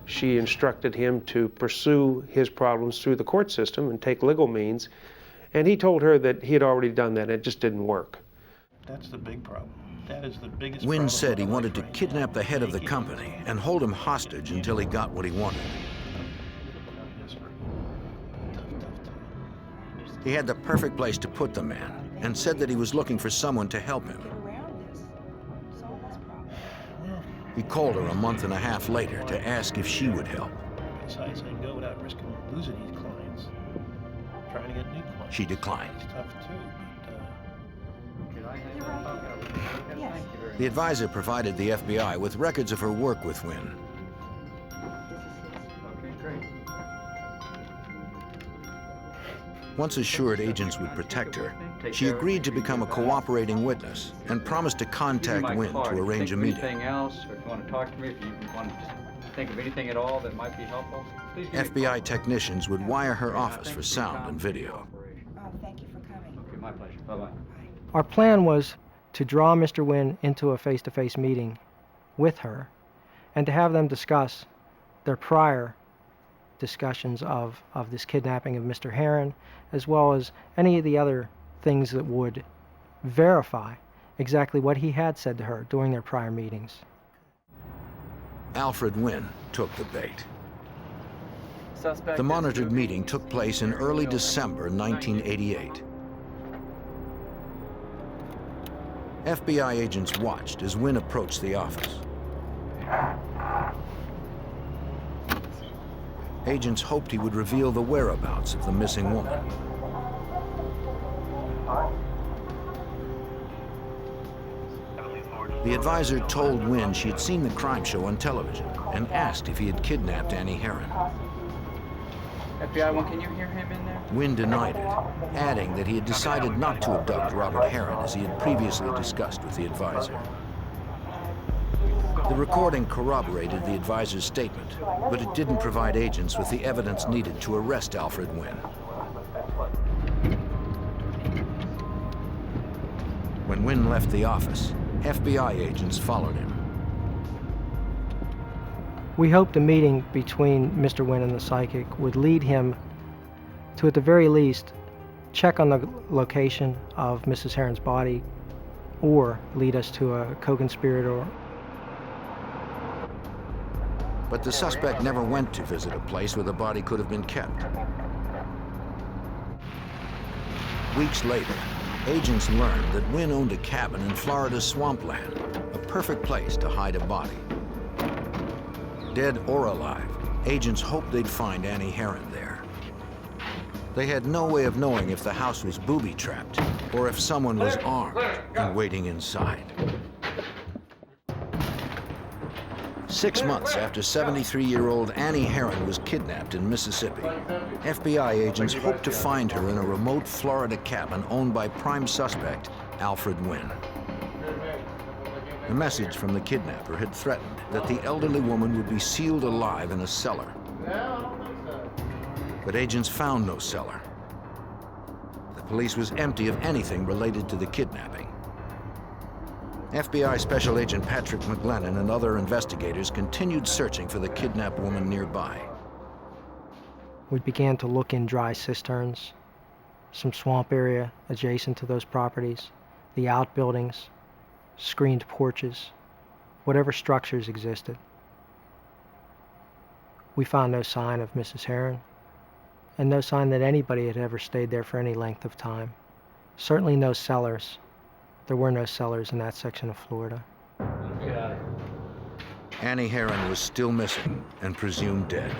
She instructed him to pursue his problems through the court system and take legal means, and he told her that he had already done that, it just didn't work. That's the big problem. That is the biggest Wynn problem said he of my wanted to life right kidnap the head of the company and hold him hostage until he got what he wanted. He had the perfect place to put the man and said that he was looking for someone to help him. He called her a month and a half later to ask if she would help. Besides, I can go without risking losing these clients. Trying to get new clients. She declined. It's tough too, but Yes. The advisor provided the FBI with records of her work with Wynn. Once assured agents would protect her, she agreed to become a cooperating witness and promised to contact Wynn to arrange a meeting. Anything else, or if you want to talk to me, if you want to think of anything at all that might be helpful, please give me a FBI technicians would wire her office for sound and video. Thank you for coming. Okay, my pleasure. Bye-bye. Our plan was to draw Mr. Wynn into a face-to-face meeting with her and to have them discuss their prior discussions of this kidnapping of Mr. Heron, as well as any of the other things that would verify exactly what he had said to her during their prior meetings. Alfred Wynn took the bait. The monitored meeting took place in early December 1988. FBI agents watched as Wynn approached the office. Agents hoped he would reveal the whereabouts of the missing woman. The advisor told Wynn she had seen the crime show on television and asked if he had kidnapped Annie Heron. FBI one, can you hear him in there? Wynn denied it, adding that he had decided not to abduct Robert Heron as he had previously discussed with the advisor. The recording corroborated the advisor's statement, but it didn't provide agents with the evidence needed to arrest Alfred Wynn. When Wynn left the office, FBI agents followed him. We hoped a meeting between Mr. Wynn and the psychic would lead him to, at the very least, check on the location of Mrs. Heron's body or lead us to a co-conspirator. But the suspect never went to visit a place where the body could have been kept. Weeks later, Agents learned that Wynn owned a cabin in Florida's swampland, a perfect place to hide a body. Dead or alive, agents hoped they'd find Annie Herron there. They had no way of knowing if the house was booby-trapped or if someone was armed and waiting inside. 6 months after 73-year-old Annie Herron was kidnapped in Mississippi, FBI agents hoped to find her in a remote Florida cabin owned by prime suspect Alfred Wynn. A message from the kidnapper had threatened that the elderly woman would be sealed alive in a cellar. But agents found no cellar. The police was empty of anything related to the kidnapping. FBI Special Agent Patrick McGlennon and other investigators continued searching for the kidnapped woman nearby. We began to look in dry cisterns, some swamp area adjacent to those properties, the outbuildings, screened porches, whatever structures existed. We found no sign of Mrs. Herron, and no sign that anybody had ever stayed there for any length of time. Certainly no cellars. There were no cellars in that section of Florida. Annie Herron was still missing and presumed dead.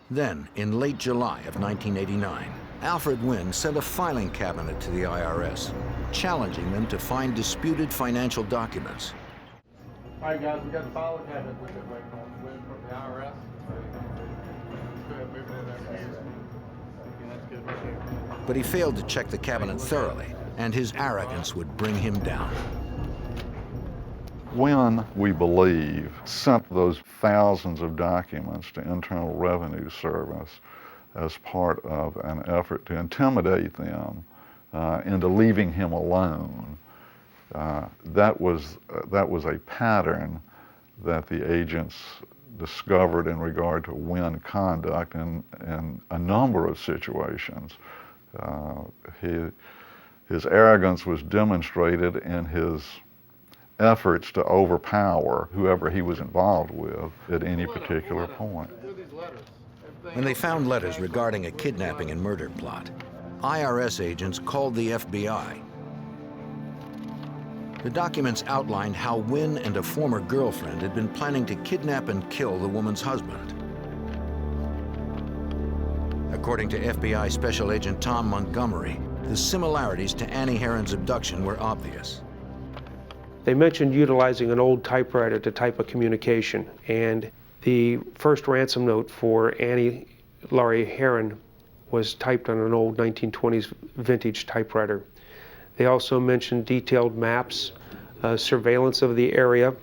Then, in late July of 1989, Alfred Wynn sent a filing cabinet to the IRS, challenging them to find disputed financial documents. All right, guys, we got the filing cabinet we could wait on Wynn from the IRS. But he failed to check the cabinet thoroughly, and his arrogance would bring him down. Wynn, we believe, sent those thousands of documents to Internal Revenue Service as part of an effort to intimidate them into leaving him alone. That was a pattern that the agents discovered in regard to Wynn conduct in a number of situations. His arrogance was demonstrated in his efforts to overpower whoever he was involved with at any particular point. When they found letters regarding a kidnapping and murder plot, IRS agents called the FBI. The documents outlined how Wynn and a former girlfriend had been planning to kidnap and kill the woman's husband. According to FBI Special Agent Tom Montgomery, the similarities to Annie Herron's abduction were obvious. They mentioned utilizing an old typewriter to type a communication, and the first ransom note for Annie Laurie Herron was typed on an old 1920s vintage typewriter. They also mentioned detailed maps, surveillance of the area.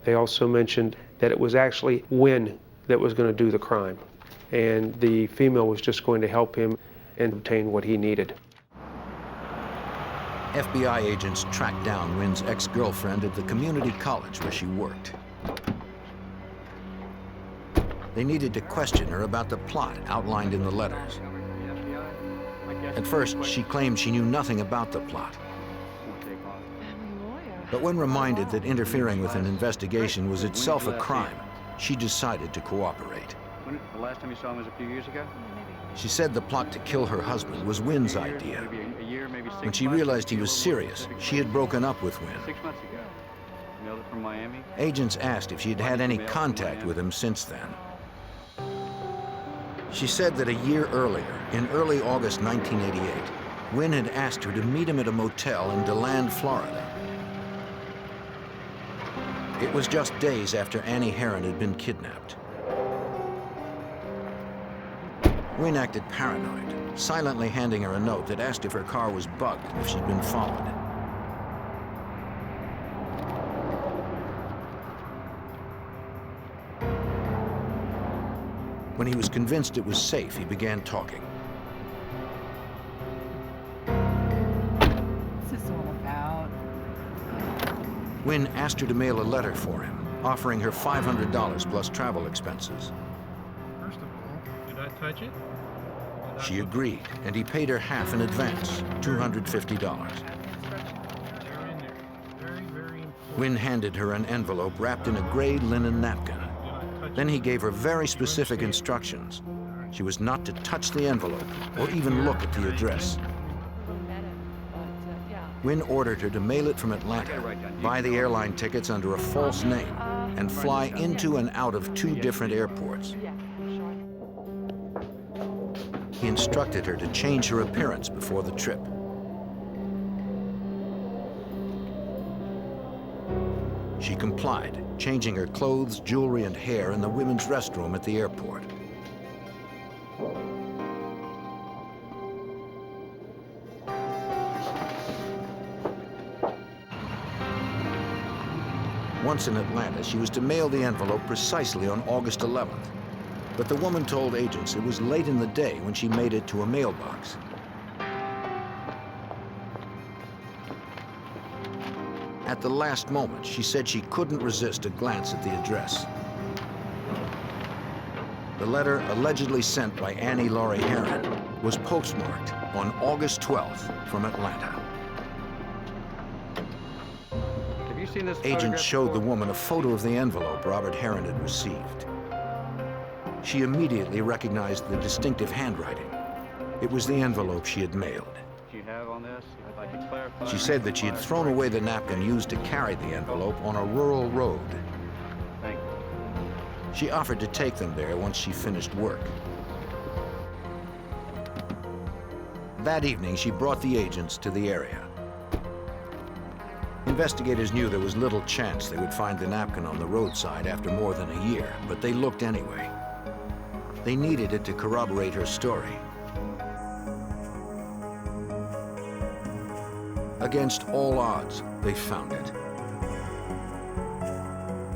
They also mentioned that it was actually Wynn that was going to do the crime, and the female was just going to help him and obtain what he needed. FBI agents tracked down Wynn's ex-girlfriend at the community college where she worked. They needed to question her about the plot outlined in the letters. At first, she claimed she knew nothing about the plot. But when reminded that interfering with an investigation was itself a crime, she decided to cooperate. The last time you saw him was a few years ago? She said the plot to kill her husband was Wynn's idea. When she realized he was serious, she had broken up with Wynn. 6 months ago. Mailed it from Miami. Agents asked if she had had any contact with him since then. She said that a year earlier, in early August 1988, Wynn had asked her to meet him at a motel in DeLand, Florida. It was just days after Annie Herron had been kidnapped. Wynn acted paranoid, silently handing her a note that asked if her car was bugged and if she'd been followed. When he was convinced it was safe, he began talking. What's this all about? Wynn asked her to mail a letter for him, offering her $500 plus travel expenses. First of all, did I touch it? She agreed, and he paid her half in advance, $250. Wynn handed her an envelope wrapped in a gray linen napkin. Then he gave her very specific instructions. She was not to touch the envelope or even look at the address. Wynn ordered her to mail it from Atlanta, buy the airline tickets under a false name, and fly into and out of 2 different airports. He instructed her to change her appearance before the trip. She complied, changing her clothes, jewelry, and hair in the women's restroom at the airport. Once in Atlanta, she was to mail the envelope precisely on August 11th. But the woman told agents it was late in the day when she made it to a mailbox. At the last moment, she said she couldn't resist a glance at the address. The letter, allegedly sent by Annie Laurie Herron, was postmarked on August 12th from Atlanta. Have you seen this Agents photograph showed the before? woman a photo of the envelope Robert Herron had received. She immediately recognized the distinctive handwriting. It was the envelope she had mailed. Do you have on this? If I could clarify. She said that she had thrown away the napkin used to carry the envelope on a rural road. Thank you. She offered to take them there once she finished work. That evening, she brought the agents to the area. Investigators knew there was little chance they would find the napkin on the roadside after more than a year, but they looked anyway. They needed it to corroborate her story. Against all odds, they found it.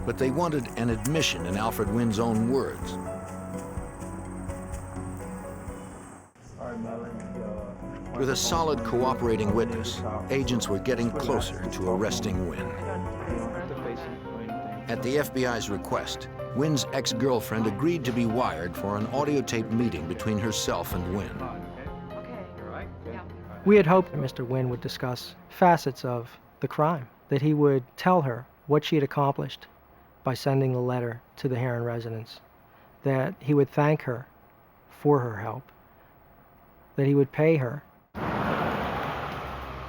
But they wanted an admission in Alfred Wynn's own words. With a solid cooperating witness, agents were getting closer to arresting Wynn. At the FBI's request, Wynn's ex-girlfriend agreed to be wired for an audio tape meeting between herself and Wynn. We had hoped that Mr. Wynn would discuss facets of the crime, that he would tell her what she had accomplished by sending the letter to the Herron residence, that he would thank her for her help, that he would pay her.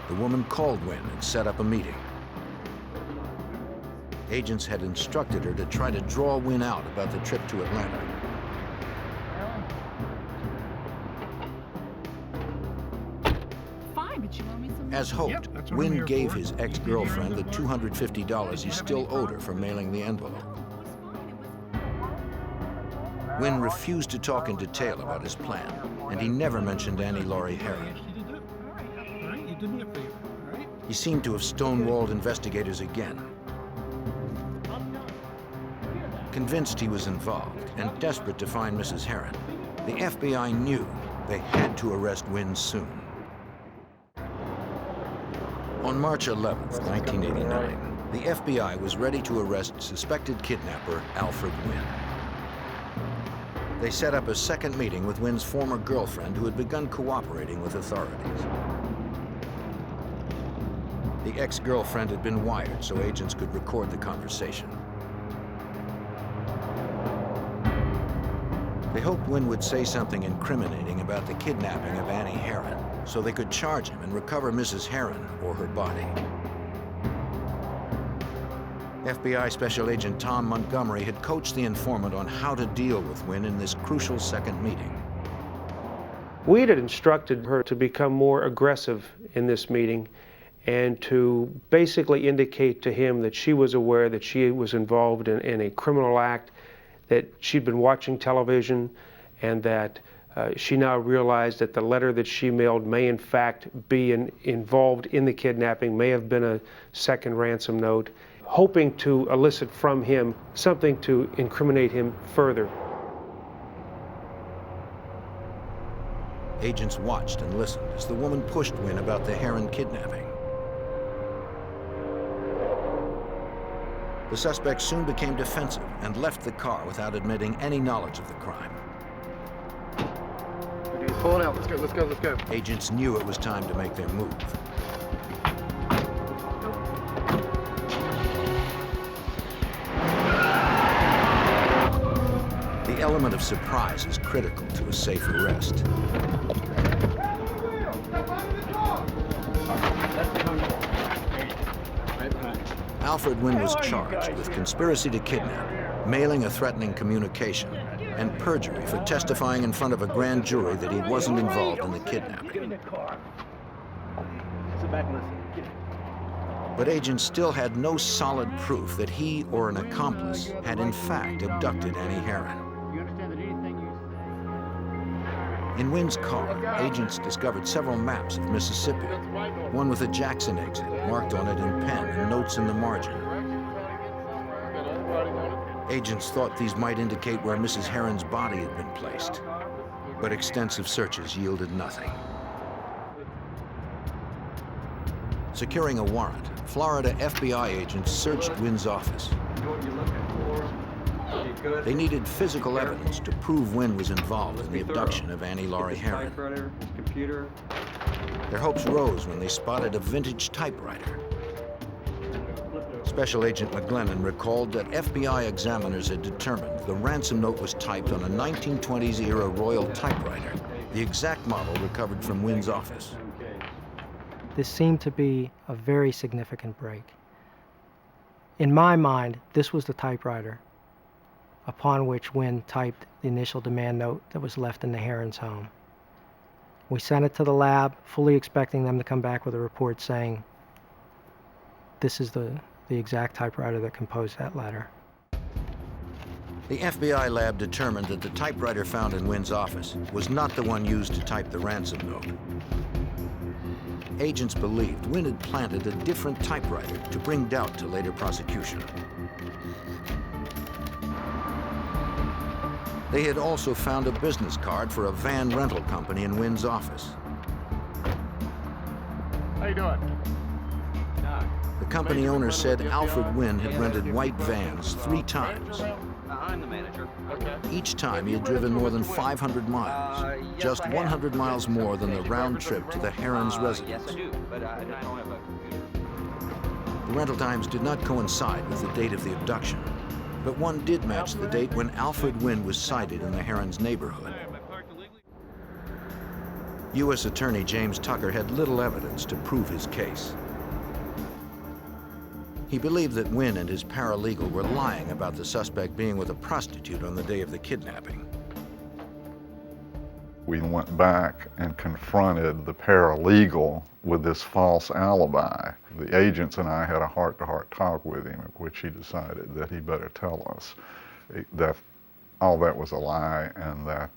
The woman called Wynn and set up a meeting. Agents had instructed her to try to draw Wynn out about the trip to Atlanta. As hoped, Wynn gave his ex-girlfriend the $250 he still owed her for mailing the envelope. Wynn refused to talk in detail about his plan, and he never mentioned Annie Laurie Herron. He seemed to have stonewalled investigators again. Convinced he was involved and desperate to find Mrs. Herron, the FBI knew they had to arrest Wynn soon. On March 11th, 1989, the FBI was ready to arrest suspected kidnapper Alfred Wynn. They set up a second meeting with Wynn's former girlfriend who had begun cooperating with authorities. The ex-girlfriend had been wired so agents could record the conversation. They hoped Wynn would say something incriminating about the kidnapping of Annie Herron, so they could charge him and recover Mrs. Herron or her body. FBI Special Agent Tom Montgomery had coached the informant on how to deal with Wynn in this crucial second meeting. We had instructed her to become more aggressive in this meeting and to basically indicate to him that she was aware that she was involved in a criminal act, that she'd been watching television, and that she now realized that the letter that she mailed may in fact be involved in the kidnapping, may have been a second ransom note, hoping to elicit from him something to incriminate him further. Agents watched and listened as the woman pushed Wynn about the Herron kidnapping. The suspect soon became defensive and left the car without admitting any knowledge of the crime. Pull it out. Let's go, let's go, let's go. Agents knew it was time to make their move. The element of surprise is critical to a safe arrest. Alfred Wynn was charged with conspiracy to kidnap, mailing a threatening communication, and perjury for testifying in front of a grand jury that he wasn't involved in the kidnapping. But agents still had no solid proof that he or an accomplice had in fact abducted Annie Herron. In Wynn's car, agents discovered several maps of Mississippi, one with a Jackson exit marked on it in pen and notes in the margin. Agents thought these might indicate where Mrs. Herron's body had been placed, but extensive searches yielded nothing. Securing a warrant, Florida FBI agents searched Wynn's office. They needed physical evidence to prove Wynn was involved in the abduction of Annie Laurie Herron. Their hopes rose when they spotted a vintage typewriter. Special Agent McGlennon recalled that FBI examiners had determined the ransom note was typed on a 1920s-era Royal typewriter, the exact model recovered from Wynn's office. This seemed to be a very significant break. In my mind, this was the typewriter upon which Wynn typed the initial demand note that was left in the Herron's home. We sent it to the lab, fully expecting them to come back with a report saying, this is the exact typewriter that composed that letter. The FBI lab determined that the typewriter found in Wynn's office was not the one used to type the ransom note. Agents believed Wynn had planted a different typewriter to bring doubt to later prosecution. They had also found a business card for a van rental company in Wynn's office. How you doing? The company owner said Alfred Wynn had rented white vans 3 times. I'm the manager. Okay. Each time he had driven more than 500 miles, just 100 miles more than the round trip to the Herron's residence. Yes, I do, but I don't have a computer. The rental times did not coincide with the date of the abduction, but one did match the date when Alfred Wynn was sighted in the Herron's neighborhood. U.S. Attorney James Tucker had little evidence to prove his case. He believed that Wynn and his paralegal were lying about the suspect being with a prostitute on the day of the kidnapping. We went back and confronted the paralegal with this false alibi. The agents and I had a heart-to-heart talk with him, at which he decided that he better tell us that all that was a lie, and that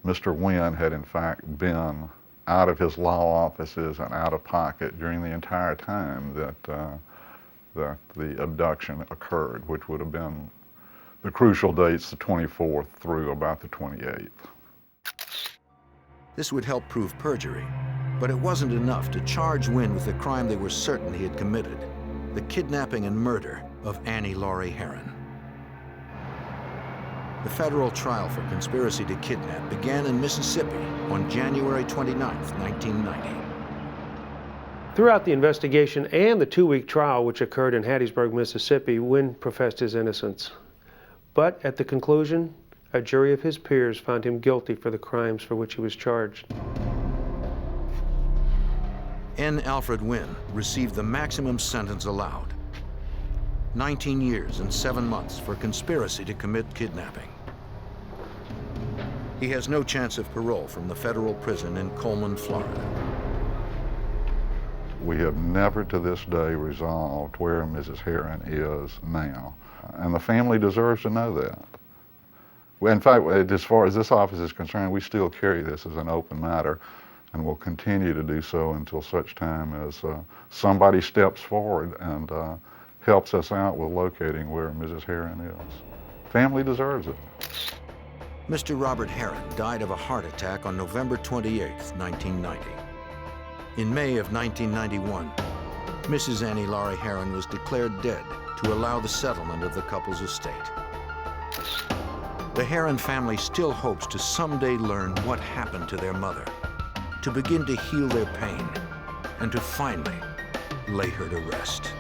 Mr. Wynn had in fact been out of his law offices and out of pocket during the entire time that the abduction occurred, which would have been the crucial dates, the 24th through about the 28th. This would help prove perjury, but it wasn't enough to charge Wynn with the crime they were certain he had committed, the kidnapping and murder of Annie Laurie Herron. The federal trial for conspiracy to kidnap began in Mississippi on January 29, 1990. Throughout the investigation and the 2-week trial, which occurred in Hattiesburg, Mississippi, Wynn professed his innocence. But at the conclusion, a jury of his peers found him guilty for the crimes for which he was charged. N. Alfred Wynn received the maximum sentence allowed: 19 years and 7 months for conspiracy to commit kidnapping. He has no chance of parole from the federal prison in Coleman, Florida. We have never to this day resolved where Mrs. Herron is now, and the family deserves to know that. In fact, as far as this office is concerned, we still carry this as an open matter, and will continue to do so until such time as somebody steps forward and helps us out with locating where Mrs. Herron is. Family deserves it. Mr. Robert Herron died of a heart attack on November 28, 1990. In May of 1991, Mrs. Annie Laurie Herron was declared dead to allow the settlement of the couple's estate. The Herron family still hopes to someday learn what happened to their mother, to begin to heal their pain, and to finally lay her to rest.